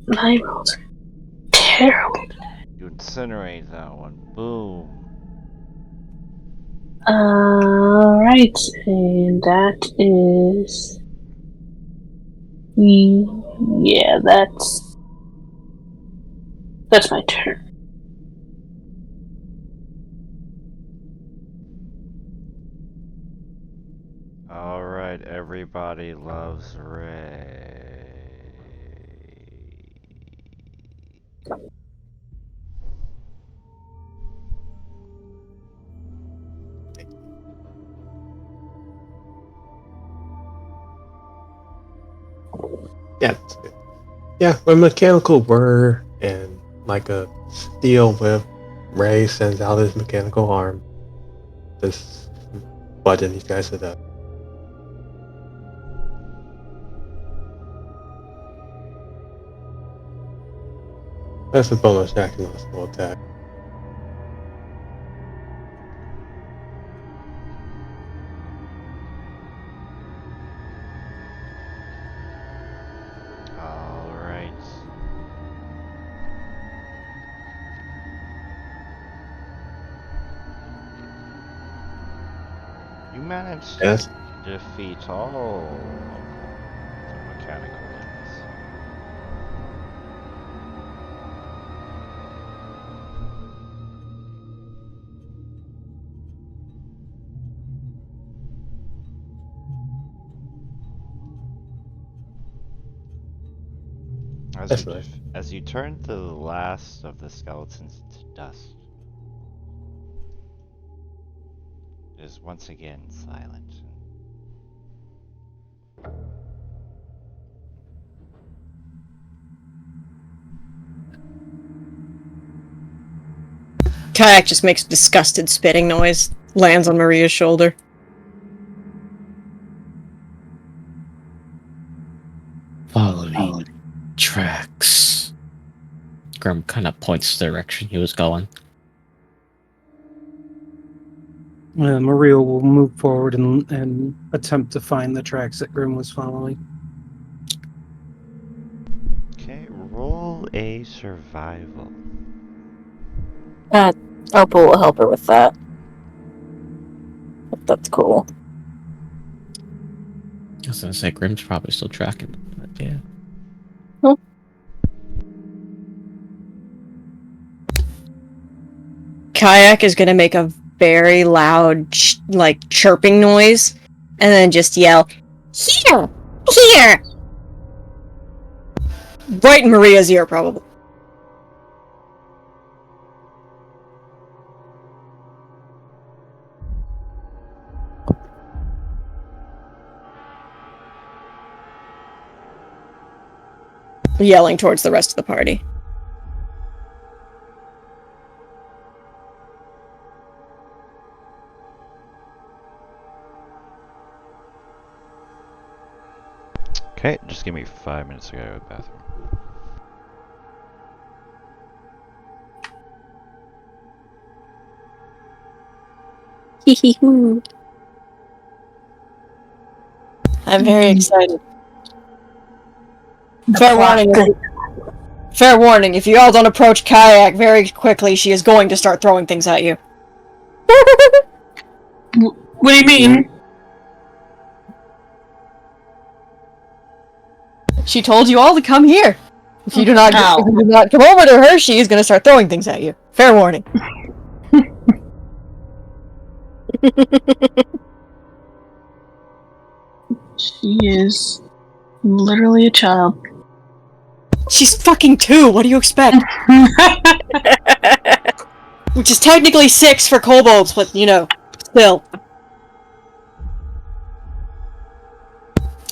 My rolls are terrible. You incinerate that one. Boom. Alright, and that is. Yeah, that's my turn. Alright, everybody loves Ray. Yeah, that's good. Yeah, when mechanical whir and like a steel whip, Ray sends out his mechanical arm, just button these guys to death. That's a bonus action on a small attack. Alright. You managed to Yes. defeat all of the mechanical enemies. That's right. As you turn to the last of the skeletons to dust, it is once again silent. Kayak just makes disgusted spitting noise, lands on Maria's shoulder. Following tracks. Grim kind of points the direction he was going. Maria will move forward and attempt to find the tracks that Grim was following. Okay, roll a survival. Opal will help her with that. That's cool. I was gonna say Grim's probably still tracking, but yeah. Kayak is gonna make a very loud, chirping noise, and then just yell, "Here! Here!" Right in Maria's ear, probably. Yelling towards the rest of the party. Okay, just give me 5 minutes to go to the bathroom. I'm very excited. The Fair plot warning. thickens. Fair warning, if you all don't approach Kayak very quickly, she is going to start throwing things at you. What do you mean? She told you all to come here. If you do not come over to her, she is going to start throwing things at you. Fair warning. She is literally a child. She's fucking 2, what do you expect? Which is technically 6 for kobolds, but, you know, still.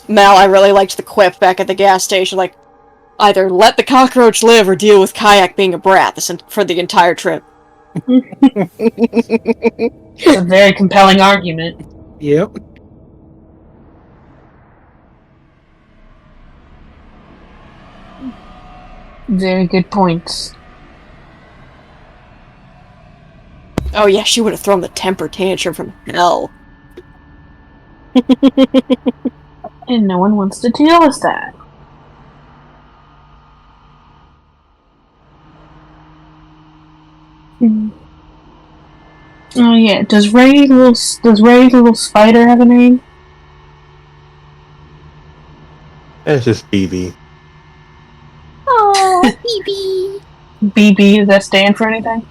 Mal, I really liked the quip back at the gas station, like, either let the cockroach live or deal with Kayak being a brat for the entire trip. It's a very compelling argument. Yep. Very good points. Oh yeah, she would have thrown the temper tantrum from hell. And no one wants to deal with that. Oh yeah, does Ray's little spider have a name? It's just BB. Oh, BB. BB, does that stand for anything?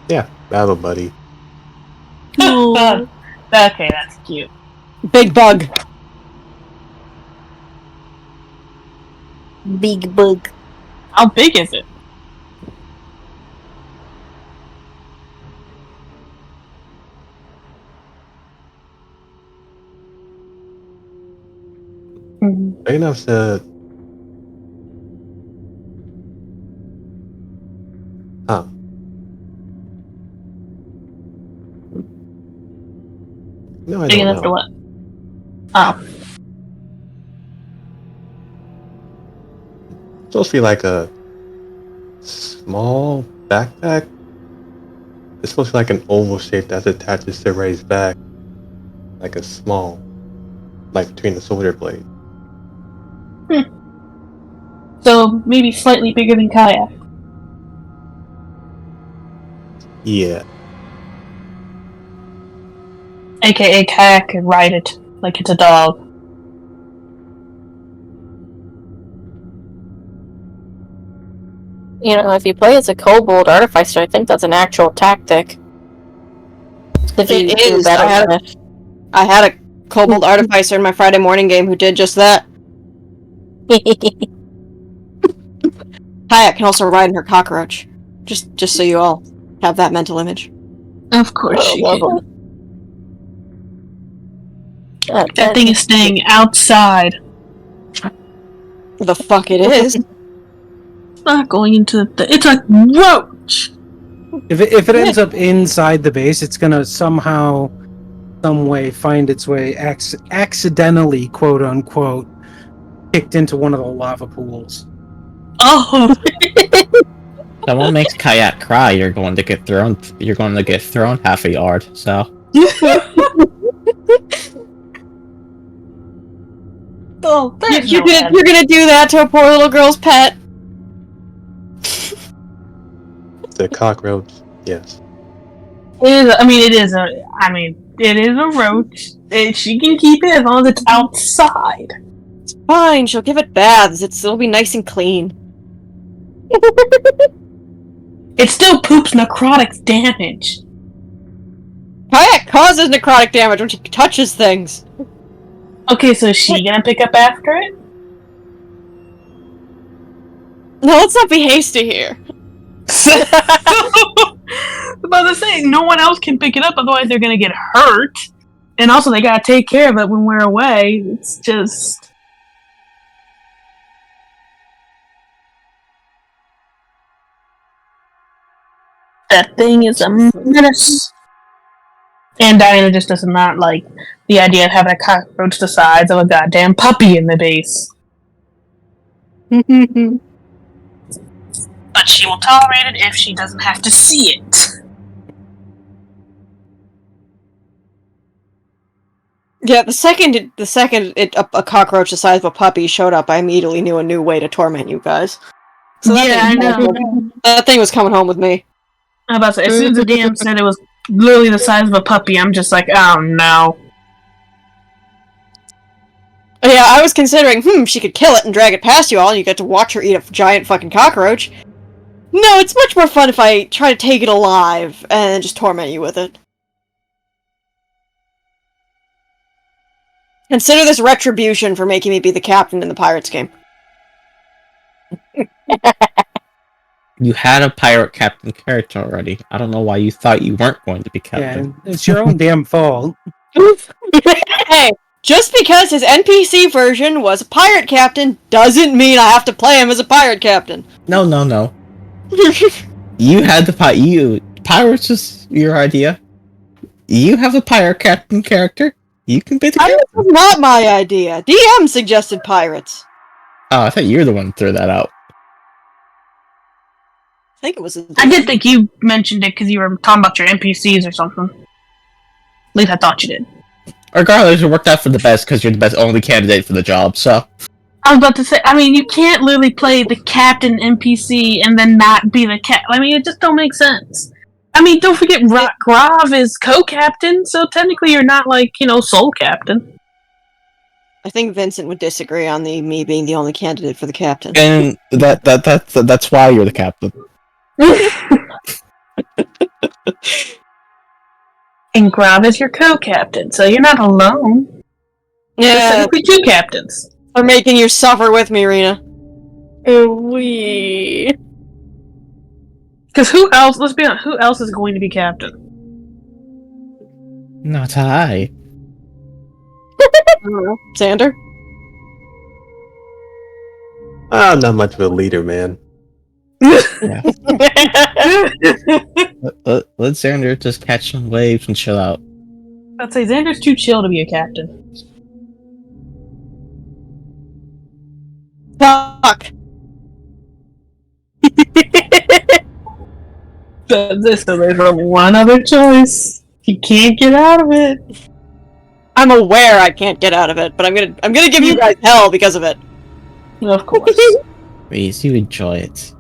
Yeah, battle buddy. Okay, that's cute. Big bug. Big bug. How big is it? Big enough to. Huh. No, I Big don't enough know. to what? Oh. It's supposed to be like a small backpack. It's supposed to be like an oval shape that attaches to Ray's back. Like a small, like between the shoulder blade. So maybe slightly bigger than Kayak. Yeah. AKA Kayak can ride it like it's a dog. You know, if you play as a kobold artificer, I think that's an actual tactic. If you It do is. better I had a kobold artificer in my Friday morning game who did just that. Kayak can also ride in her cockroach. Just so you all have that mental image. Of course she love can. 'em. That thing is staying outside. The fuck it is. It's not going into the... It's a roach! If it ends up inside the base, it's gonna somehow, some way, find its way accidentally, quote unquote, kicked into one of the lava pools. Oh! Someone makes Kayak cry, you're going to get thrown. You're going to get thrown half a yard. So. Oh, You're gonna do that to a poor little girl's pet. The cockroach. Yes. It is a roach. She can keep it as long as it's outside. It's fine, she'll give it baths. It'll be nice and clean. It still poops necrotic damage. Kayak causes necrotic damage when she touches things. Okay, so is she gonna pick up after it? No, let's not be hasty here. About to say, no one else can pick it up, otherwise they're gonna get hurt. And also, they gotta take care of it when we're away. It's just... That thing is a menace. And Diana just does not like the idea of having a cockroach the size of a goddamn puppy in the base. But she will tolerate it if she doesn't have to see it. Yeah, the second a cockroach the size of a puppy showed up, I immediately knew a new way to torment you guys. So Yeah, I know. That thing was coming home with me. I was about to say, as soon as the DM said it was literally the size of a puppy, I'm just like, oh no. Yeah, I was considering, she could kill it and drag it past you all, and you get to watch her eat a giant fucking cockroach. No, it's much more fun if I try to take it alive and just torment you with it. Consider this retribution for making me be the captain in the Pirates game. You had a pirate captain character already. I don't know why you thought you weren't going to be captain. Yeah, it's your own damn fault. Hey, just because his NPC version was a pirate captain doesn't mean I have to play him as a pirate captain. No. You had the pirates is your idea. You have a pirate captain character. You can be the captain. Pirates was not my idea. DM suggested pirates. Oh, I thought you were the one who threw that out. I think it was. I did think you mentioned it because you were talking about your NPCs or something. At least I thought you did. Regardless, it worked out for the best because you're the best only candidate for the job, so. I was about to say, I mean, you can't literally play the captain NPC and then not be the cap. I mean, it just don't make sense. I mean, don't forget, Grav is co-captain, so technically you're not, like, sole captain. I think Vincent would disagree on me being the only candidate for the captain. And that's why you're the captain. And Grav is your co-captain, so you're not alone. Yeah, there's technically two captains. For making you suffer with me, Rena. Wee. Because who else? Let's be honest. Who else is going to be captain? Not I. Xander? I'm not much of a leader, man. Yeah. Let Xander just catch some waves and chill out. I'd say Xander's too chill to be a captain. Fuck. There's only one other choice. He can't get out of it. I'm aware I can't get out of it, but I'm gonna give you guys hell because of it. Of course. Please, you enjoy it.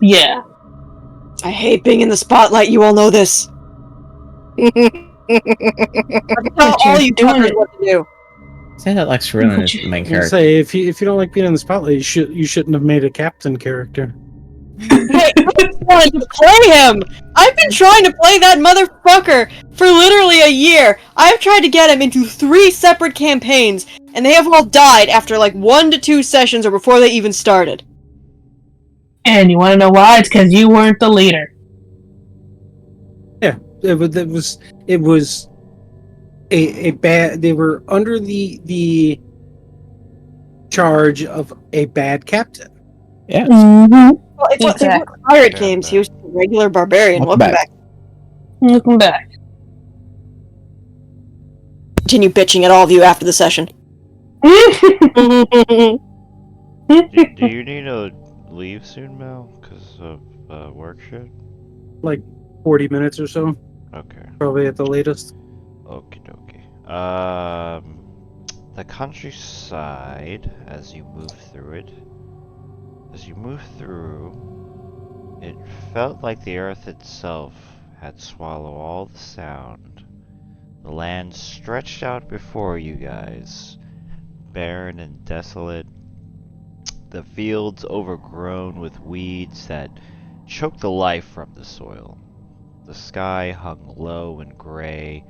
Yeah. I hate being in the spotlight, you all know this. I tell all you doing what to do. Say that like Cerulean is the main character. Say if you don't like being in the spotlight, you shouldn't have made a captain character. Hey, I wanted to play him! I've been trying to play that motherfucker for literally a year. I've tried to get him into 3 separate campaigns, and they have all died after like 1 to 2 sessions or before they even started. And you want to know why? It's because you weren't the leader. Yeah, it was a bad. They were under the charge of a bad captain. Yeah. Mm-hmm. Well, it's like pirate games. He was a regular barbarian. Welcome back. Welcome back. Continue bitching at all of you after the session. Do you need to leave soon, Mel? Because of work shit? Like 40 minutes or so. Okay. Probably at the latest. Okie dokie. The countryside, as you move through it, it felt like the earth itself had swallowed all the sound. The land stretched out before you guys, barren and desolate. The fields overgrown with weeds that choked the life from the soil. The sky hung low and gray,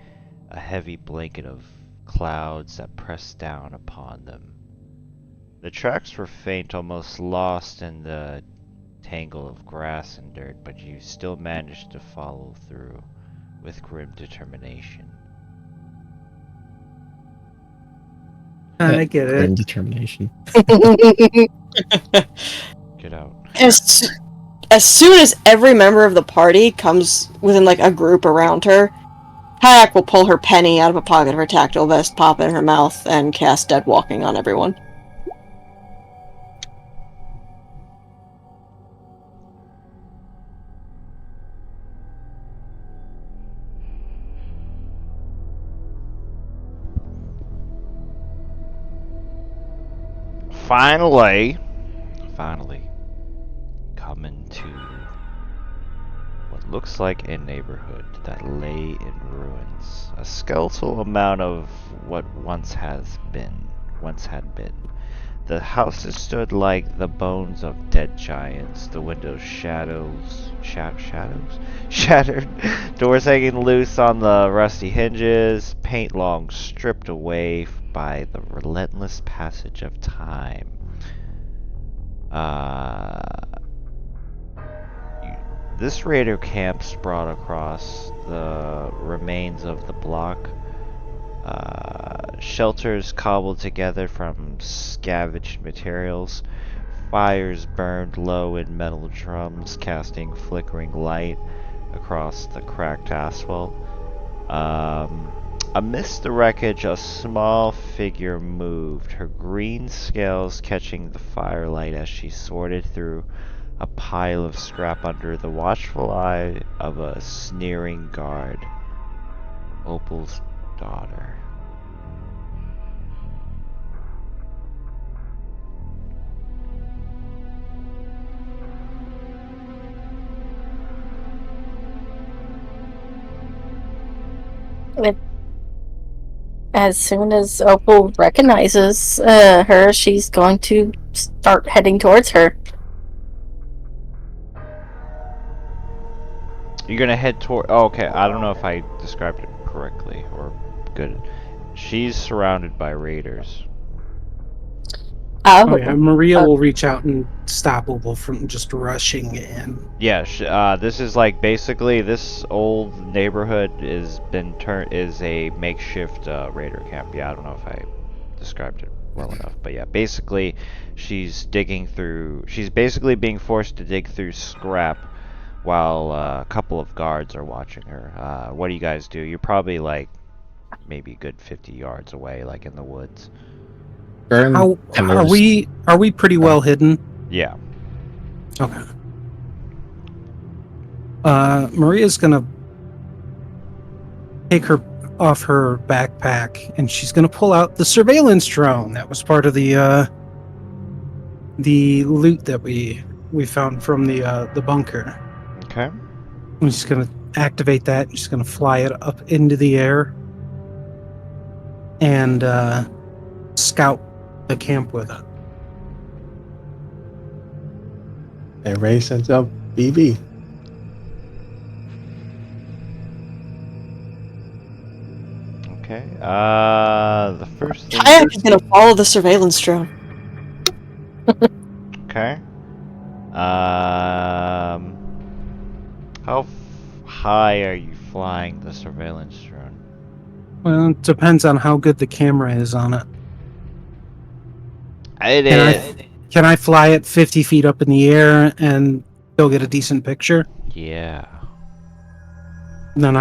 a heavy blanket of clouds that pressed down upon them. The tracks were faint, almost lost in the tangle of grass and dirt, but you still managed to follow through with grim determination. I get it. Grim determination. Get out. As soon as every member of the party comes within like a group around her, Kayak will pull her penny out of a pocket of her tactile vest, pop it in her mouth, and cast Dead Walking on everyone. finally coming to what looks like a neighborhood that lay in ruins. A skeletal amount of what once had been. The houses stood like the bones of dead giants, the windows shattered, doors hanging loose on the rusty hinges, paint long stripped away by the relentless passage of time. This raider camp sprawled across the remains of the block. Shelters cobbled together from scavenged materials. Fires burned low in metal drums, casting flickering light across the cracked asphalt. Amidst the wreckage, a small figure moved, her green scales catching the firelight as she sorted through a pile of scrap under the watchful eye of a sneering guard. Opal's daughter. As soon as Opal recognizes her, she's going to start heading towards her. You're gonna head toward. Oh, okay, I don't know if I described it correctly or good. She's surrounded by raiders. Oh yeah, Maria will reach out and stop Opal from just rushing in. Yeah, this is like basically this old neighborhood is a makeshift raider camp. Yeah, I don't know if I described it well enough, but yeah, basically she's basically being forced to dig through scrap while a couple of guards are watching her. What do you guys do? You're probably like maybe a good 50 yards away, like in the woods. How are we pretty well hidden? Yeah. Okay. Maria's gonna take her off her backpack and she's gonna pull out the surveillance drone that was part of the loot that we found from the bunker. Okay. I'm just gonna activate that. Just gonna fly it up into the air and scout the camp with it. And Ray sends out BB. Okay. The first thing. Kayak is gonna follow the surveillance drone. Okay. How high are you flying the surveillance drone? Well, it depends on how good the camera is on it. Can I fly it 50 feet up in the air and still get a decent picture? Yeah. Then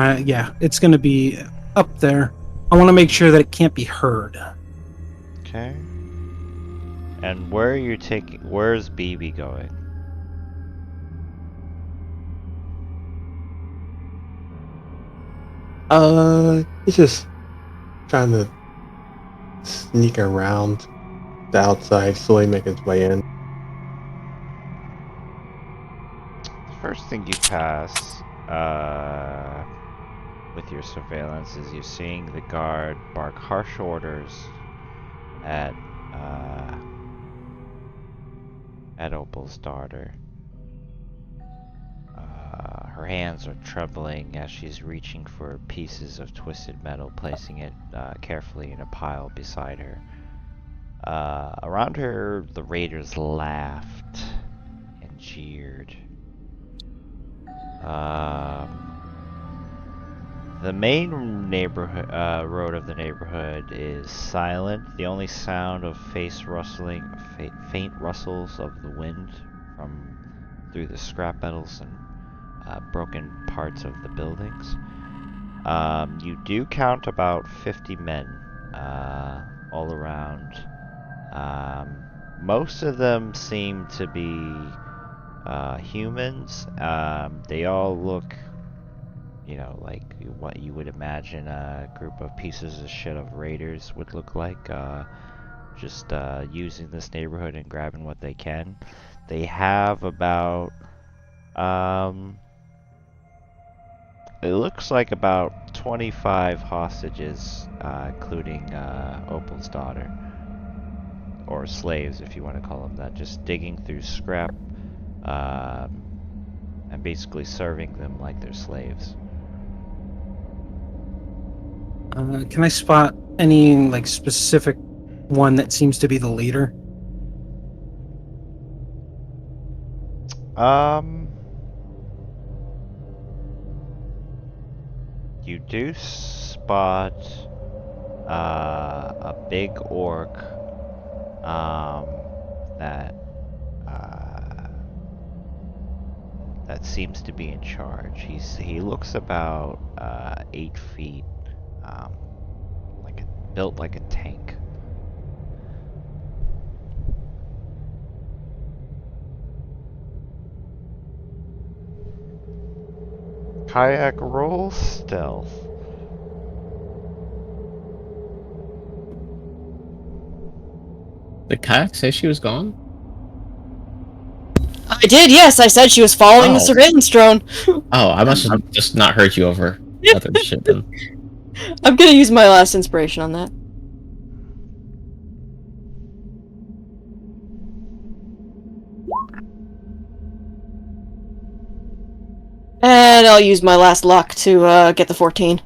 it's going to be up there. I want to make sure that it can't be heard. Okay. And where's BB going? He's just trying to sneak around the outside, slowly make his way in. The first thing you pass, with your surveillance is you seeing the guard bark harsh orders at Opal's daughter. Her hands are trembling as she's reaching for pieces of twisted metal, placing it carefully in a pile beside her. Around her, the raiders laughed and jeered. The main neighborhood road of the neighborhood is silent. The only sound of faint rustles of the wind from through the scrap metals and broken parts of the buildings. You do count about 50 men all around. Most of them seem to be humans. They all look, like what you would imagine a group of pieces of shit of raiders would look like. just using this neighborhood and grabbing what they can. They have about, it looks like about 25 hostages, including Opal's daughter. Or slaves, if you want to call them that. Just digging through scrap, and basically serving them like they're slaves. Can I spot any like specific one that seems to be the leader? You do spot a big orc that that seems to be in charge. He looks about 8 feet, built like a tank. Kayak, roll stealth. Did Kayak say she was gone? I did, yes. I said she was following the surveillance drone. Oh, I must have just not heard you over other shit then. I'm gonna use my last inspiration on that. And I'll use my last luck to get the 14.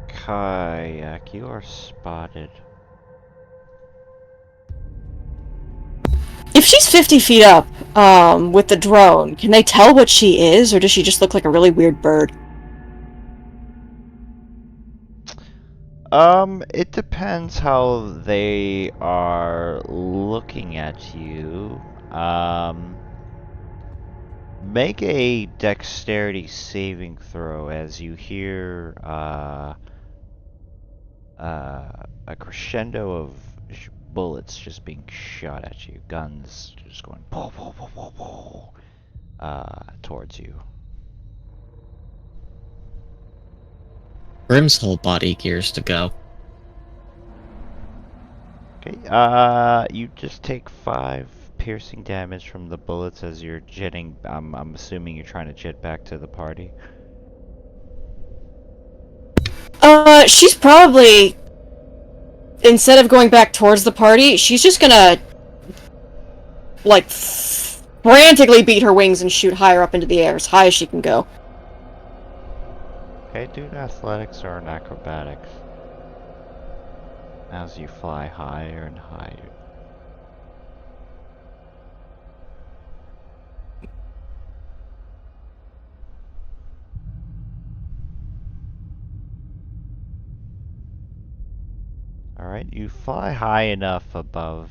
Kayak, you are spotted. If she's 50 feet up, with the drone, can they tell what she is, or does she just look like a really weird bird? It depends how they are looking at you. Make a dexterity saving throw as you hear, a crescendo of bullets just being shot at you. Guns just going pow, pow, pow, pow, pow, towards you. Grim's whole body gears to go. Okay, you just take 5 piercing damage from the bullets as you're jetting. I'm assuming you're trying to jet back to the party. She's probably, instead of going back towards the party, she's just gonna, like, frantically beat her wings and shoot higher up into the air, as high as she can go. Okay, do an athletics or an acrobatics. As you fly higher and higher. Alright, you fly high enough above.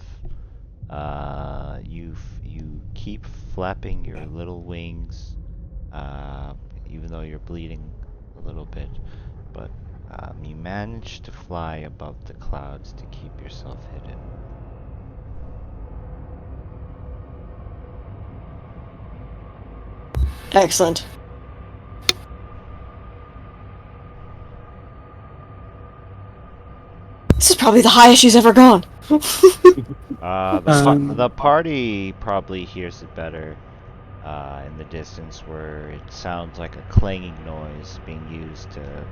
You keep flapping your little wings, even though you're bleeding a little bit, but you manage to fly above the clouds to keep yourself hidden. Excellent. This is probably the highest she's ever gone. The party probably hears it better in the distance, where it sounds like a clanging noise being used to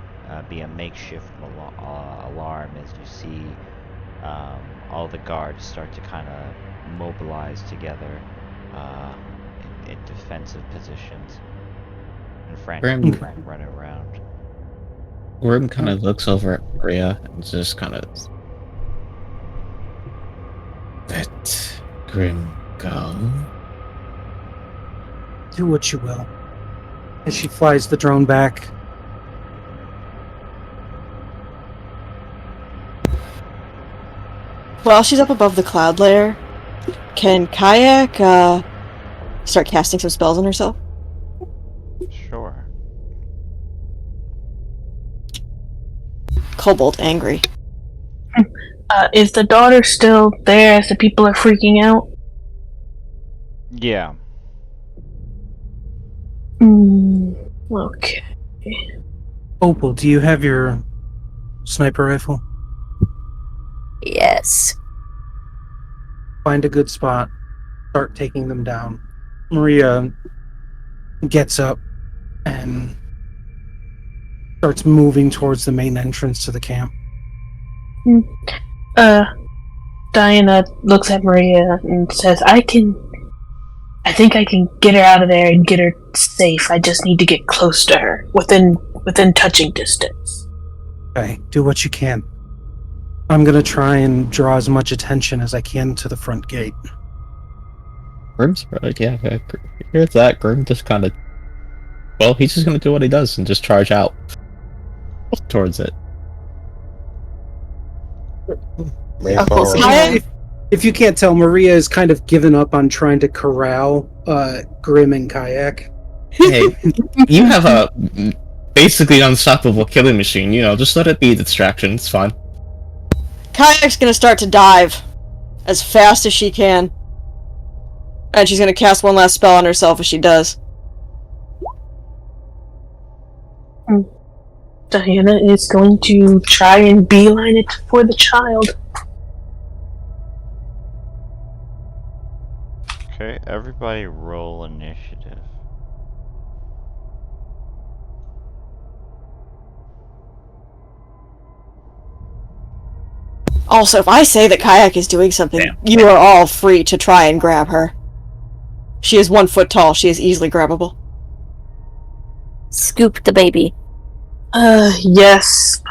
be a makeshift alarm, as you see all the guards start to kind of mobilize together in defensive positions and frantically run around. Grim kind of looks over at Maria and just kind of... Let Grim go. Do what you will. As she flies the drone back. While she's up above the cloud layer, can Kayak start casting some spells on herself? Sure. Cobalt angry. Is the daughter still there as the people are freaking out? Yeah. Okay. Opal, do you have your sniper rifle? Yes. Find a good spot. Start taking them down. Maria gets up and starts moving towards the main entrance to the camp. Diana looks at Maria and says, I think I can get her out of there and get her safe. I just need to get close to her, within touching distance. Okay, do what you can. I'm gonna try and draw as much attention as I can to the front gate. Grim's right, yeah. Here's that. Grim just kind of. Well, he's just gonna do what he does and just charge out towards it. If you can't tell, Maria is kind of given up on trying to corral Grim and Kayak. Hey, you have a basically unstoppable killing machine. You know, just let it be a distraction. It's fine. Kayak's gonna start to dive as fast as she can. And she's gonna cast one last spell on herself as she does. Diana is going to try and beeline it for the child. Okay, everybody roll initiative. Also, if I say that Kayak is doing something, you are all free to try and grab her. She is 1 foot tall. She is easily grabbable. Scoop the baby. Yes,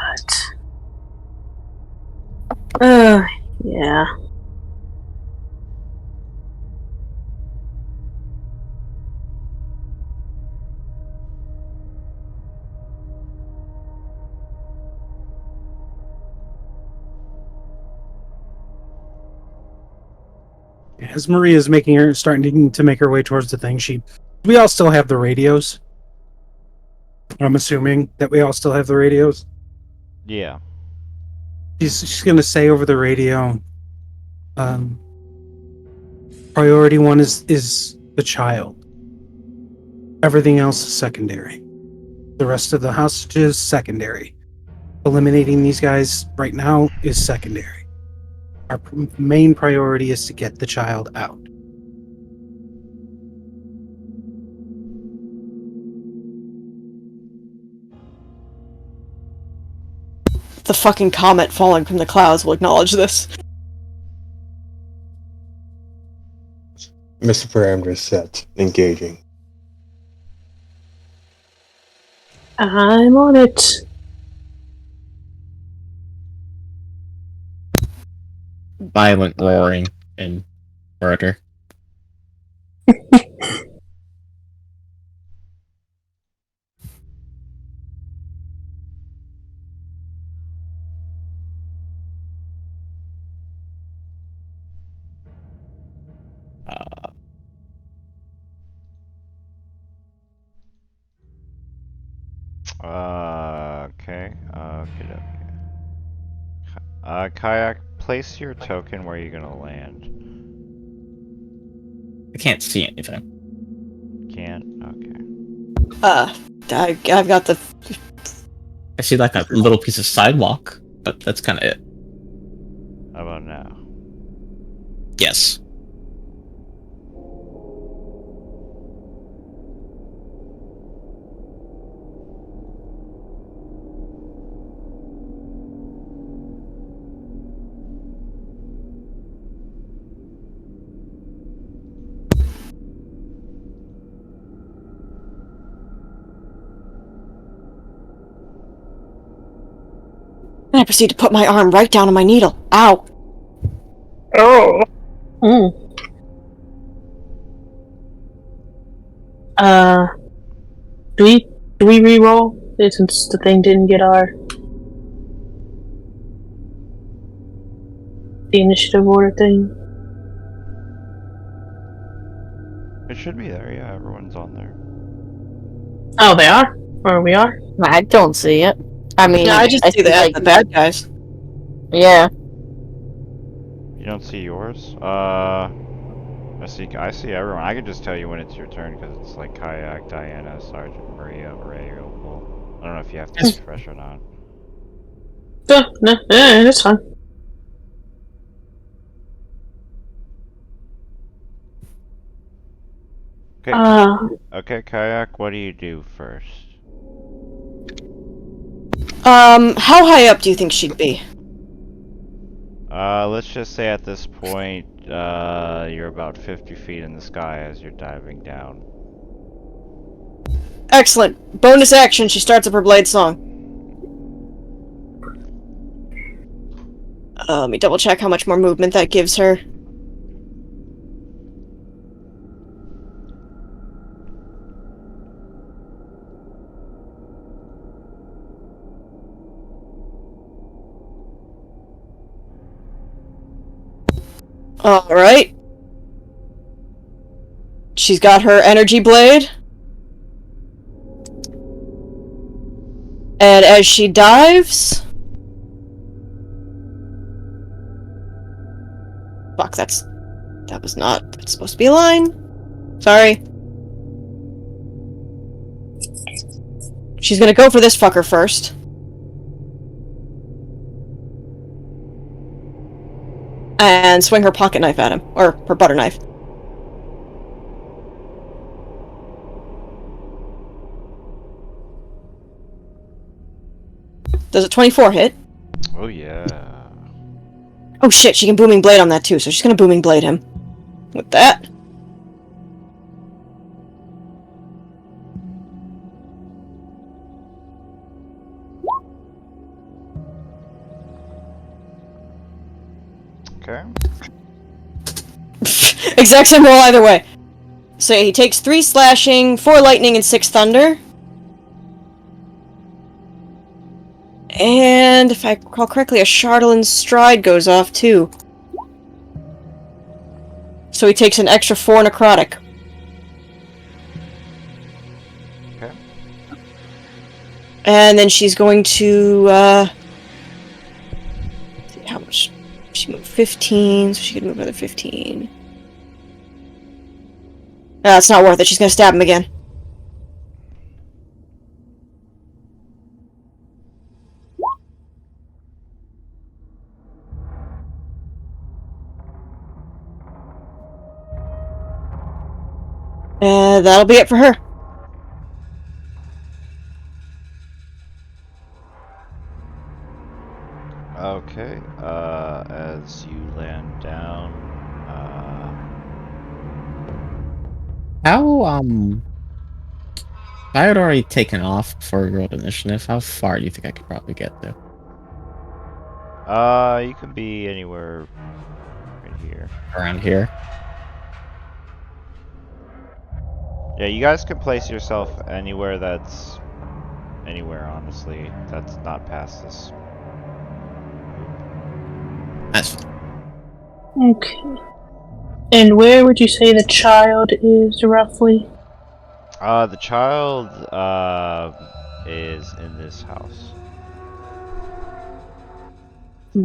but... yeah. As Maria is starting to make her way towards the thing, we all still have the radios. I'm assuming that we all still have the radios. Yeah. She's gonna say over the radio, priority one is the child. Everything else is secondary. The rest of the hostages, secondary. Eliminating these guys right now is secondary. Our main priority is to get the child out. The fucking comet falling from the clouds will acknowledge this. Mr. Parameter set. Engaging. I'm on it. Violent roaring and murder. Okay. Okay. Kayak, place your token where you're gonna land. I can't see anything. Can't? Okay. I've got the... I see like a little piece of sidewalk, but that's kind of it. How about now? Yes. And I proceed to put my arm right down on my needle. Ow! Oh. Do we re-roll since the thing didn't get the initiative order thing? It should be there, yeah, everyone's on there. Oh, they are? Or we are? I don't see it. I mean, Yeah, I just see see the bad guys. Yeah. You don't see yours? I see everyone. I can just tell you when it's your turn because it's like Kayak, Diana, Sergeant, Maria, Ray, Opal. I don't know if you have to refresh or not. No, that's fine. Okay. Okay, Kayak, what do you do first? How high up do you think she'd be? Let's just say at this point, you're about 50 feet in the sky as you're diving down. Excellent. Bonus action, she starts up her blade song. Let me double check how much more movement that gives her. Alright. She's got her energy blade. And as she dives... Fuck, that was not... That's supposed to be a line. Sorry. She's gonna go for this fucker first. And swing her pocket knife at him. Or her butter knife. Does a 24 hit? Oh yeah. Oh shit, she can booming blade on that too, so she's gonna booming blade him. With that. Okay. Exact same roll either way. So he takes 3 slashing, 4 lightning, and 6 thunder. And if I recall correctly, a Chardelin's Stride goes off too. So he takes an extra 4 necrotic. Okay. And then she's going to, see how much? She moved 15, so she could move another 15. No, it's not worth it. She's gonna stab him again. That'll be it for her. Okay, as you land down, How, I had already taken off before we rolled initiative. How far do you think I could probably get to? you can be anywhere right here. Around here? Yeah, you guys can place yourself anywhere that's... anywhere, honestly, that's not past this. That's... Okay. And where would you say the child is, roughly? The child, is in this house.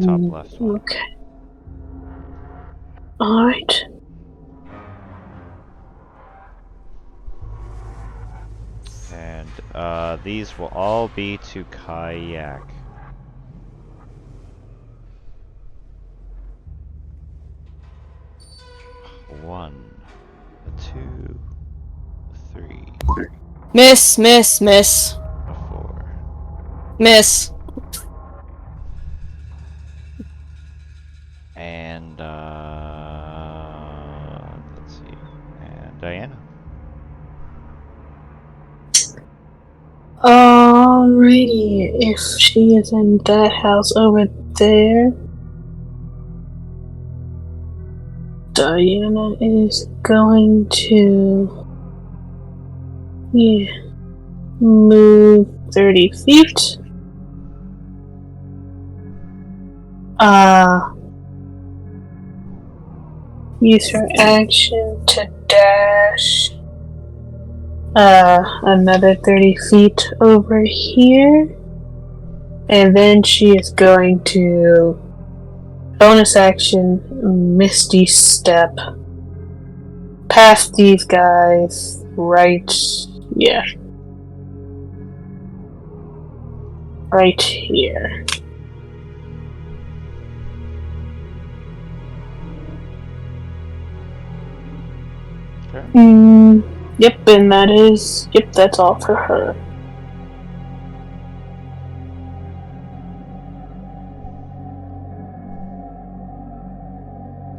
Top left one. Okay. Alright. And, these will all be to Kayak. One, a 2, a 3, Miss. a 4. Miss. And, let's see, and Diana. Alrighty, if she is in that house over there, Diana is going to, move 30 feet. Use her action to dash another 30 feet over here. And then she is going to Bonus action, Misty Step. Past these guys, right? Yeah. Right here. Okay. Yep, and that is. Yep, that's all for her.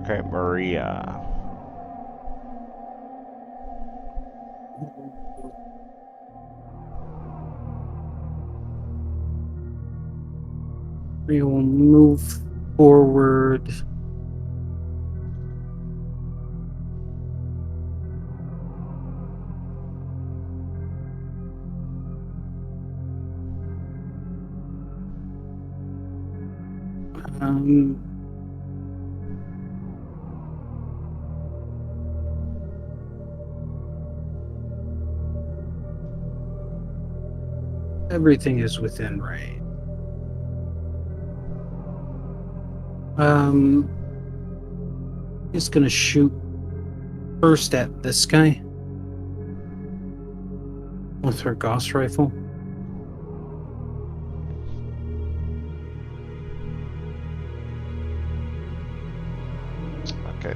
Okay, Maria. We will move forward. Everything is within range. He's gonna shoot first at this guy with her Gauss rifle. Okay.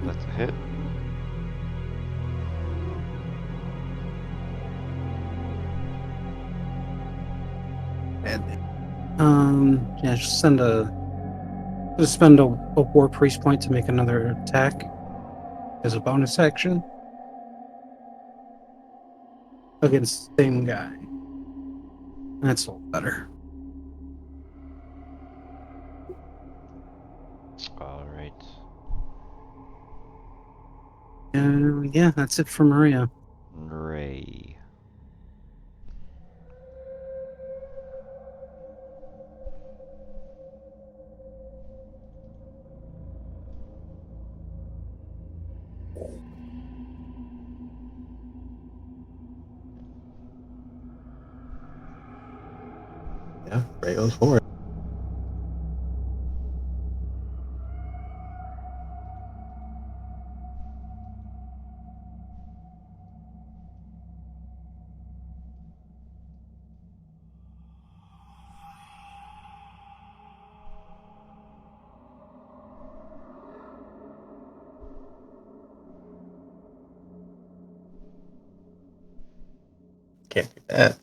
That's a hit. Yeah, just spend a war priest point to make another attack as a bonus action against the same guy. That's a little better. Alright. Yeah, that's it for Maria. Ray. Yeah, Ray goes for it. Can't do that.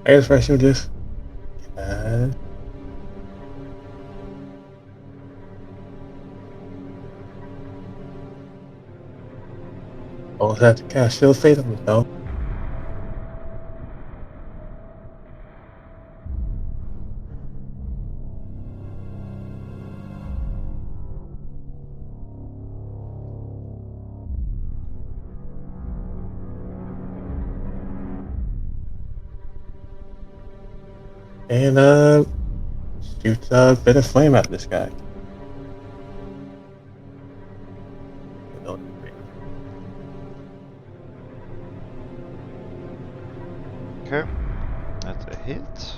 I guess I should just. Always have to cast Shield Fate on myself. And shoots a bit of flame at this guy. Okay. That's a hit.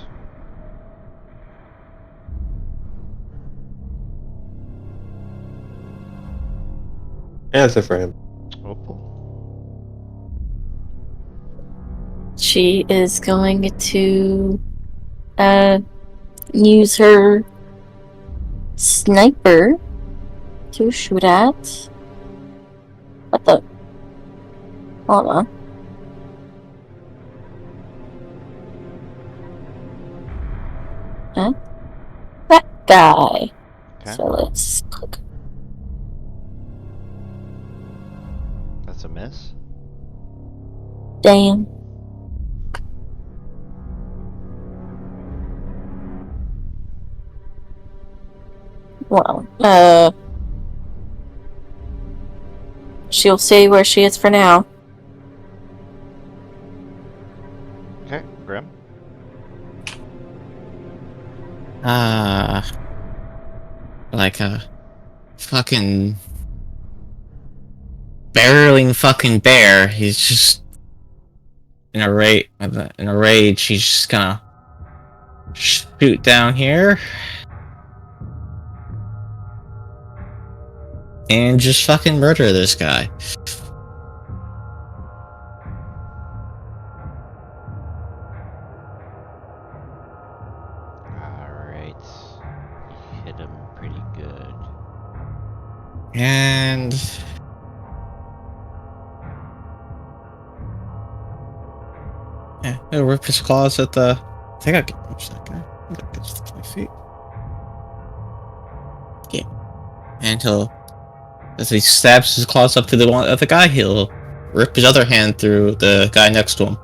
Answer for him. Opal. She is going to use her sniper to shoot at. What the? Hold on. Huh? That guy. Okay. So let's click. That's a miss. Damn. Well, she'll stay where she is for now. Okay, Grim. Like a fucking barreling fucking bear. He's just in a rage. He's just gonna shoot down here and just fucking murder this guy. Alright. You hit him pretty good. And yeah, he'll rip his claws at the. I think I can reach that guy. I think it's 20 feet. Yeah, and as he stabs his claws up to the one other guy, he'll rip his other hand through the guy next to him.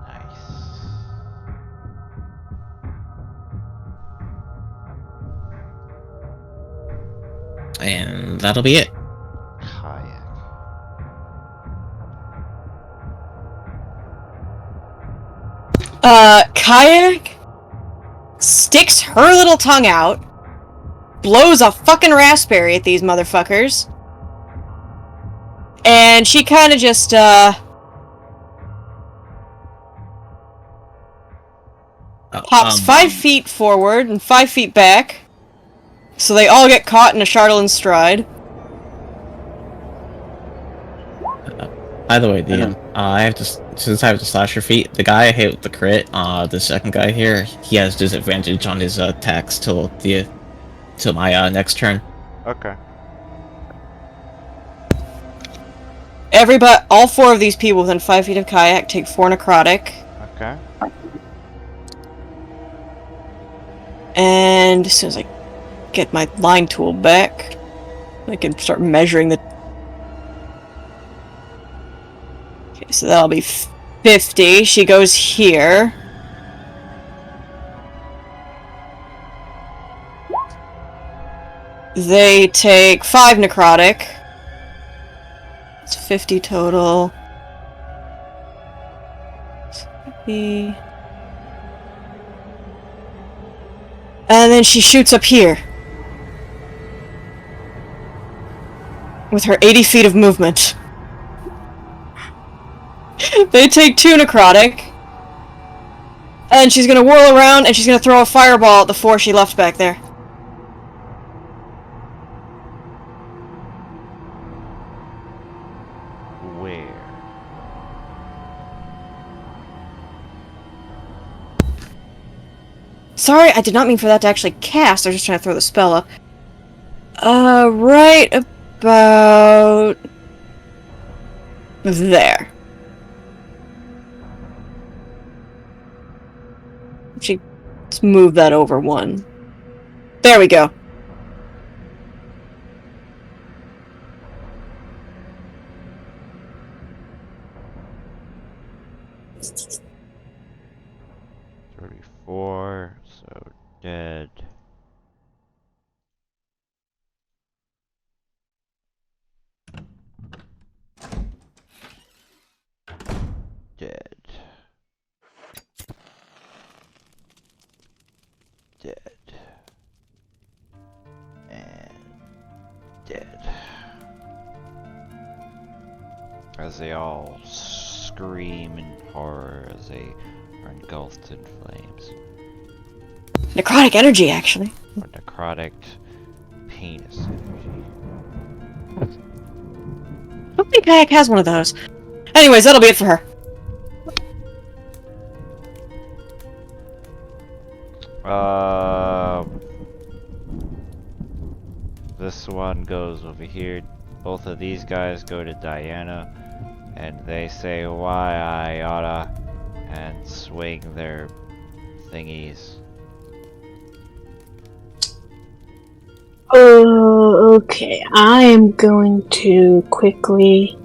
Nice. And that'll be it. Kayak. Kayak sticks her little tongue out, blows a fucking raspberry at these motherfuckers, and she kind of just, hops 5 feet forward and 5 feet back, so they all get caught in a Charlatan stride. By the way, DM, since I have to slash your feet, the guy I hit with the crit, the second guy here, he has disadvantage on his attacks till my next turn. Okay. All 4 of these people within 5 feet of Kayak take 4 necrotic. Okay. And as soon as I get my line tool back, I can start measuring the... Okay, so that'll be 50. She goes here. They take 5 necrotic. It's 50 total. 50. And then she shoots up here. With her 80 feet of movement. They take 2 necrotic. And she's gonna whirl around and she's gonna throw a fireball at the 4 she left back there. Where? Sorry, I did not mean for that to actually cast. I was just trying to throw the spell up. Right about... there. Let's move that over 1. There we go. $34, so dead. Dead. Dead. And dead. As they all scream in horror as they are engulfed in flames. Necrotic energy, actually. Or necrotic penis energy. I don't think Kayak has one of those. Anyways, that'll be it for her. This one goes over here. Both of these guys go to Diana, and they say why I oughta, and swing their thingies. Okay, I am going to quickly...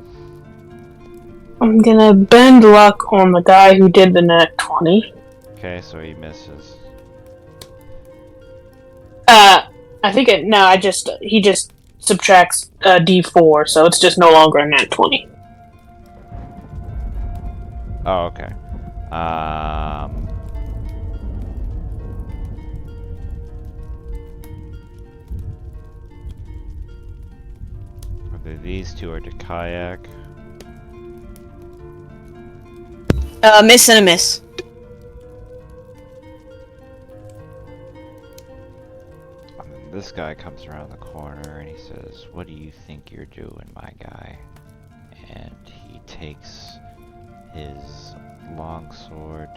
I'm gonna bend luck on the guy who did the net 20. Okay, so he misses. I think he just subtracts D4, so it's just no longer a net 20. Oh, okay. Either these two are to kayak. Miss and a miss. This guy comes around the corner and he says, "What do you think you're doing, my guy?" And he takes his longsword.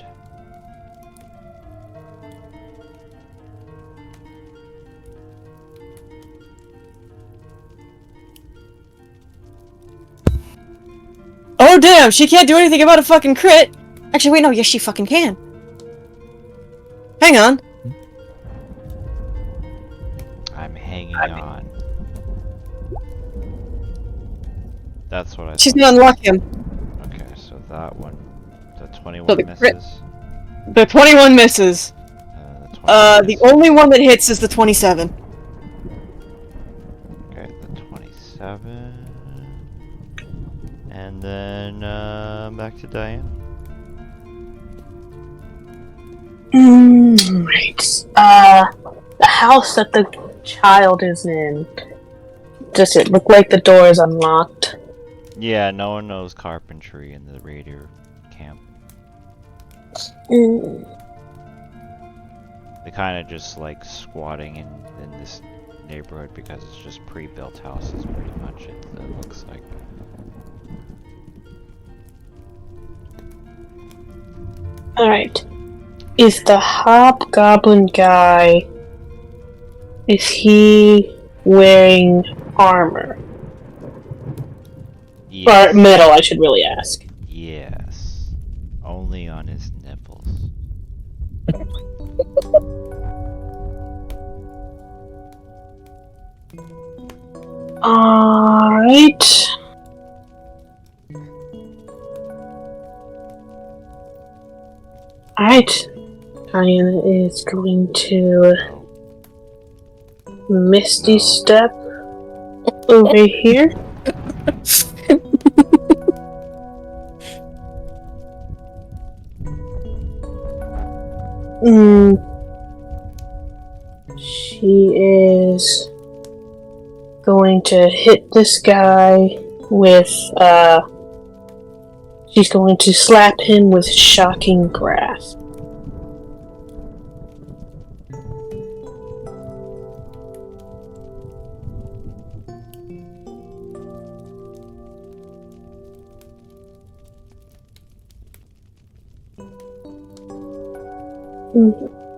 Oh damn, she can't do anything about a fucking crit! Actually, wait, no, yes she fucking can. Hang on. I'm hanging on. That's what I She's thought. gonna unlock him. Okay, so that one. The 21 So the crit- misses. The 21 misses. The only one that hits is the 27. Okay, the 27. And then, back to Diane. Right. The house that the child is in. Does it look like the door is unlocked? Yeah, no one knows carpentry in the raider camp. They kind of just like squatting in this neighborhood because it's just pre-built houses, pretty much. It looks like. Alright. Is the hobgoblin guy... Is he wearing armor? Yes. Or metal, I should really ask. Yes. Only on his nipples. Alright. Alright. Diana is going to Misty Step over here. She is going to hit this guy with, she's going to slap him with Shocking Grasp.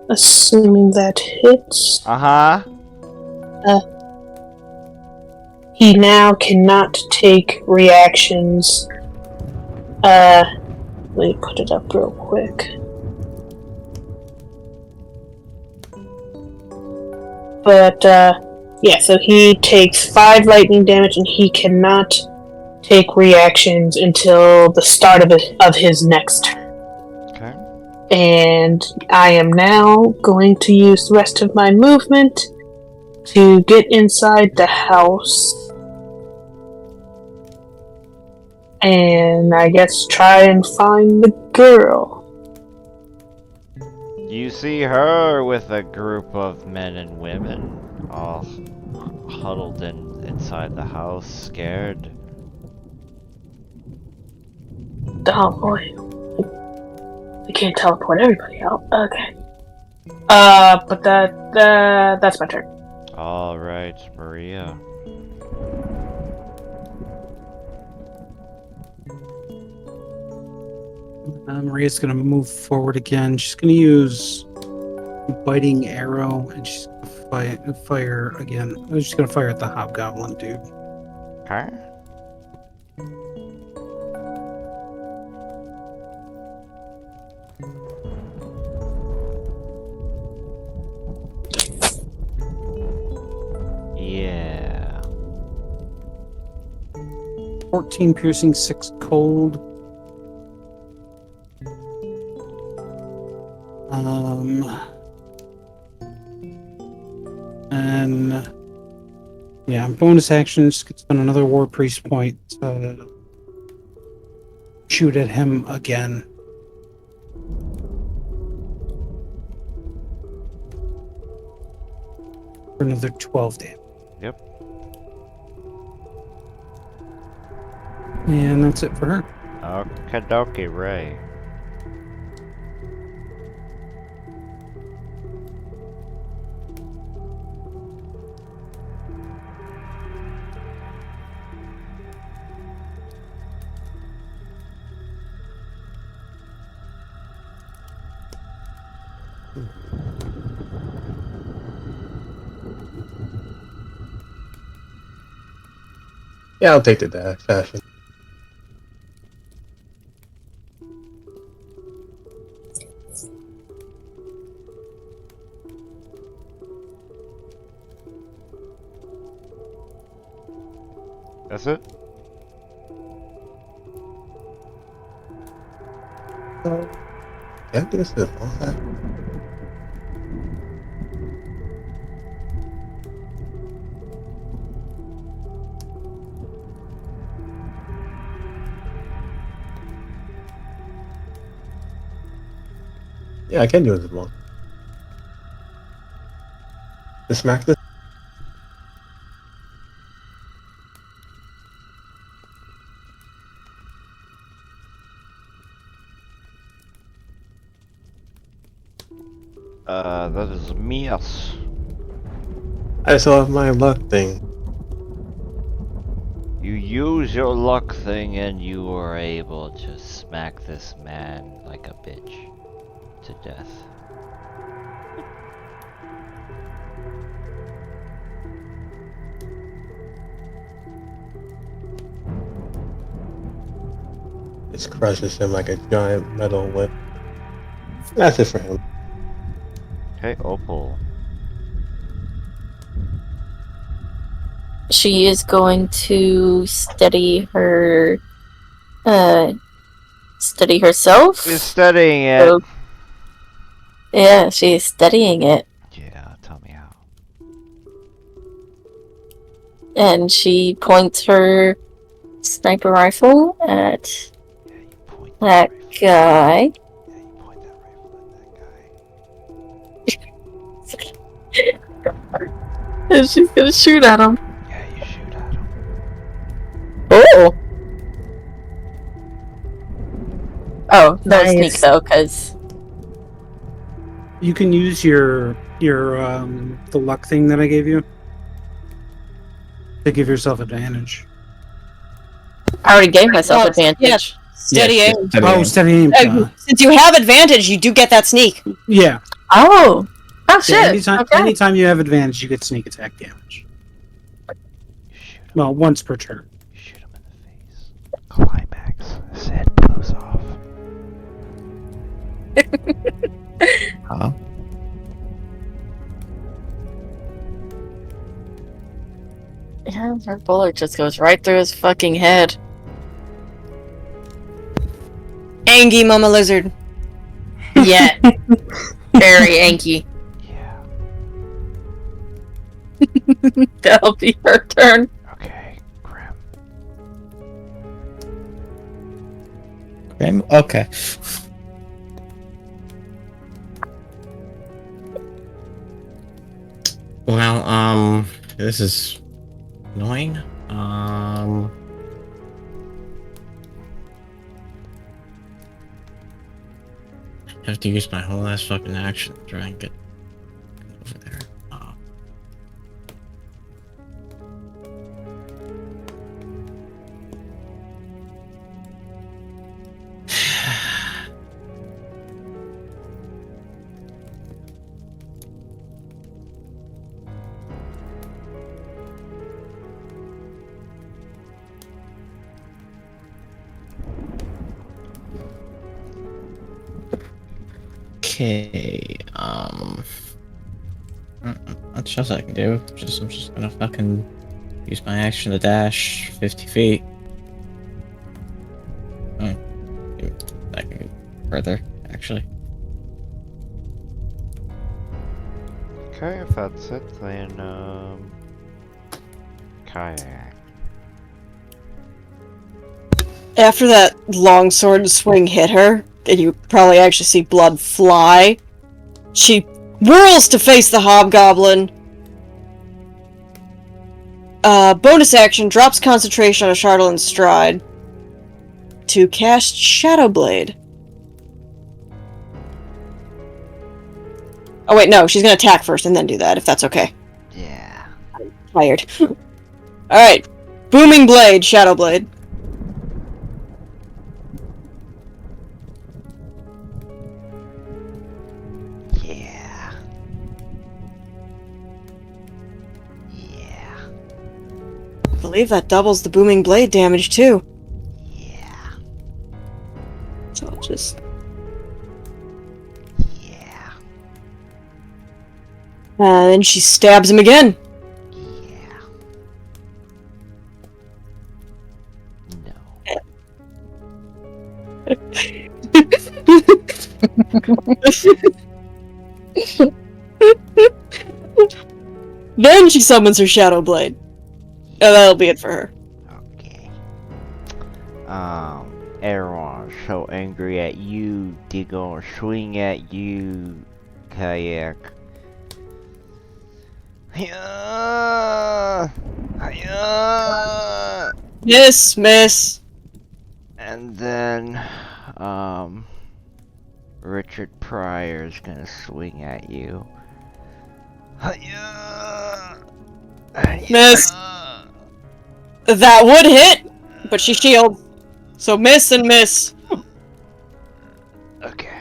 Assuming that hits. He now cannot take reactions. Let me put it up real quick. But, yeah, so he takes 5 lightning damage and he cannot take reactions until the start of his next turn. Okay. And I am now going to use the rest of my movement to get inside the house. And I guess try and find the girl. You see her with a group of men and women, all huddled inside the house, scared. Oh boy. I can't teleport everybody out. Okay. But that's my turn. Alright, Maria. Maria's gonna move forward again. She's gonna use Biting Arrow, and she's gonna fire again. She's gonna fire at the Hobgoblin dude. Okay. Yeah. 14 piercing, 6 cold. And yeah, bonus actions could spend another War Priest point to shoot at him again. For another 12 damage. Yep. And that's it for her. Okie dokie, Ray. Yeah, I'll take the dash fashion. That's it? Yeah, I guess it's all that. Yeah, I can do it as well. Just smack this. That is miss. I still have my luck thing. You use your luck thing and you were able to smack this man like a bitch to death. It crushes him like a giant metal whip. That's it for him. Okay, Opal. She is going to steady herself. She's studying it. So, yeah, she's studying it. Yeah, tell me how. And she points her sniper rifle at that guy. And she's gonna shoot at him. Yeah, you shoot at him. Oh! Oh, no Nice. sneak though, because... You can use your the luck thing that I gave you to give yourself advantage. I already gave myself advantage. Yes. Steady Yes, aim. steady Oh, aim. steady aim. Since you have advantage, you do get that sneak. Yeah. Oh! Oh shit! Anytime, okay. anytime you have advantage, you get sneak attack damage. Well, once per turn. Shoot him in the face. Climax. His head blows off. Huh? Yeah, her bullet just goes right through his fucking head. Angie Mama Lizard. Yeah. Very anky. Yeah. That'll be her turn. Okay, Grim. Okay. Well, this is annoying. I have to use my whole ass fucking action to try and get over there. Okay, that's just I can do. I'm just gonna fucking use my action to dash 50 feet. I can go further, actually. Okay, if that's it, then, kayak. After that long sword swing hit her, and you probably actually see blood fly, she whirls to face the hobgoblin. Bonus action, drops concentration on a Charlatan's stride. to cast Shadow Blade. Oh wait, no, she's gonna attack first and then do that, if that's okay. Yeah. I'm tired. Alright. Booming Blade, Shadow Blade. Yeah. Yeah. I believe that doubles the Booming Blade damage too. Yeah. So I'll just... Yeah. Then she stabs him again. Yeah. No. Then she summons her Shadow Blade. And that'll be it for her. Okay. Everyone's so angry at you, they're gonna swing at you, Kayak. Yeah. Yeah. Miss. And then, Richard Pryor's gonna swing at you. Miss. That would hit, but she shields. So miss and miss. Okay.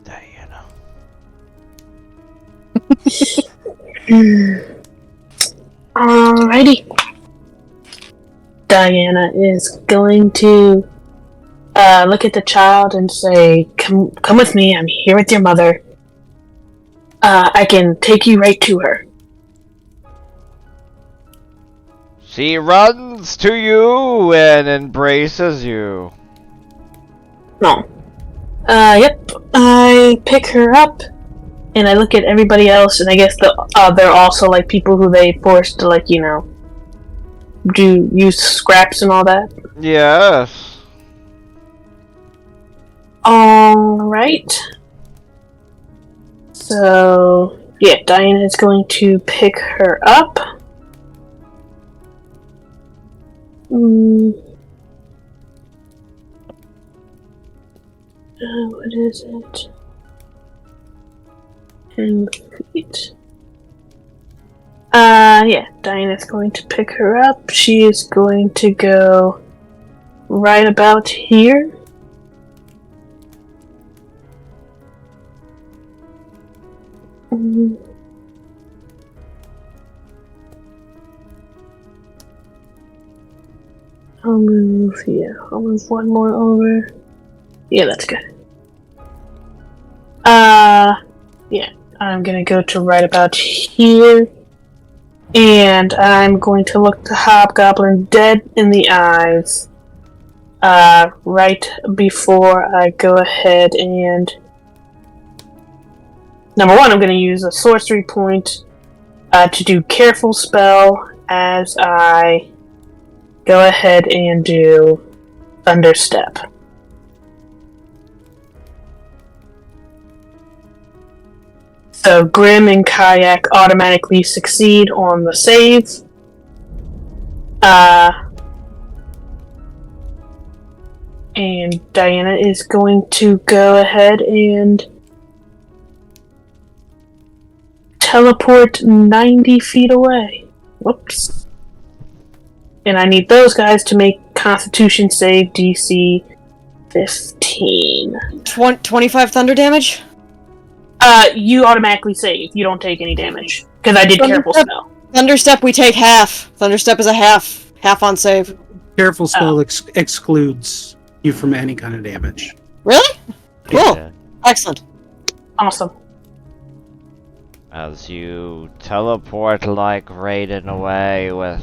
Diana. Alrighty. Diana is going to look at the child and say, come with me, I'm here with your mother. I can take you right to her. She runs to you and embraces you. No. Yep. I pick her up, and I look at everybody else, and I guess they're also like people who they forced to, like, you know, do use scraps and all that. Yes. Alright. So, yeah, Diana is going to pick her up. What is it? 10 feet. Yeah, Diana's going to pick her up. She is going to go right about here. I'll move one more over. Yeah, that's good. Yeah, I'm gonna go to right about here. And I'm going to look the hobgoblin dead in the eyes. Right before I go ahead and... Number one, I'm gonna use a sorcery point to do Careful Spell as I go ahead and do Thunderstep. So Grim and Kayak automatically succeed on the save. And Diana is going to go ahead and teleport 90 feet away. Whoops. And I need those guys to make Constitution save DC 15. 25 thunder damage? You automatically save. You don't take any damage. Because I did Careful Spell. Thunderstep, we take half. Thunderstep is a half. Half on save. Careful Spell excludes you from any kind of damage. Really? Cool. Yeah. Excellent. Awesome. As you teleport like Raiden away with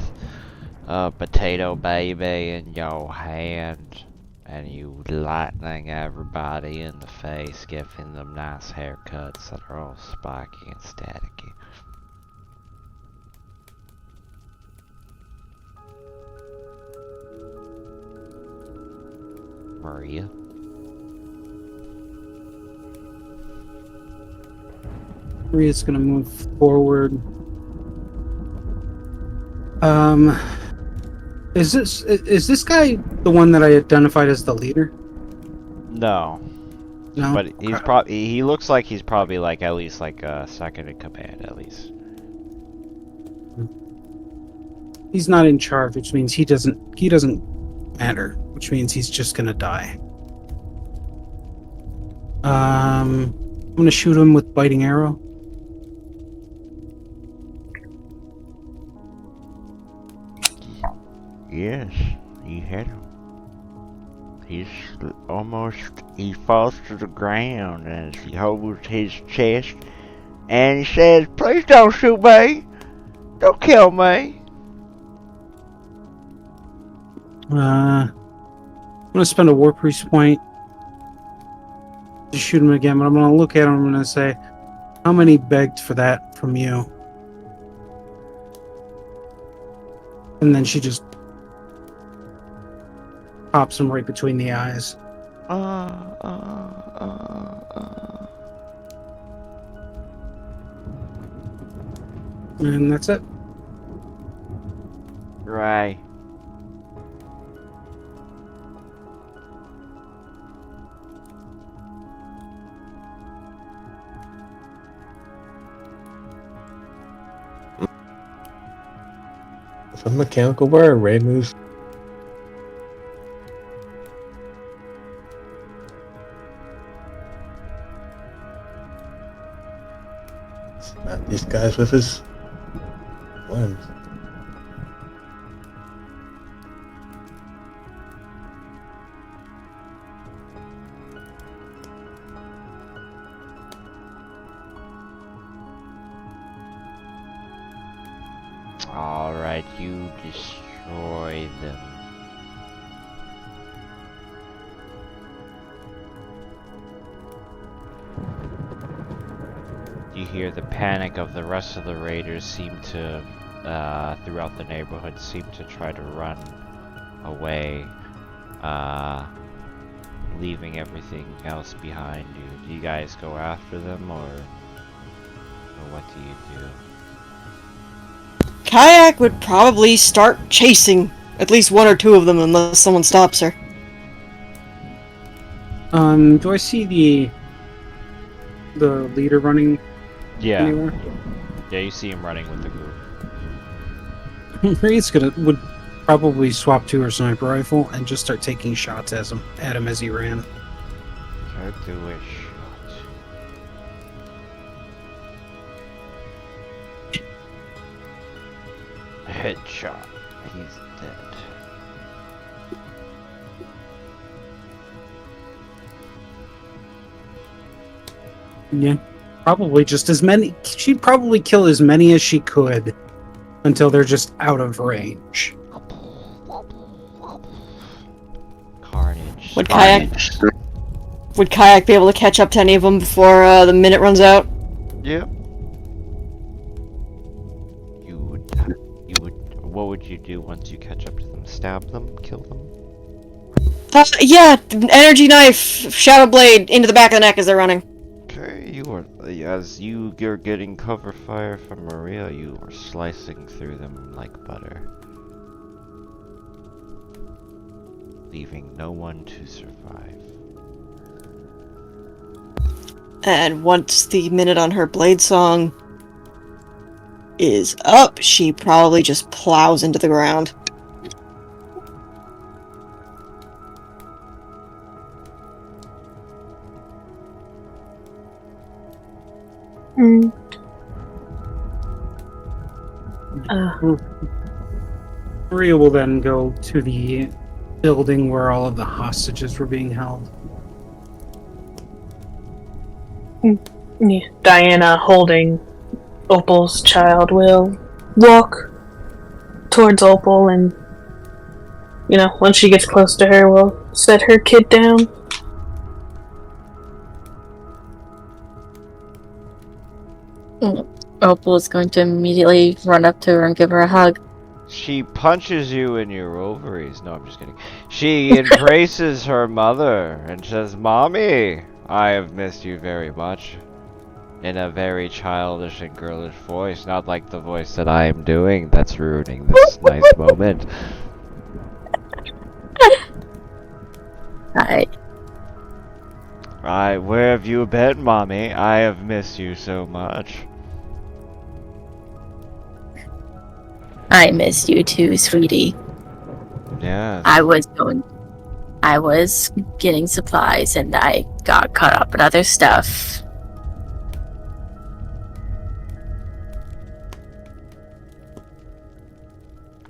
a potato baby in your hand, and you lightning everybody in the face, giving them nice haircuts that are all spiky and staticky. Maria? Maria's gonna move forward. Is this guy the one that I identified as the leader? No. No. But he's he looks like he's probably like at least like second in command at least. He's not in charge, which means he doesn't matter, which means he's just gonna die. I'm gonna shoot him with biting arrow. Yes, you hit him. He falls to the ground as he holds his chest and he says, "Please don't shoot me. Don't kill me." I'm gonna spend a war priest point to shoot him again, but I'm gonna look at him and I'm gonna say, how many begged for that from you? And then she just pops him right between the eyes. And that's it. Right. Some mechanical word, Ray moves. Not these guys with his limbs. Alright, you destroy them. You hear the panic of the rest of the raiders seem to, throughout the neighborhood, seem to try to run away, leaving everything else behind you. Do you guys go after them, or what do you do? Kayak would probably start chasing at least one or two of them unless someone stops her. Do I see the leader running anywhere? Yeah, you see him running with the group. Reed's would probably swap to her sniper rifle and just start taking shots at him as he ran. Do a shot. Headshot. He's dead. Yeah. Probably just as many. She'd probably kill as many as she could until they're just out of range. Carnage. Would Kayak be able to catch up to any of them before the minute runs out? Yep. What would you do once you catch up to them? Stab them? Kill them? Yeah, energy knife, shadow blade into the back of the neck as they're running. Okay, you're getting cover fire from Maria, you are slicing through them like butter, leaving no one to survive. And once the minute on her blade song is up, she probably just plows into the ground. Maria will then go to the building where all of the hostages were being held. Yeah. Diana, holding Opal's child, will walk towards Opal and, once she gets close to her, will set her kid down. Opal is going to immediately run up to her and give her a hug. She punches you in your ovaries. No, I'm just kidding. She embraces her mother and says, "Mommy, I have missed you very much." In a very childish and girlish voice, not like the voice that I am doing that's ruining this nice moment. Where have you been, Mommy? I have missed you so much. I missed you too, sweetie. Yes. I was getting supplies and I got caught up in other stuff.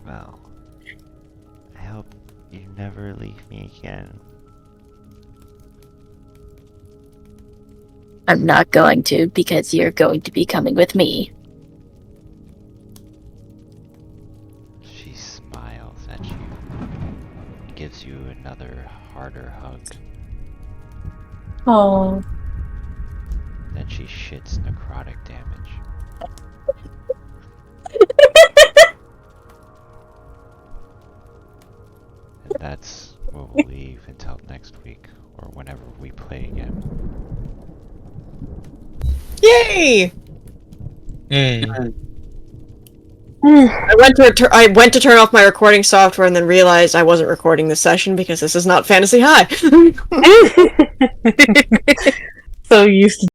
Well, I hope you never leave me again. I'm not going to, because you're going to be coming with me. She smiles at you, gives you another harder hug. Oh. Then she shits necrotic damage. And that's where we'll leave until next week, or whenever we play again. Yay! Yay. I went to turn off my recording software and then realized I wasn't recording the session because this is not Fantasy High. So used to